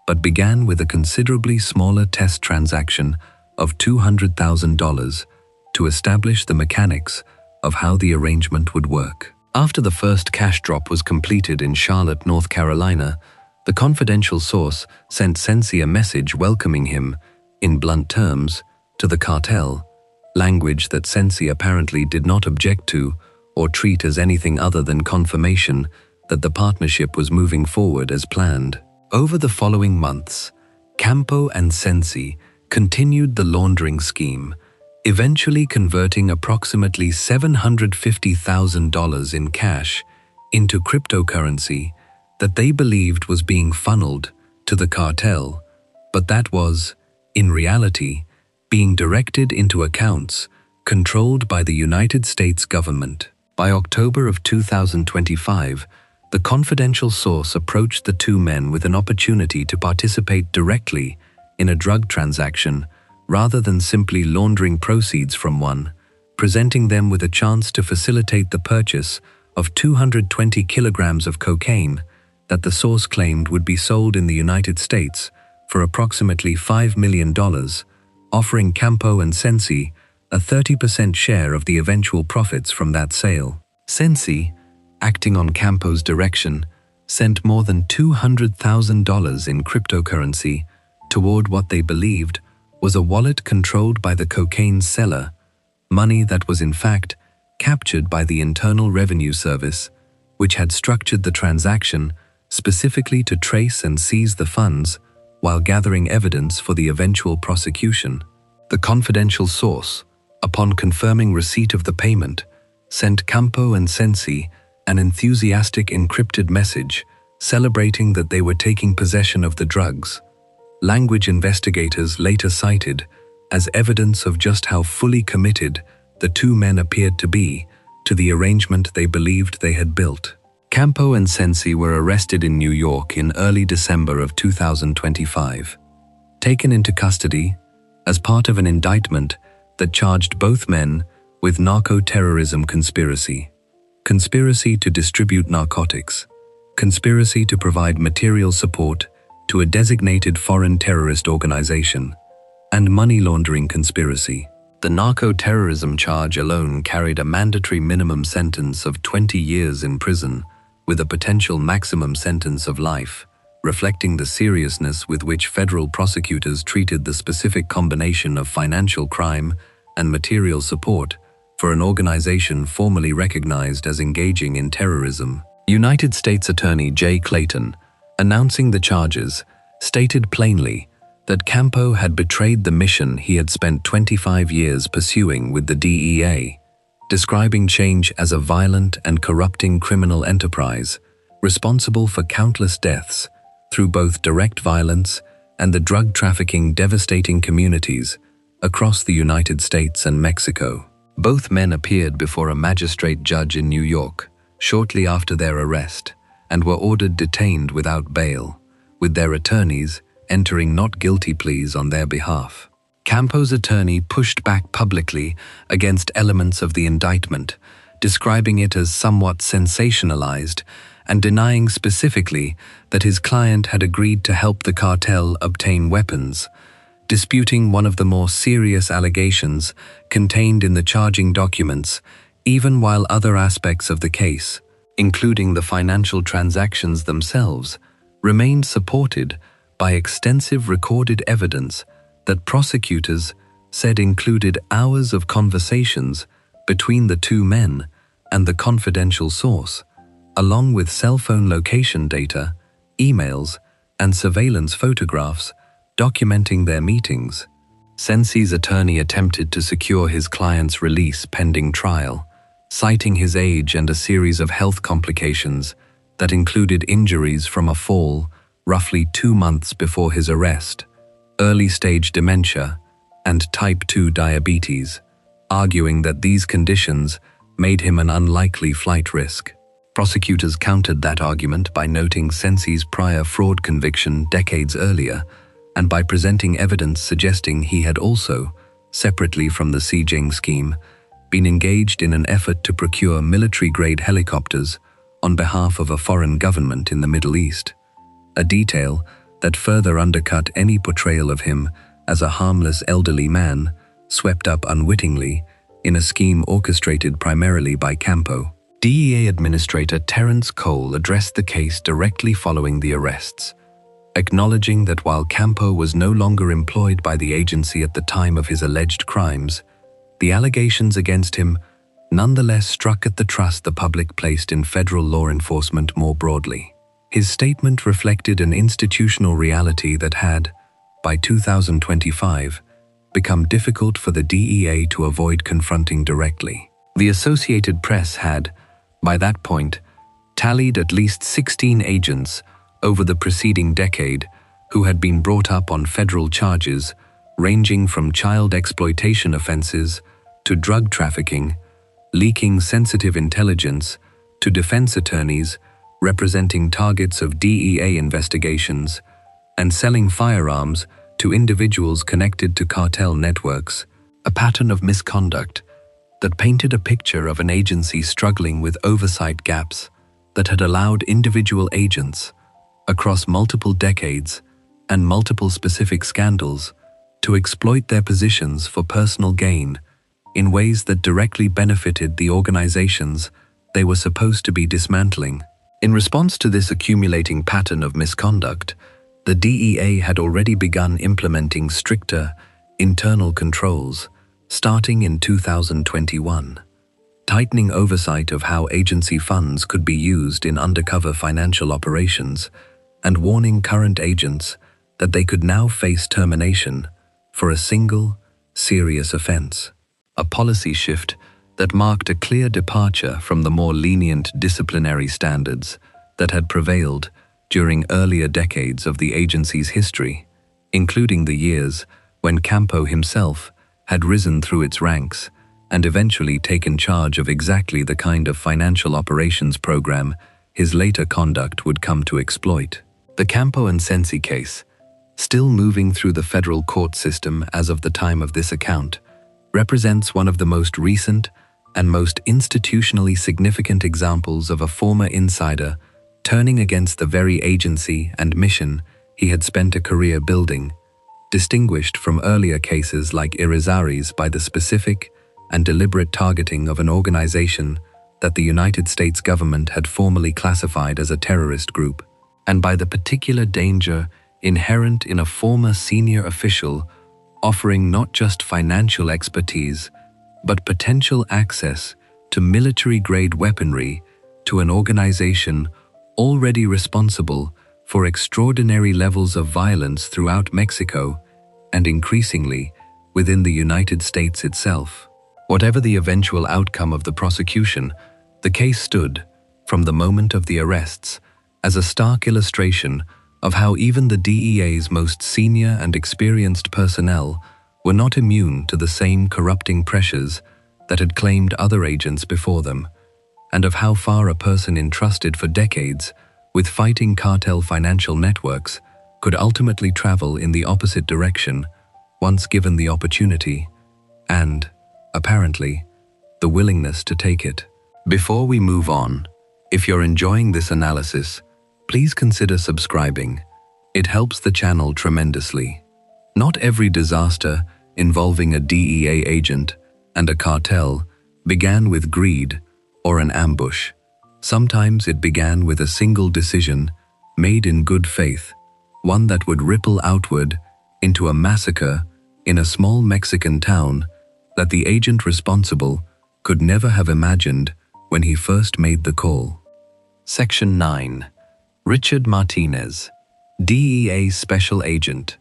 but began with a considerably smaller test transaction of $200,000 to establish the mechanics of how the arrangement would work. After the first cash drop was completed in Charlotte, North Carolina, the confidential source sent Sensi a message welcoming him, in blunt terms, to the cartel, language that Sensi apparently did not object to or treat as anything other than confirmation that the partnership was moving forward as planned. Over the following months, Campo and Sensi continued the laundering scheme, eventually converting approximately $750,000 in cash into cryptocurrency that they believed was being funneled to the cartel, but that was, in reality, being directed into accounts controlled by the United States government. By October of 2025, the confidential source approached the two men with an opportunity to participate directly in a drug transaction rather than simply laundering proceeds from one, presenting them with a chance to facilitate the purchase of 220 kilograms of cocaine that the source claimed would be sold in the United States for approximately $5 million, offering Campo and Sensi a 30% share of the eventual profits from that sale. Sensi, acting on Campo's direction, sent more than $200,000 in cryptocurrency toward what they believed was a wallet controlled by the cocaine seller, money that was in fact captured by the Internal Revenue Service, which had structured the transaction specifically to trace and seize the funds while gathering evidence for the eventual prosecution. The confidential source, upon confirming receipt of the payment, sent Campo and Sensi an enthusiastic encrypted message celebrating that they were taking possession of the drugs, language investigators later cited as evidence of just how fully committed the two men appeared to be to the arrangement they believed they had built. Campo and Sensi were arrested in New York in early December of 2025, taken into custody as part of an indictment that charged both men with narco-terrorism conspiracy, conspiracy to distribute narcotics, conspiracy to provide material support to a designated foreign terrorist organization, and money laundering conspiracy. The narco-terrorism charge alone carried a mandatory minimum sentence of 20 years in prison, with a potential maximum sentence of life, reflecting the seriousness with which federal prosecutors treated the specific combination of financial crime and material support for an organization formally recognized as engaging in terrorism. United States Attorney Jay Clayton, announcing the charges, stated plainly that Campo had betrayed the mission he had spent 25 years pursuing with the DEA, describing change as a violent and corrupting criminal enterprise responsible for countless deaths through both direct violence and the drug trafficking devastating communities across the United States and Mexico. Both men appeared before a magistrate judge in New York shortly after their arrest and were ordered detained without bail, with their attorneys entering not guilty pleas on their behalf. Campo's attorney pushed back publicly against elements of the indictment, describing it as somewhat sensationalized and denying specifically that his client had agreed to help the cartel obtain weapons, disputing one of the more serious allegations contained in the charging documents, even while other aspects of the case, including the financial transactions themselves, remained supported by extensive recorded evidence that prosecutors said included hours of conversations between the two men and the confidential source, along with cell phone location data, emails, and surveillance photographs documenting their meetings. Sensi's attorney attempted to secure his client's release pending trial, citing his age and a series of health complications that included injuries from a fall roughly 2 months before his arrest, early-stage dementia, and type 2 diabetes, arguing that these conditions made him an unlikely flight risk. Prosecutors countered that argument by noting Sensi's prior fraud conviction decades earlier and by presenting evidence suggesting he had also, separately from the Xijing scheme, been engaged in an effort to procure military-grade helicopters on behalf of a foreign government in the Middle East, a detail that further undercut any portrayal of him as a harmless elderly man swept up unwittingly in a scheme orchestrated primarily by Campo. DEA Administrator Terrence Cole addressed the case directly following the arrests, acknowledging that while Campo was no longer employed by the agency at the time of his alleged crimes, the allegations against him nonetheless struck at the trust the public placed in federal law enforcement more broadly. His statement reflected an institutional reality that had, by 2025, become difficult for the DEA to avoid confronting directly. The Associated Press had, by that point, tallied at least 16 agents over the preceding decade who had been brought up on federal charges ranging from child exploitation offenses to drug trafficking, leaking sensitive intelligence to defense attorneys representing targets of DEA investigations, and selling firearms to individuals connected to cartel networks, a pattern of misconduct that painted a picture of an agency struggling with oversight gaps that had allowed individual agents, across multiple decades and multiple specific scandals, to exploit their positions for personal gain in ways that directly benefited the organizations they were supposed to be dismantling. In response to this accumulating pattern of misconduct, the DEA had already begun implementing stricter internal controls, starting in 2021, tightening oversight of how agency funds could be used in undercover financial operations, and warning current agents that they could now face termination for a single, serious offense. A policy shift that marked a clear departure from the more lenient disciplinary standards that had prevailed during earlier decades of the agency's history, including the years when Campo himself had risen through its ranks and eventually taken charge of exactly the kind of financial operations program his later conduct would come to exploit. The Campo and Sensi case, still moving through the federal court system as of the time of this account, represents one of the most recent and most institutionally significant examples of a former insider turning against the very agency and mission he had spent a career building, distinguished from earlier cases like Irizarry's by the specific and deliberate targeting of an organization that the United States government had formally classified as a terrorist group, and by the particular danger inherent in a former senior official offering not just financial expertise, but potential access to military-grade weaponry to an organization already responsible for extraordinary levels of violence throughout Mexico and increasingly within the United States itself. Whatever the eventual outcome of the prosecution, the case stood, from the moment of the arrests, as a stark illustration of how even the DEA's most senior and experienced personnel were not immune to the same corrupting pressures that had claimed other agents before them, and of how far a person entrusted for decades with fighting cartel financial networks could ultimately travel in the opposite direction once given the opportunity and, apparently, the willingness to take it. Before we move on, if you're enjoying this analysis, please consider subscribing. It helps the channel tremendously. Not every disaster involving a DEA agent and a cartel began with greed or an ambush. Sometimes it began with a single decision made in good faith, one that would ripple outward into a massacre in a small Mexican town that the agent responsible could never have imagined when he first made the call. Section 9. Richard Martinez, DEA Special Agent.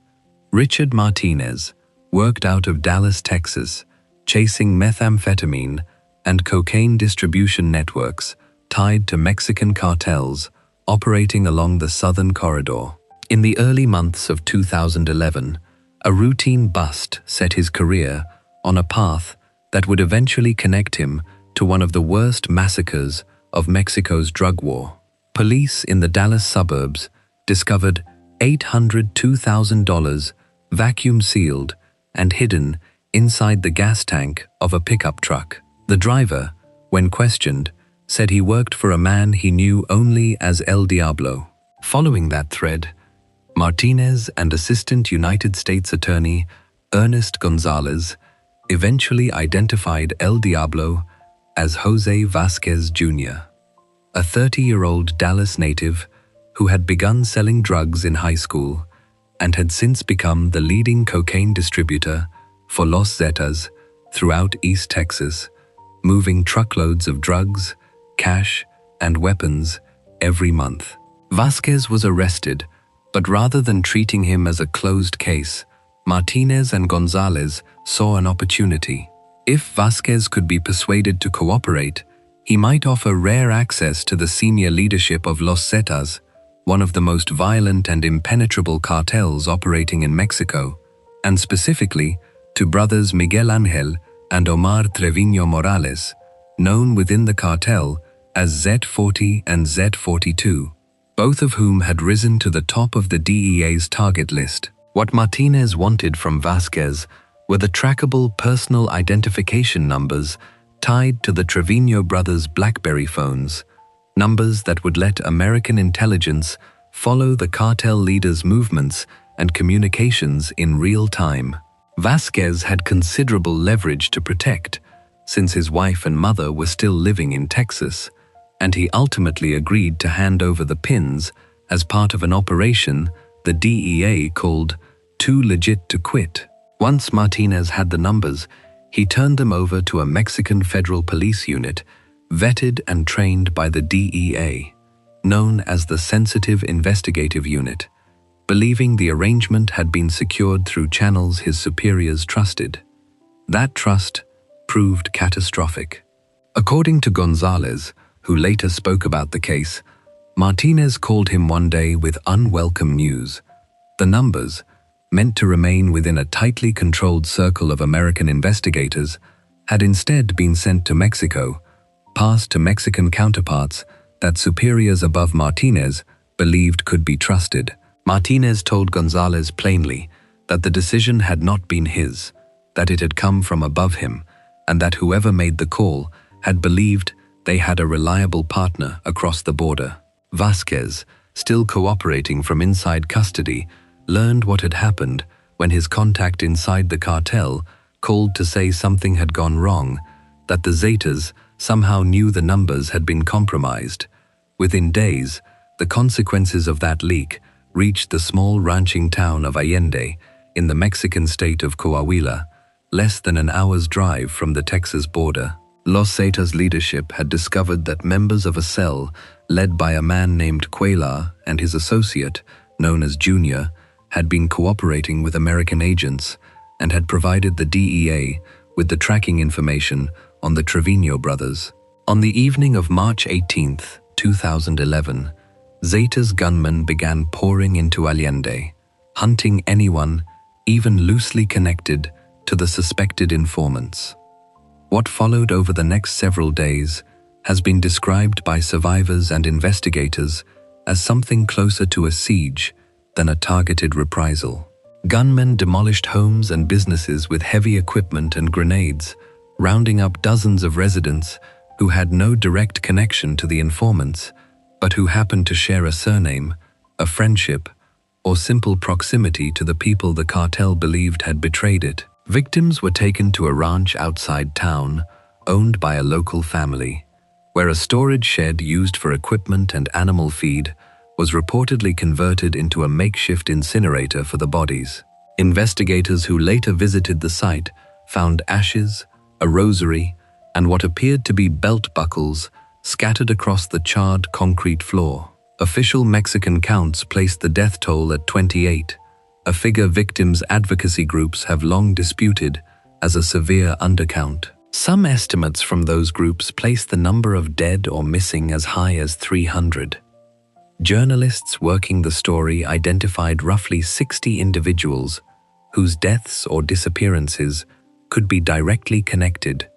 Richard Martinez worked out of Dallas, Texas, chasing methamphetamine and cocaine distribution networks tied to Mexican cartels operating along the Southern Corridor. In the early months of 2011, a routine bust set his career on a path that would eventually connect him to one of the worst massacres of Mexico's drug war. Police in the Dallas suburbs discovered $802,000 vacuum-sealed and hidden inside the gas tank of a pickup truck. The driver, when questioned, said he worked for a man he knew only as El Diablo. Following that thread, Martinez and Assistant United States Attorney Ernest Gonzalez eventually identified El Diablo as Jose Vasquez Jr., a 30-year-old Dallas native who had begun selling drugs in high school and had since become the leading cocaine distributor for Los Zetas throughout East Texas, moving truckloads of drugs, cash, and weapons every month. Vasquez was arrested, but rather than treating him as a closed case, Martinez and Gonzalez saw an opportunity. If Vasquez could be persuaded to cooperate, he might offer rare access to the senior leadership of Los Zetas, one of the most violent and impenetrable cartels operating in Mexico, and specifically to brothers Miguel Ángel and Omar Treviño Morales, known within the cartel as Z40 and Z42, both of whom had risen to the top of the DEA's target list. What Martinez wanted from Vasquez were the trackable personal identification numbers tied to the Treviño brothers' BlackBerry phones, numbers that would let American intelligence follow the cartel leaders' movements and communications in real time. Vasquez had considerable leverage to protect, since his wife and mother were still living in Texas, and he ultimately agreed to hand over the pins as part of an operation the DEA called Too Legit to Quit. Once Martinez had the numbers, he turned them over to a Mexican federal police unit vetted and trained by the DEA, known as the Sensitive Investigative Unit, believing the arrangement had been secured through channels his superiors trusted. That trust proved catastrophic. According to Gonzalez, who later spoke about the case, Martinez called him one day with unwelcome news. The numbers, meant to remain within a tightly controlled circle of American investigators, had instead been sent to Mexico, passed to Mexican counterparts that superiors above Martinez believed could be trusted. Martinez told Gonzalez plainly that the decision had not been his, that it had come from above him, and that whoever made the call had believed they had a reliable partner across the border. Vasquez, still cooperating from inside custody, learned what had happened when his contact inside the cartel called to say something had gone wrong, that the Zetas somehow knew the numbers had been compromised. Within days, the consequences of that leak reached the small ranching town of Allende in the Mexican state of Coahuila, less than an hour's drive from the Texas border. Los Zetas leadership had discovered that members of a cell led by a man named Cuellar and his associate, known as Junior, had been cooperating with American agents and had provided the DEA with the tracking information on the Trevino brothers. On the evening of March 18, 2011, Zetas gunmen began pouring into Allende, hunting anyone, even loosely connected, to the suspected informants. What followed over the next several days has been described by survivors and investigators as something closer to a siege than a targeted reprisal. Gunmen demolished homes and businesses with heavy equipment and grenades, rounding up dozens of residents who had no direct connection to the informants, but who happened to share a surname, a friendship, or simple proximity to the people the cartel believed had betrayed it. Victims were taken to a ranch outside town, owned by a local family, where a storage shed used for equipment and animal feed was reportedly converted into a makeshift incinerator for the bodies. Investigators who later visited the site found ashes, a rosary, and what appeared to be belt buckles scattered across the charred concrete floor. Official Mexican counts placed the death toll at 28, a figure victims' advocacy groups have long disputed as a severe undercount. Some estimates from those groups place the number of dead or missing as high as 300. Journalists working the story identified roughly 60 individuals whose deaths or disappearances could be directly connected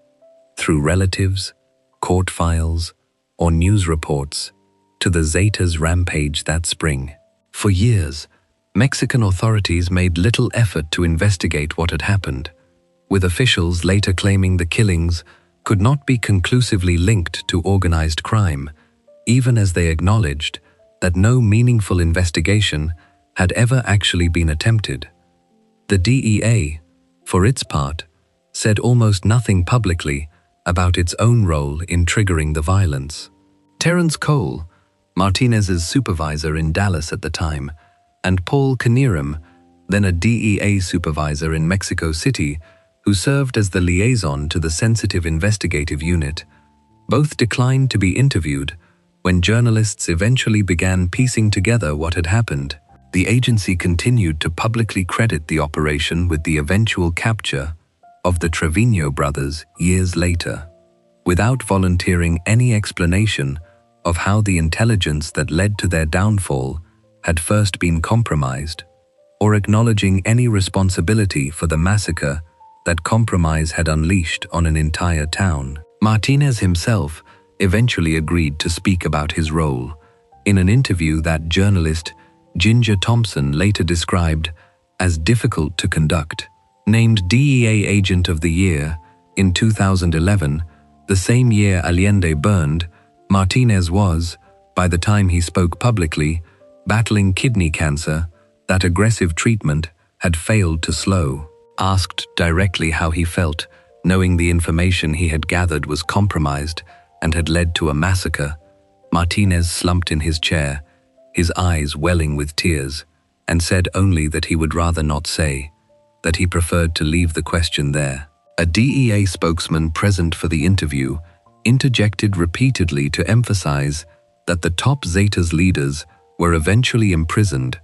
through relatives, court files, or news reports to the Zetas' rampage that spring. For years, Mexican authorities made little effort to investigate what had happened, with officials later claiming the killings could not be conclusively linked to organized crime, even as they acknowledged that no meaningful investigation had ever actually been attempted. The DEA, for its part, said almost nothing publicly about its own role in triggering the violence. Terrence Cole, Martinez's supervisor in Dallas at the time, and Paul Caniram, then a DEA supervisor in Mexico City, who served as the liaison to the sensitive investigative unit, both declined to be interviewed when journalists eventually began piecing together what had happened. The agency continued to publicly credit the operation with the eventual capture of the Trevino brothers years later, without volunteering any explanation of how the intelligence that led to their downfall had first been compromised, or acknowledging any responsibility for the massacre that compromise had unleashed on an entire town. Martinez himself eventually agreed to speak about his role in an interview that journalist Ginger Thompson later described as difficult to conduct. Named DEA Agent of the Year in 2011, the same year Allende burned, Martinez was, by the time he spoke publicly, battling kidney cancer that aggressive treatment had failed to slow. Asked directly how he felt, knowing the information he had gathered was compromised and had led to a massacre, Martinez slumped in his chair, his eyes welling with tears, and said only that he would rather not say, that he preferred to leave the question there. A DEA spokesman present for the interview interjected repeatedly to emphasize that the top Zetas leaders were eventually imprisoned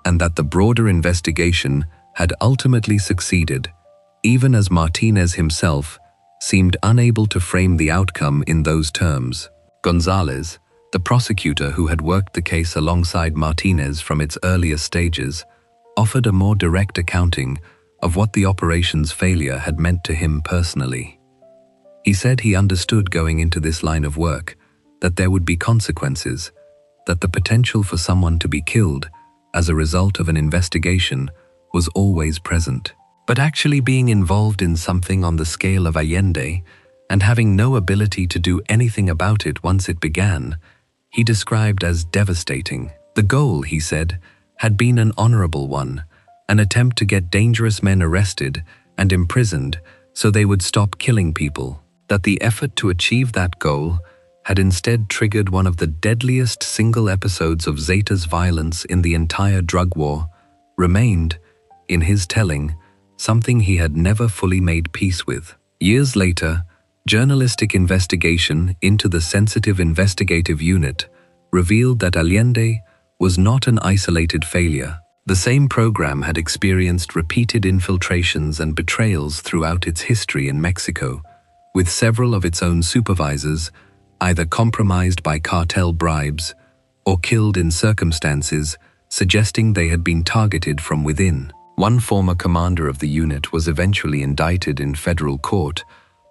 and that the broader investigation had ultimately succeeded, even as Martinez himself seemed unable to frame the outcome in those terms. Gonzalez, the prosecutor who had worked the case alongside Martinez from its earliest stages, offered a more direct accounting of what the operation's failure had meant to him personally. He said he understood going into this line of work that there would be consequences, that the potential for someone to be killed as a result of an investigation was always present. But actually being involved in something on the scale of Allende and having no ability to do anything about it once it began, he described as devastating. The goal, he said, had been an honorable one, an attempt to get dangerous men arrested and imprisoned so they would stop killing people. That the effort to achieve that goal had instead triggered one of the deadliest single episodes of Zetas violence in the entire drug war remained, in his telling, something he had never fully made peace with. Years later, Journalistic investigation into the Sensitive Investigative Unit revealed that Allende was not an isolated failure. The same program had experienced repeated infiltrations and betrayals throughout its history in Mexico, with several of its own supervisors either compromised by cartel bribes or killed in circumstances suggesting they had been targeted from within. One former commander of the unit was eventually indicted in federal court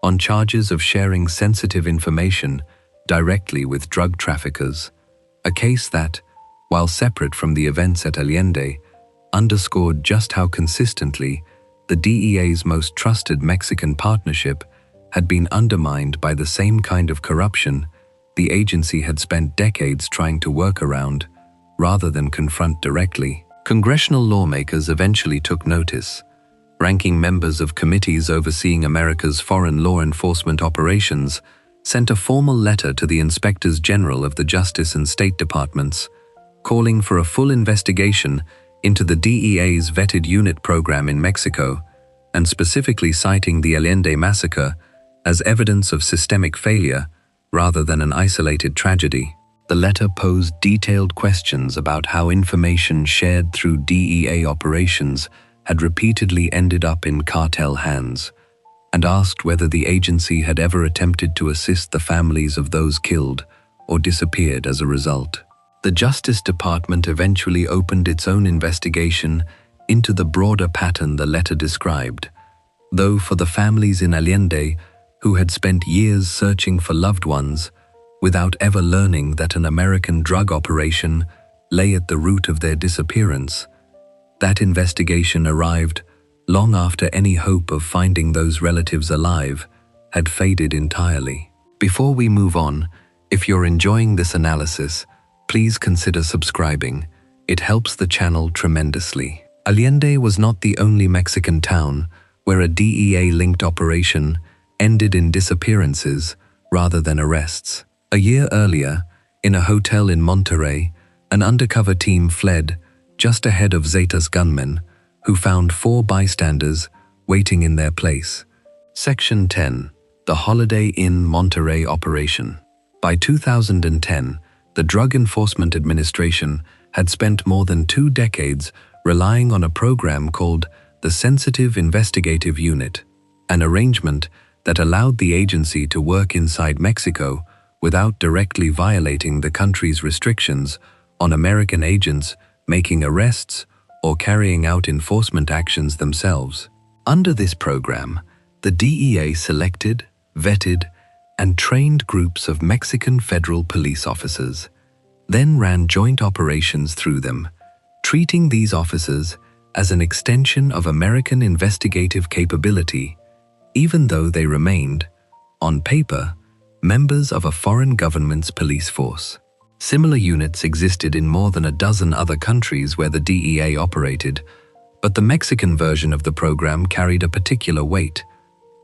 on charges of sharing sensitive information directly with drug traffickers, a case that, while separate from the events at Allende, underscored just how consistently the DEA's most trusted Mexican partnership had been undermined by the same kind of corruption the agency had spent decades trying to work around rather than confront directly. Congressional lawmakers eventually took notice. Ranking members of committees overseeing America's foreign law enforcement operations sent a formal letter to the Inspectors General of the Justice and State Departments, calling for a full investigation into the DEA's vetted unit program in Mexico, and specifically citing the Allende massacre as evidence of systemic failure rather than an isolated tragedy. The letter posed detailed questions about how information shared through DEA operations had repeatedly ended up in cartel hands, and asked whether the agency had ever attempted to assist the families of those killed or disappeared as a result. The Justice Department eventually opened its own investigation into the broader pattern the letter described, though for the families in Allende who had spent years searching for loved ones without ever learning that an American drug operation lay at the root of their disappearance, that investigation arrived long after any hope of finding those relatives alive had faded entirely. Before we move on, if you're enjoying this analysis, please consider subscribing. It helps the channel tremendously. Allende was not the only Mexican town where a DEA-linked operation ended in disappearances rather than arrests. A year earlier, in a hotel in Monterrey, an undercover team fled just ahead of Zetas gunmen, who found 4 bystanders waiting in their place. Section 10. The Holiday Inn Monterrey Operation. By 2010, the Drug Enforcement Administration had spent more than 2 decades relying on a program called the Sensitive Investigative Unit, an arrangement that allowed the agency to work inside Mexico without directly violating the country's restrictions on American agents making arrests or carrying out enforcement actions themselves. Under this program, the DEA selected, vetted, and trained groups of Mexican federal police officers, then ran joint operations through them, treating these officers as an extension of American investigative capability, even though they remained, on paper, members of a foreign government's police force. Similar units existed in more than a dozen other countries where the DEA operated, but the Mexican version of the program carried a particular weight,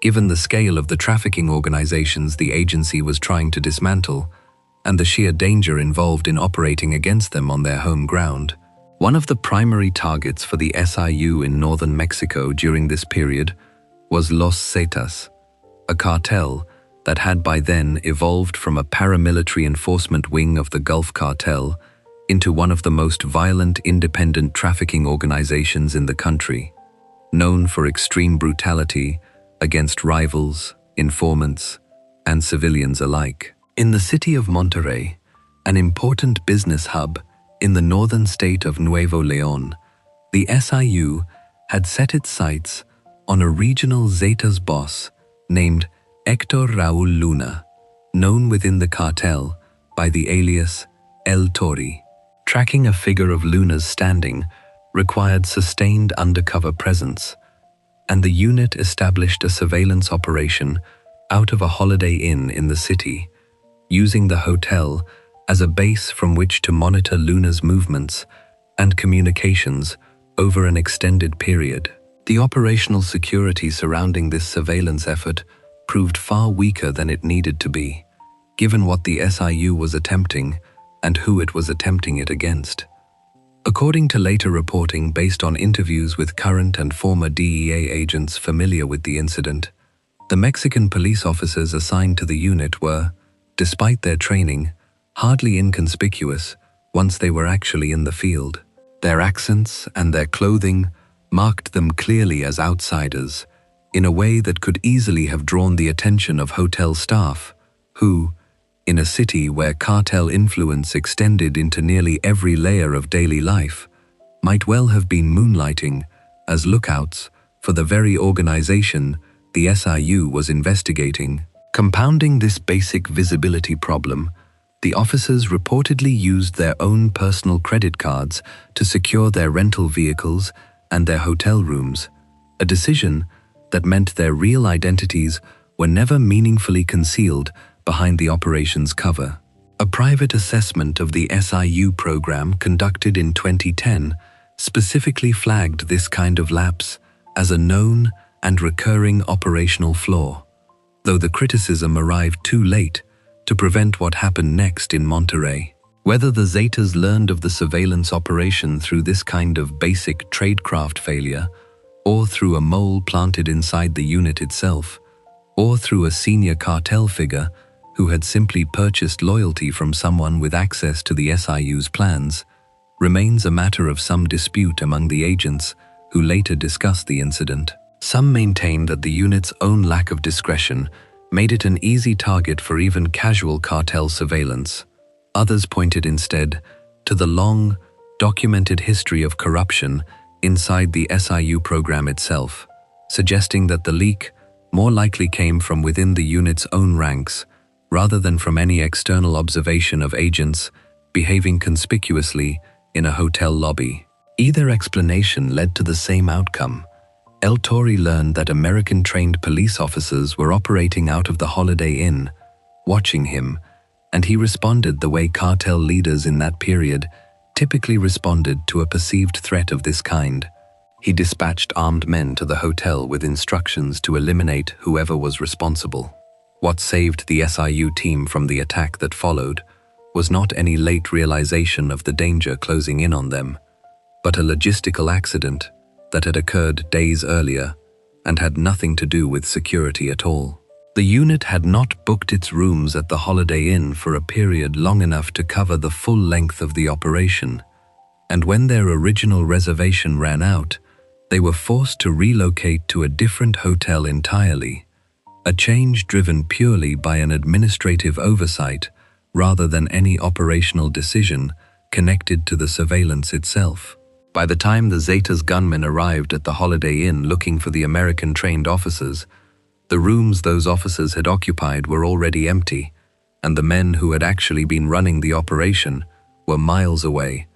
given the scale of the trafficking organizations the agency was trying to dismantle and the sheer danger involved in operating against them on their home ground. One of the primary targets for the SIU in northern Mexico during this period was Los Zetas, a cartel that had by then evolved from a paramilitary enforcement wing of the Gulf Cartel into one of the most violent independent trafficking organizations in the country, known for extreme brutality against rivals, informants, and civilians alike. In the city of Monterrey, an important business hub in the northern state of Nuevo León, the SIU had set its sights on a regional Zetas boss named Héctor Raúl Luna, known within the cartel by the alias El Tori. Tracking a figure of Luna's standing required sustained undercover presence, and the unit established a surveillance operation out of a Holiday Inn in the city, using the hotel as a base from which to monitor Luna's movements and communications over an extended period. The operational security surrounding this surveillance effort proved far weaker than it needed to be, given what the SIU was attempting and who it was attempting it against. According to later reporting based on interviews with current and former DEA agents familiar with the incident, The Mexican police officers assigned to the unit were, despite their training, hardly inconspicuous once they were actually in the field. Their accents and their clothing marked them clearly as outsiders, in a way that could easily have drawn the attention of hotel staff, who, in a city where cartel influence extended into nearly every layer of daily life, might well have been moonlighting as lookouts for the very organization the SIU was investigating. Compounding this basic visibility problem, the officers reportedly used their own personal credit cards to secure their rental vehicles and their hotel rooms, a decision that meant their real identities were never meaningfully concealed behind the operation's cover. A private assessment of the SIU program conducted in 2010 specifically flagged this kind of lapse as a known and recurring operational flaw, though the criticism arrived too late to prevent what happened next in Monterrey. Whether the Zetas learned of the surveillance operation through this kind of basic tradecraft failure, or through a mole planted inside the unit itself, or through a senior cartel figure who had simply purchased loyalty from someone with access to the SIU's plans, remains a matter of some dispute among the agents who later discussed the incident. Some maintain that the unit's own lack of discretion made it an easy target for even casual cartel surveillance. Others pointed instead to the long, documented history of corruption inside the SIU program itself, suggesting that the leak more likely came from within the unit's own ranks, rather than from any external observation of agents behaving conspicuously in a hotel lobby. Either explanation led to the same outcome. El Torre learned that American-trained police officers were operating out of the Holiday Inn, watching him, and he responded the way cartel leaders in that period typically responded to a perceived threat of this kind. He dispatched armed men to the hotel with instructions to eliminate whoever was responsible. What saved the SIU team from the attack that followed was not any late realization of the danger closing in on them, but a logistical accident that had occurred days earlier and had nothing to do with security at all. The unit had not booked its rooms at the Holiday Inn for a period long enough to cover the full length of the operation, and when their original reservation ran out, they were forced to relocate to a different hotel entirely, a change driven purely by an administrative oversight rather than any operational decision connected to the surveillance itself. By the time the Zetas gunmen arrived at the Holiday Inn looking for the American-trained officers, the rooms those officers had occupied were already empty, and the men who had actually been running the operation were miles away,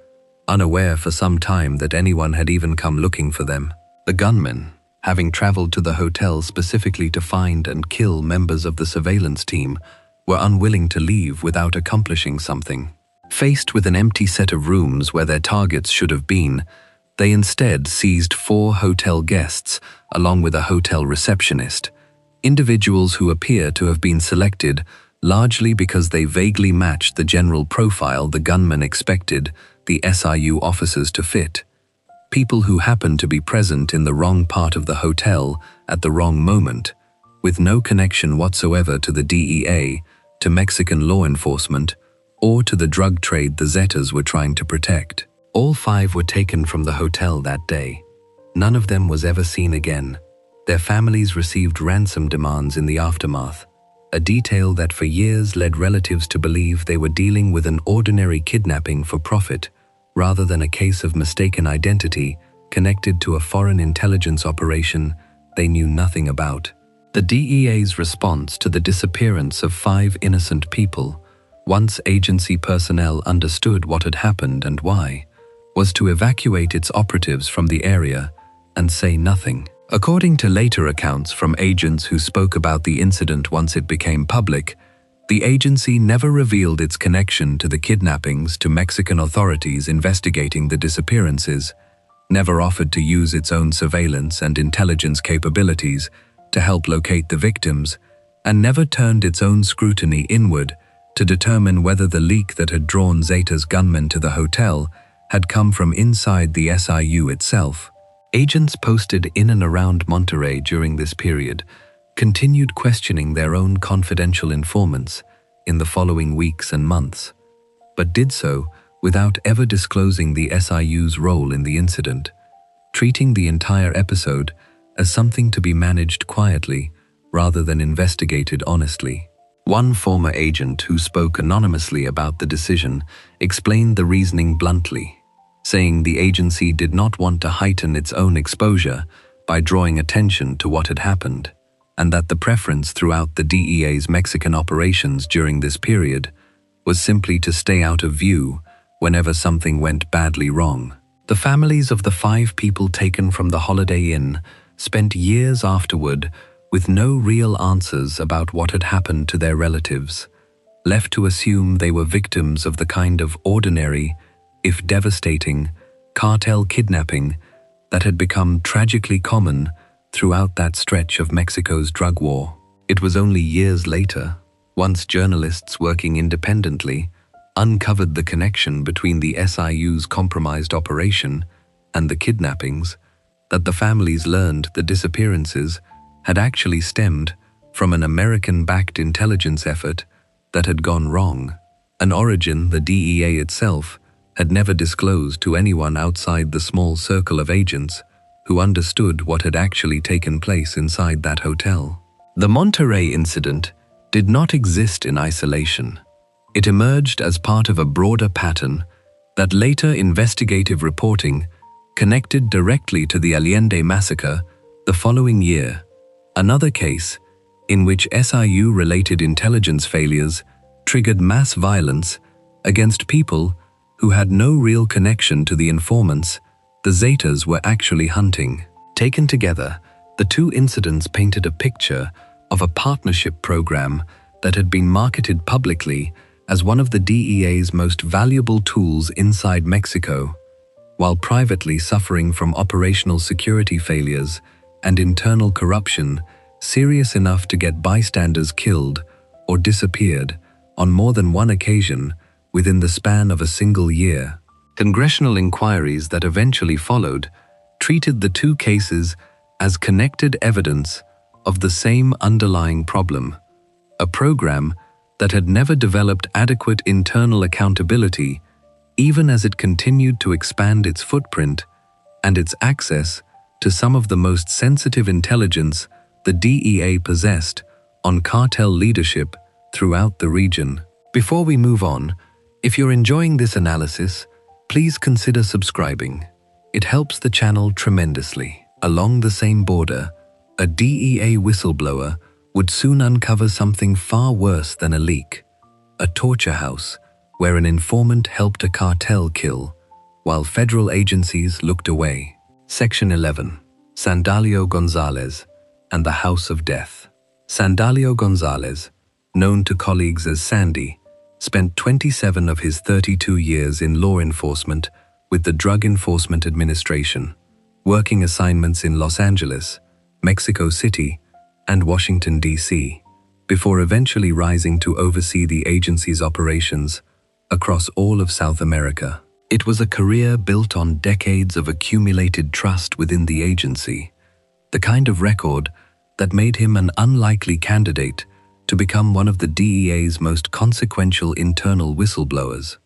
unaware for some time that anyone had even come looking for them. The gunmen, having traveled to the hotel specifically to find and kill members of the surveillance team, were unwilling to leave without accomplishing something. Faced with an empty set of rooms where their targets should have been, they instead seized 4 hotel guests along with a hotel receptionist, individuals who appear to have been selected largely because they vaguely matched the general profile the gunmen expected the SIU officers to fit. People who happened to be present in the wrong part of the hotel at the wrong moment, with no connection whatsoever to the DEA, to Mexican law enforcement, or to the drug trade the Zetas were trying to protect. All 5 were taken from the hotel that day. None of them was ever seen again. Their families received ransom demands in the aftermath, a detail that for years led relatives to believe they were dealing with an ordinary kidnapping for profit, rather than a case of mistaken identity connected to a foreign intelligence operation they knew nothing about. The DEA's response to the disappearance of 5 innocent people, once agency personnel understood what had happened and why, was to evacuate its operatives from the area and say nothing. According to later accounts from agents who spoke about the incident once it became public, the agency never revealed its connection to the kidnappings to Mexican authorities investigating the disappearances, never offered to use its own surveillance and intelligence capabilities to help locate the victims, and never turned its own scrutiny inward to determine whether the leak that had drawn Zeta's gunmen to the hotel had come from inside the SIU itself. Agents posted in and around Monterrey during this period continued questioning their own confidential informants in the following weeks and months, but did so without ever disclosing the SIU's role in the incident, treating the entire episode as something to be managed quietly rather than investigated honestly. One former agent who spoke anonymously about the decision explained the reasoning bluntly, saying the agency did not want to heighten its own exposure by drawing attention to what had happened, and that the preference throughout the DEA's Mexican operations during this period was simply to stay out of view whenever something went badly wrong. The families of the 5 people taken from the Holiday Inn spent years afterward with no real answers about what had happened to their relatives, left to assume they were victims of the kind of ordinary, if devastating, cartel kidnapping that had become tragically common throughout that stretch of Mexico's drug war. It was only years later, once journalists working independently uncovered the connection between the SIU's compromised operation and the kidnappings, that the families learned the disappearances had actually stemmed from an American-backed intelligence effort that had gone wrong, an origin the DEA itself had never disclosed to anyone outside the small circle of agents who understood what had actually taken place inside that hotel. The Monterrey incident did not exist in isolation. It emerged as part of a broader pattern that later investigative reporting connected directly to the Allende massacre the following year, another case in which SIU-related intelligence failures triggered mass violence against people who had no real connection to the informants the Zetas were actually hunting. Taken together, the 2 incidents painted a picture of a partnership program that had been marketed publicly as one of the DEA's most valuable tools inside Mexico, while privately suffering from operational security failures and internal corruption serious enough to get bystanders killed or disappeared on more than one occasion within the span of a single year. Congressional inquiries that eventually followed treated the 2 cases as connected evidence of the same underlying problem, a program that had never developed adequate internal accountability even as it continued to expand its footprint and its access to some of the most sensitive intelligence the DEA possessed on cartel leadership throughout the region. Before we move on, if you're enjoying this analysis, please consider subscribing. It helps the channel tremendously. Along the same border, a DEA whistleblower would soon uncover something far worse than a leak: a torture house where an informant helped a cartel kill while federal agencies looked away. Section 11. Sandalio Gonzalez and the House of Death. Sandalio Gonzalez, known to colleagues as Sandy, spent 27 of his 32 years in law enforcement with the Drug Enforcement Administration, working assignments in Los Angeles, Mexico City, and Washington, D.C., before eventually rising to oversee the agency's operations across all of South America. It was a career built on decades of accumulated trust within the agency, the kind of record that made him an unlikely candidate to become one of the DEA's most consequential internal whistleblowers.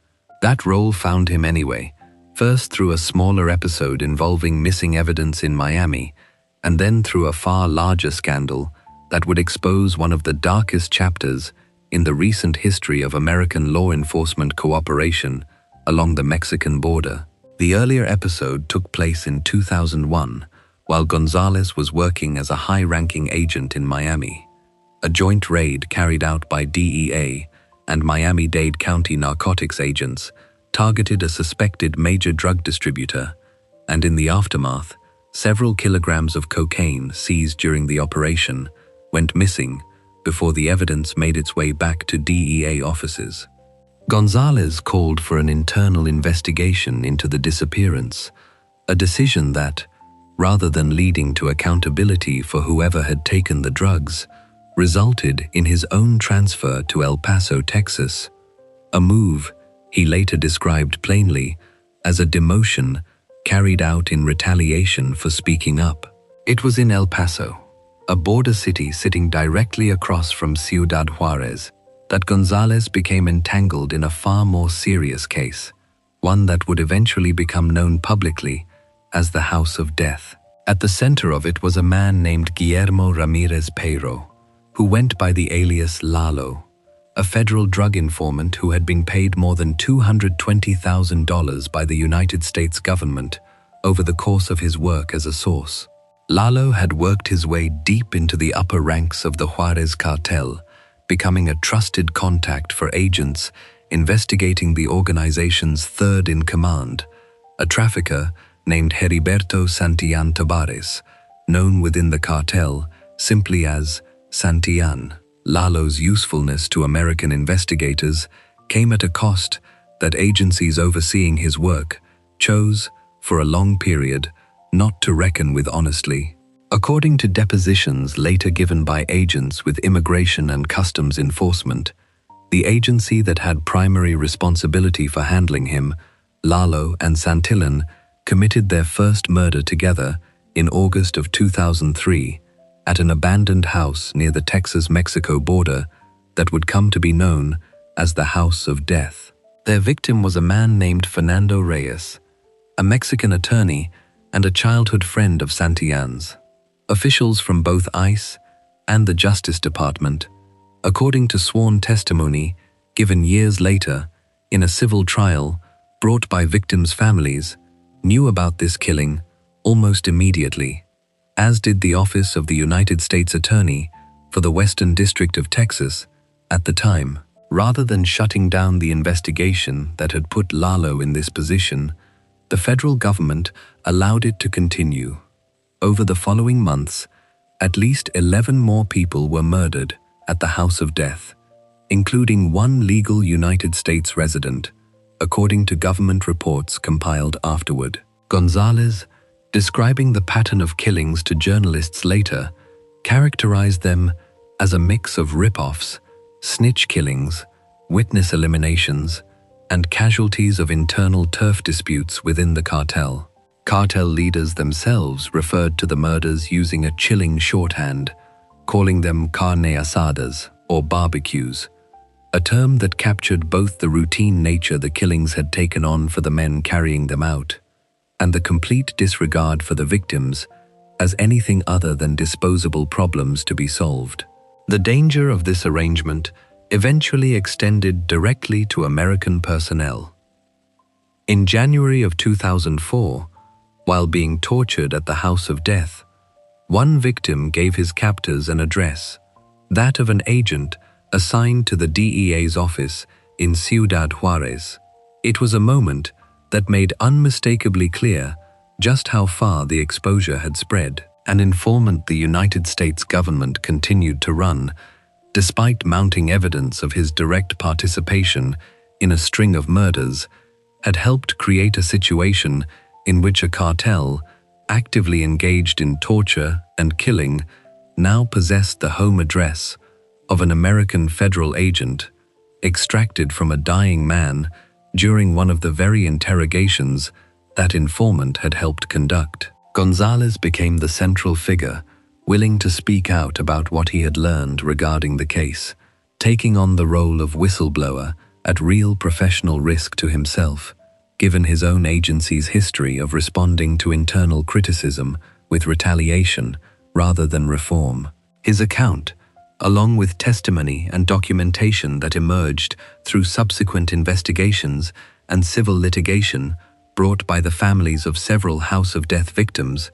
That role found him anyway, first through a smaller episode involving missing evidence in Miami, and then through a far larger scandal that would expose one of the darkest chapters in the recent history of American law enforcement cooperation along the Mexican border. The earlier episode took place in 2001, while Gonzalez was working as a high-ranking agent in Miami. A joint raid carried out by DEA and Miami-Dade County narcotics agents targeted a suspected major drug distributor, and in the aftermath, several kilograms of cocaine seized during the operation went missing before the evidence made its way back to DEA offices. Gonzalez called for an internal investigation into the disappearance, a decision that, rather than leading to accountability for whoever had taken the drugs, resulted in his own transfer to El Paso, Texas, a move he later described plainly as a demotion carried out in retaliation for speaking up. It was in El Paso, a border city sitting directly across from Ciudad Juarez, that Gonzalez became entangled in a far more serious case, one that would eventually become known publicly as the House of Death. At the center of it was a man named Guillermo Ramirez Peiro, who went by the alias Lalo, a federal drug informant who had been paid more than $220,000 by the United States government over the course of his work as a source. Lalo had worked his way deep into the upper ranks of the Juarez cartel, becoming a trusted contact for agents investigating the organization's third-in-command, a trafficker named Heriberto Santillan Tabares, known within the cartel simply as Santillan. Lalo's usefulness to American investigators came at a cost that agencies overseeing his work chose, for a long period, not to reckon with honestly. According to depositions later given by agents with Immigration and Customs Enforcement, the agency that had primary responsibility for handling him, Lalo and Santillan, committed their first murder together in August of 2003 at an abandoned house near the Texas-Mexico border that would come to be known as the House of Death. Their victim was a man named Fernando Reyes, a Mexican attorney and a childhood friend of Santillan's. Officials from both ICE and the Justice Department, according to sworn testimony given years later in a civil trial brought by victims' families, knew about this killing almost immediately, as did the Office of the United States Attorney for the Western District of Texas at the time. Rather than shutting down the investigation that had put Lalo in this position, the federal government allowed it to continue. Over the following months, at least 11 more people were murdered at the House of Death, including one legal United States resident, according to government reports compiled afterward. Gonzalez, describing the pattern of killings to journalists later, characterized them as a mix of rip-offs, snitch killings, witness eliminations, and casualties of internal turf disputes within the cartel. Cartel leaders themselves referred to the murders using a chilling shorthand, calling them carne asadas, or barbecues, a term that captured both the routine nature the killings had taken on for the men carrying them out, and the complete disregard for the victims as anything other than disposable problems to be solved. The danger of this arrangement eventually extended directly to American personnel. In January of 2004, while being tortured at the House of Death, one victim gave his captors an address, that of an agent assigned to the DEA's office in Ciudad Juarez. It was a moment that made unmistakably clear just how far the exposure had spread. An informant the United States government continued to run, despite mounting evidence of his direct participation in a string of murders, had helped create a situation in which a cartel, actively engaged in torture and killing, now possessed the home address of an American federal agent, extracted from a dying man during one of the very interrogations that informant had helped conduct. Gonzalez became the central figure, willing to speak out about what he had learned regarding the case, taking on the role of whistleblower at real professional risk to himself, given his own agency's history of responding to internal criticism with retaliation rather than reform. His account, along with testimony and documentation that emerged through subsequent investigations and civil litigation brought by the families of several House of Death victims,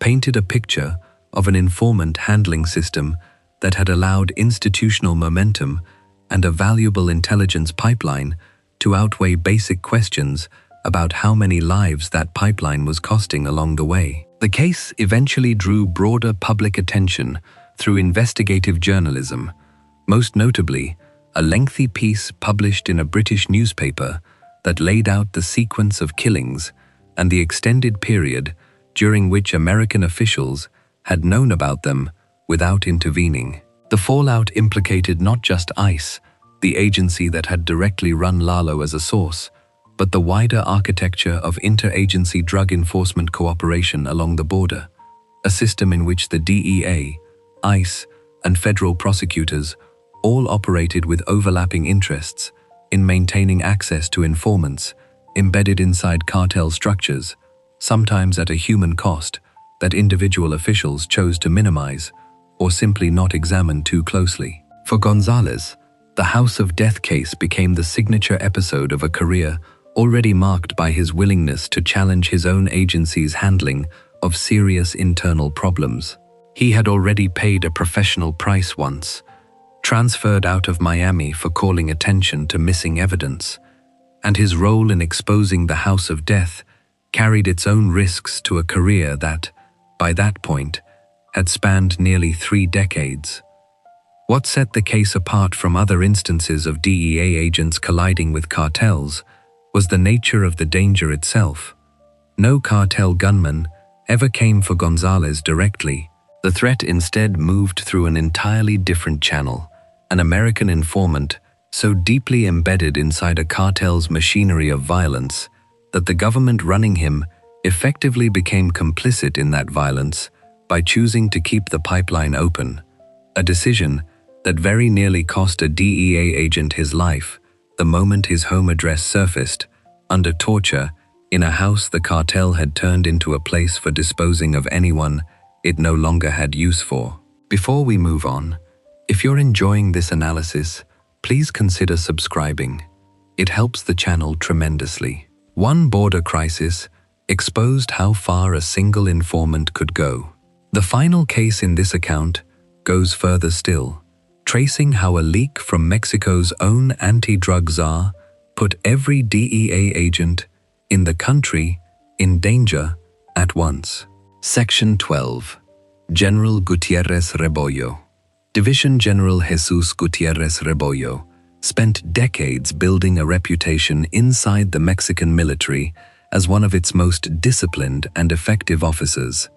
painted a picture of an informant handling system that had allowed institutional momentum and a valuable intelligence pipeline to outweigh basic questions about how many lives that pipeline was costing along the way. The case eventually drew broader public attention through investigative journalism, most notably a lengthy piece published in a British newspaper that laid out the sequence of killings and the extended period during which American officials had known about them without intervening. The fallout implicated not just ICE, the agency that had directly run Lalo as a source, but the wider architecture of interagency drug enforcement cooperation along the border, a system in which the DEA, ICE, and federal prosecutors all operated with overlapping interests in maintaining access to informants embedded inside cartel structures, sometimes at a human cost that individual officials chose to minimize or simply not examine too closely. For Gonzalez, the House of Death case became the signature episode of a career already marked by his willingness to challenge his own agency's handling of serious internal problems. He had already paid a professional price once, transferred out of Miami for calling attention to missing evidence, and his role in exposing the House of Death carried its own risks to a career that, by that point, had spanned nearly 3 decades. What set the case apart from other instances of DEA agents colliding with cartels was the nature of the danger itself. No cartel gunman ever came for Gonzalez directly. The threat instead moved through an entirely different channel, an American informant so deeply embedded inside a cartel's machinery of violence that the government running him effectively became complicit in that violence by choosing to keep the pipeline open, a decision that very nearly cost a DEA agent his life the moment his home address surfaced, under torture, in a house the cartel had turned into a place for disposing of anyone it no longer had use for. Before we move on, if you're enjoying this analysis, please consider subscribing. It helps the channel tremendously. One border crisis exposed how far a single informant could go. The final case in this account goes further still, tracing how a leak from Mexico's own anti-drug czar put every DEA agent in the country in danger at once. Section 12. General Gutierrez Rebollo. Division General Jesus Gutierrez Rebollo spent decades building a reputation inside the Mexican military as one of its most disciplined and effective officers,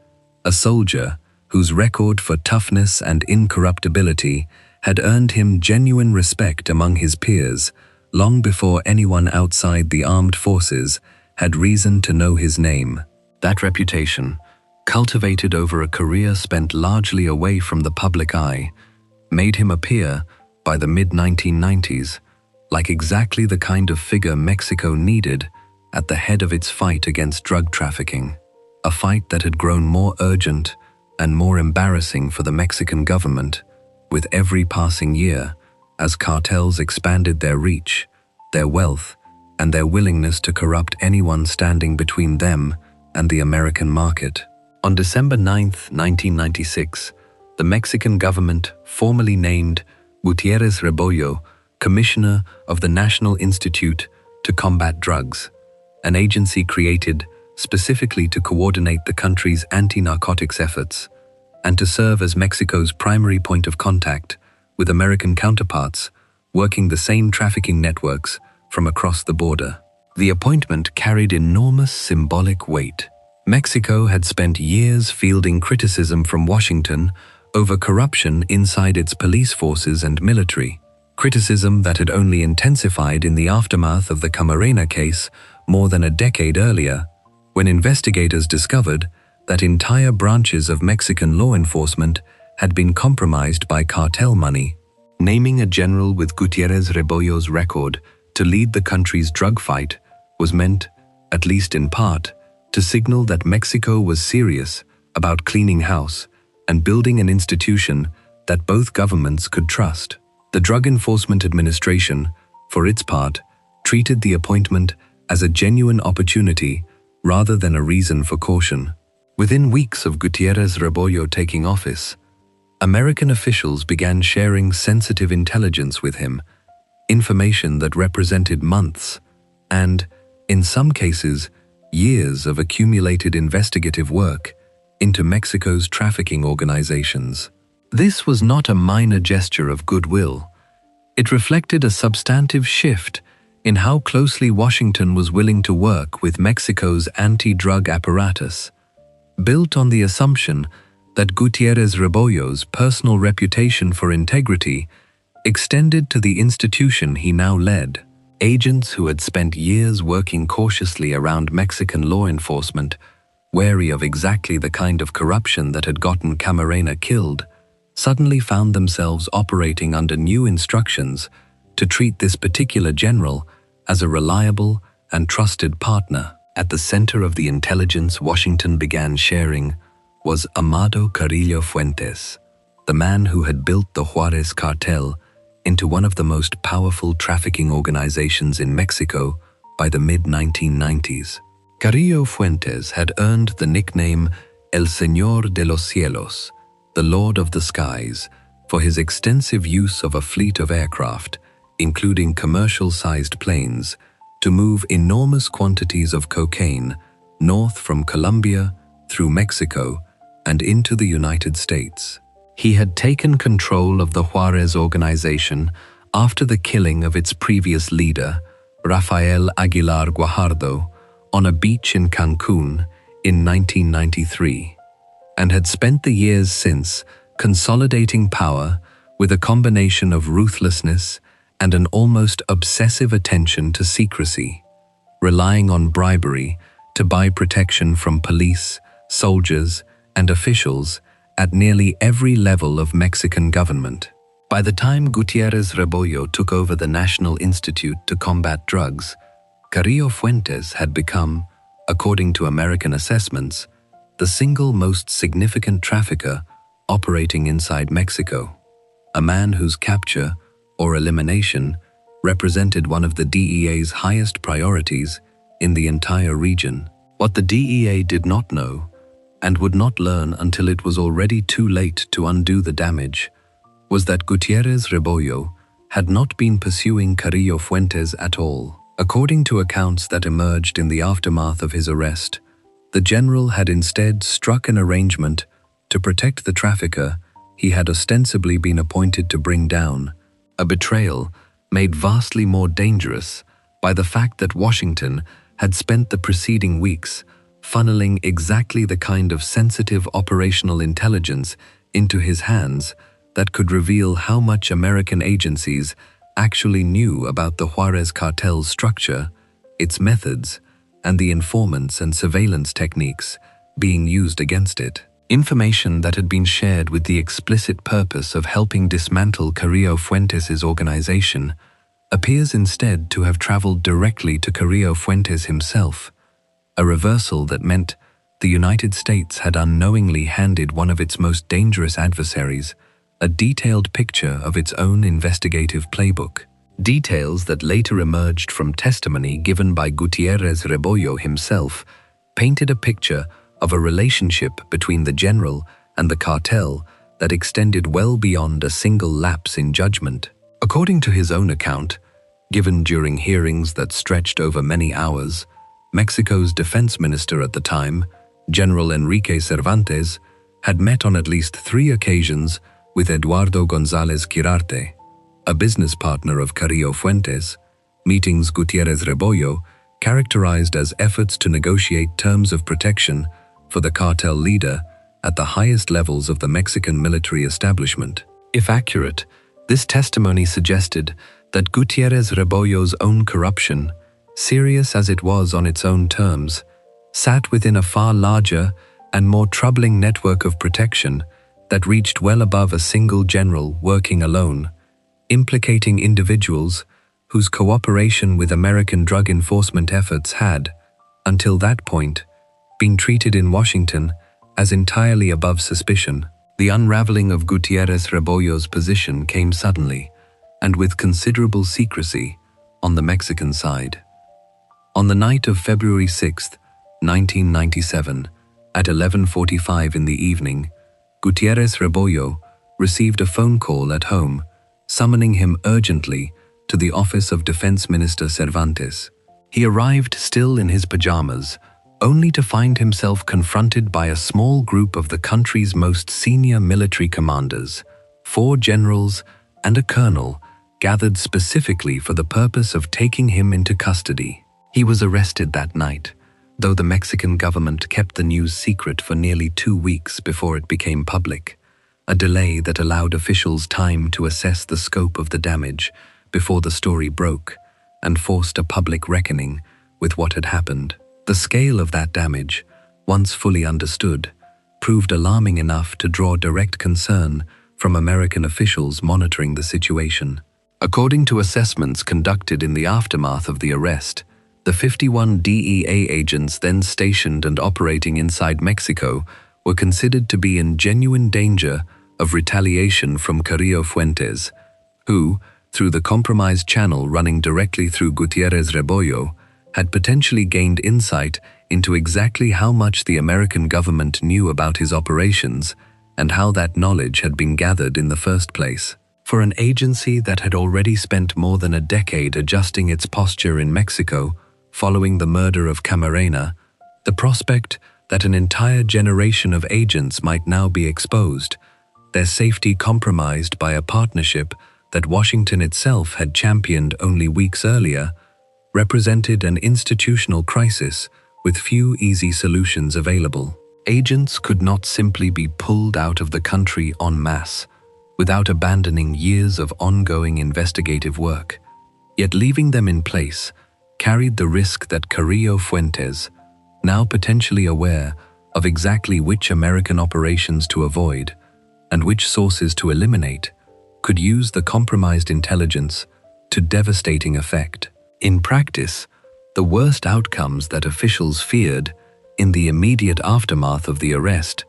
a soldier whose record for toughness and incorruptibility had earned him genuine respect among his peers long before anyone outside the armed forces had reason to know his name. That reputation, cultivated over a career spent largely away from the public eye, made him appear, by the mid-1990s, like exactly the kind of figure Mexico needed at the head of its fight against drug trafficking, a fight that had grown more urgent and more embarrassing for the Mexican government with every passing year as cartels expanded their reach, their wealth, and their willingness to corrupt anyone standing between them and the American market. On December 9, 1996, the Mexican government formally named Gutierrez Rebollo Commissioner of the National Institute to Combat Drugs, an agency created specifically to coordinate the country's anti-narcotics efforts and to serve as Mexico's primary point of contact with American counterparts working the same trafficking networks from across the border. The appointment carried enormous symbolic weight. Mexico had spent years fielding criticism from Washington over corruption inside its police forces and military, criticism that had only intensified in the aftermath of the Camarena case more than a decade earlier, when investigators discovered that entire branches of Mexican law enforcement had been compromised by cartel money. Naming a general with Gutierrez Rebollo's record to lead the country's drug fight was meant, at least in part, to signal that Mexico was serious about cleaning house and building an institution that both governments could trust. The Drug Enforcement Administration, for its part, treated the appointment as a genuine opportunity rather than a reason for caution. Within weeks of Gutierrez Rebollo taking office, American officials began sharing sensitive intelligence with him, information that represented months and, in some cases, years of accumulated investigative work into Mexico's trafficking organizations. This was not a minor gesture of goodwill. It reflected a substantive shift in how closely Washington was willing to work with Mexico's anti-drug apparatus, built on the assumption that Gutierrez Rebollo's personal reputation for integrity extended to the institution he now led. Agents who had spent years working cautiously around Mexican law enforcement, wary of exactly the kind of corruption that had gotten Camarena killed, suddenly found themselves operating under new instructions to treat this particular general as a reliable and trusted partner. At the center of the intelligence Washington began sharing was Amado Carrillo Fuentes, the man who had built the Juarez cartel into one of the most powerful trafficking organizations in Mexico by the mid-1990s. Carrillo Fuentes had earned the nickname El Señor de los Cielos, the Lord of the Skies, for his extensive use of a fleet of aircraft, including commercial-sized planes, to move enormous quantities of cocaine north from Colombia through Mexico and into the United States. He had taken control of the Juarez organization after the killing of its previous leader, Rafael Aguilar Guajardo, on a beach in Cancun in 1993, and had spent the years since consolidating power with a combination of ruthlessness and an almost obsessive attention to secrecy, relying on bribery to buy protection from police, soldiers, and officials at nearly every level of Mexican government. By the time Gutierrez Rebollo took over the National Institute to Combat Drugs, Carrillo Fuentes had become, according to American assessments, the single most significant trafficker operating inside Mexico, a man whose capture or elimination represented one of the DEA's highest priorities in the entire region. What the DEA did not know, and would not learn until it was already too late to undo the damage, was that Gutierrez Rebollo had not been pursuing Carrillo Fuentes at all. According to accounts that emerged in the aftermath of his arrest, the general had instead struck an arrangement to protect the trafficker he had ostensibly been appointed to bring down, a betrayal made vastly more dangerous by the fact that Washington had spent the preceding weeks funneling exactly the kind of sensitive operational intelligence into his hands that could reveal how much American agencies actually knew about the Juarez cartel's structure, its methods, and the informants and surveillance techniques being used against it. Information that had been shared with the explicit purpose of helping dismantle Carrillo Fuentes' organization appears instead to have traveled directly to Carrillo Fuentes himself, a reversal that meant the United States had unknowingly handed one of its most dangerous adversaries a detailed picture of its own investigative playbook. Details that later emerged from testimony given by Gutierrez Rebollo himself painted a picture of a relationship between the general and the cartel that extended well beyond a single lapse in judgment. According to his own account, given during hearings that stretched over many hours, Mexico's defense minister at the time, General Enrique Cervantes, had met on at least 3 occasions with Eduardo González Quirarte, a business partner of Carrillo Fuentes. Meetings Gutierrez Rebollo characterized as efforts to negotiate terms of protection for the cartel leader at the highest levels of the Mexican military establishment. If accurate, this testimony suggested that Gutierrez Rebollo's own corruption, serious as it was on its own terms, sat within a far larger and more troubling network of protection that reached well above a single general working alone, implicating individuals whose cooperation with American drug enforcement efforts had, until that point, been treated in Washington as entirely above suspicion. The unraveling of Gutierrez Rebollo's position came suddenly and with considerable secrecy on the Mexican side. On the night of February 6, 1997, at 11:45 in the evening, Gutierrez Rebollo received a phone call at home, summoning him urgently to the office of Defense Minister Cervantes. He arrived still in his pajamas, only to find himself confronted by a small group of the country's most senior military commanders, 4 generals and a colonel, gathered specifically for the purpose of taking him into custody. He was arrested that night, though the Mexican government kept the news secret for nearly 2 weeks before it became public, a delay that allowed officials time to assess the scope of the damage before the story broke and forced a public reckoning with what had happened. The scale of that damage, once fully understood, proved alarming enough to draw direct concern from American officials monitoring the situation. According to assessments conducted in the aftermath of the arrest, the 51 DEA agents then stationed and operating inside Mexico were considered to be in genuine danger of retaliation from Carrillo Fuentes, who, through the compromised channel running directly through Gutierrez Rebollo, had potentially gained insight into exactly how much the American government knew about his operations and how that knowledge had been gathered in the first place. For an agency that had already spent more than a decade adjusting its posture in Mexico following the murder of Camarena, the prospect that an entire generation of agents might now be exposed, their safety compromised by a partnership that Washington itself had championed only weeks earlier, represented an institutional crisis with few easy solutions available. Agents could not simply be pulled out of the country en masse without abandoning years of ongoing investigative work, yet leaving them in place carried the risk that Carrillo Fuentes, now potentially aware of exactly which American operations to avoid and which sources to eliminate, could use the compromised intelligence to devastating effect. In practice, the worst outcomes that officials feared in the immediate aftermath of the arrest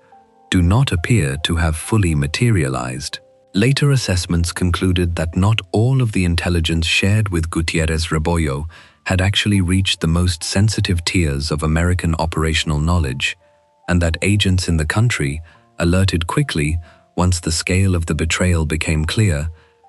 do not appear to have fully materialized. Later assessments concluded that not all of the intelligence shared with Gutierrez Rebollo had actually reached the most sensitive tiers of American operational knowledge, and that agents in the country, alerted quickly once the scale of the betrayal became clear,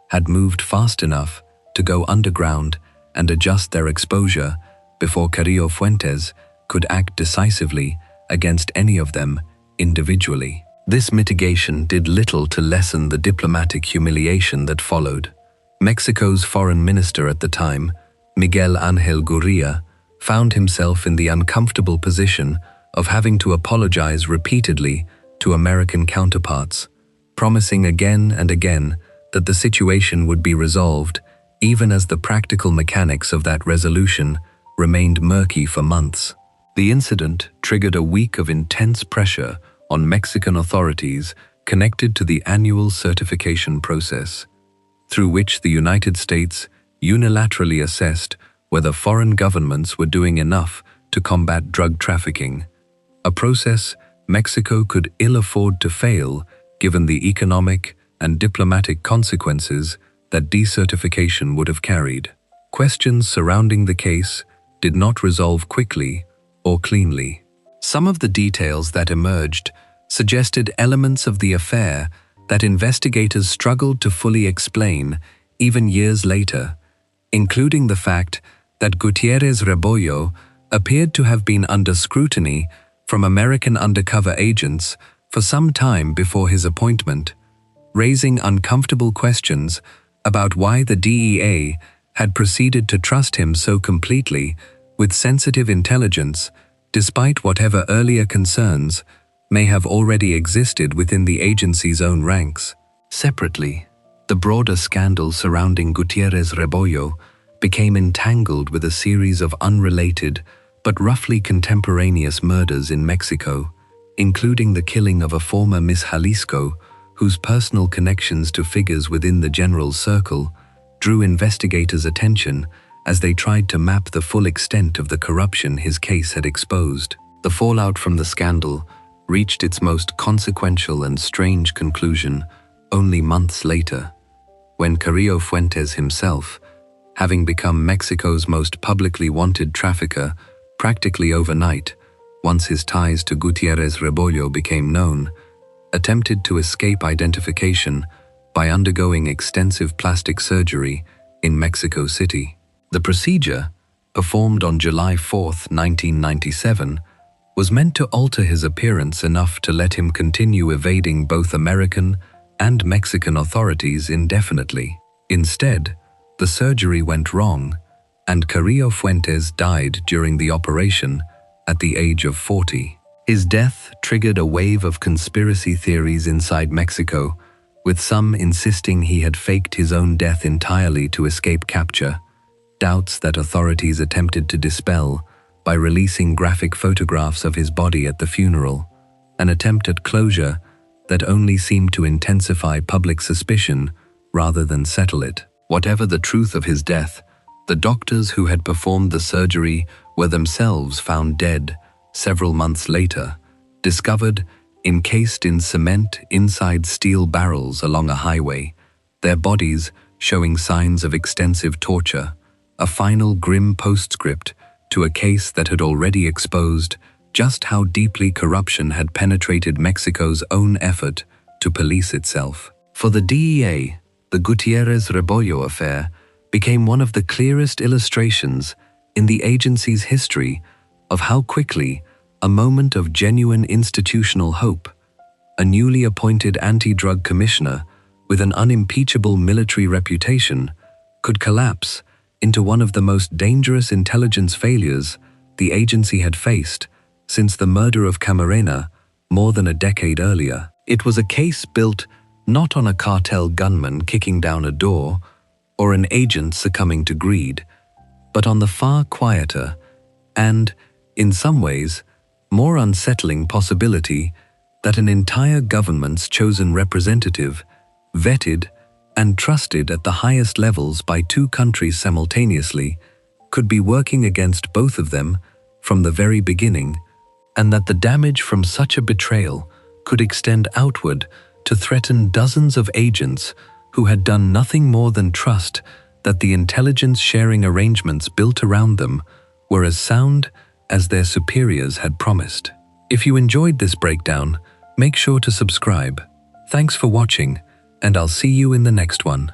had moved fast enough to go underground and adjust their exposure before Carrillo Fuentes could act decisively against any of them individually. This mitigation did little to lessen the diplomatic humiliation that followed. Mexico's foreign minister at the time, Miguel Ángel Gurría, found himself in the uncomfortable position of having to apologize repeatedly to American counterparts, promising again and again that the situation would be resolved, even as the practical mechanics of that resolution remained murky for months. The incident triggered a week of intense pressure on Mexican authorities connected to the annual certification process, through which the United States unilaterally assessed whether foreign governments were doing enough to combat drug trafficking, a process Mexico could ill afford to fail given the economic and diplomatic consequences that decertification would have carried. Questions surrounding the case did not resolve quickly or cleanly. Some of the details that emerged suggested elements of the affair that investigators struggled to fully explain even years later, including the fact that Gutierrez Rebollo appeared to have been under scrutiny from American undercover agents for some time before his appointment, raising uncomfortable questions about why the DEA had proceeded to trust him so completely with sensitive intelligence, despite whatever earlier concerns may have already existed within the agency's own ranks. Separately, the broader scandal surrounding Gutierrez Rebollo became entangled with a series of unrelated but roughly contemporaneous murders in Mexico, including the killing of a former Miss Jalisco whose personal connections to figures within the general circle drew investigators' attention as they tried to map the full extent of the corruption his case had exposed. The fallout from the scandal reached its most consequential and strange conclusion only months later, when Carrillo Fuentes himself, having become Mexico's most publicly wanted trafficker practically overnight once his ties to Gutierrez Rebollo became known, attempted to escape identification by undergoing extensive plastic surgery in Mexico City. The procedure, performed on July 4, 1997, was meant to alter his appearance enough to let him continue evading both American and Mexican authorities indefinitely. Instead, the surgery went wrong, and Carrillo Fuentes died during the operation at the age of 40. His death triggered a wave of conspiracy theories inside Mexico, with some insisting he had faked his own death entirely to escape capture, doubts that authorities attempted to dispel by releasing graphic photographs of his body at the funeral, an attempt at closure that only seemed to intensify public suspicion rather than settle it. Whatever the truth of his death, the doctors who had performed the surgery were themselves found dead several months later, discovered encased in cement inside steel barrels along a highway, their bodies showing signs of extensive torture, a final grim postscript to a case that had already exposed just how deeply corruption had penetrated Mexico's own effort to police itself. For the DEA, the Gutierrez-Rebollo affair became one of the clearest illustrations in the agency's history of how quickly a moment of genuine institutional hope, a newly appointed anti-drug commissioner with an unimpeachable military reputation, could collapse into one of the most dangerous intelligence failures the agency had faced since the murder of Camarena more than a decade earlier. It was a case built not on a cartel gunman kicking down a door or an agent succumbing to greed, but on the far quieter and, in some ways, more unsettling possibility that an entire government's chosen representative, vetted and trusted at the highest levels by two countries simultaneously, could be working against both of them from the very beginning, and that the damage from such a betrayal could extend outward to threaten dozens of agents who had done nothing more than trust that the intelligence-sharing arrangements built around them were as sound as their superiors had promised. If you enjoyed this breakdown, make sure to subscribe. Thanks for watching, and I'll see you in the next one.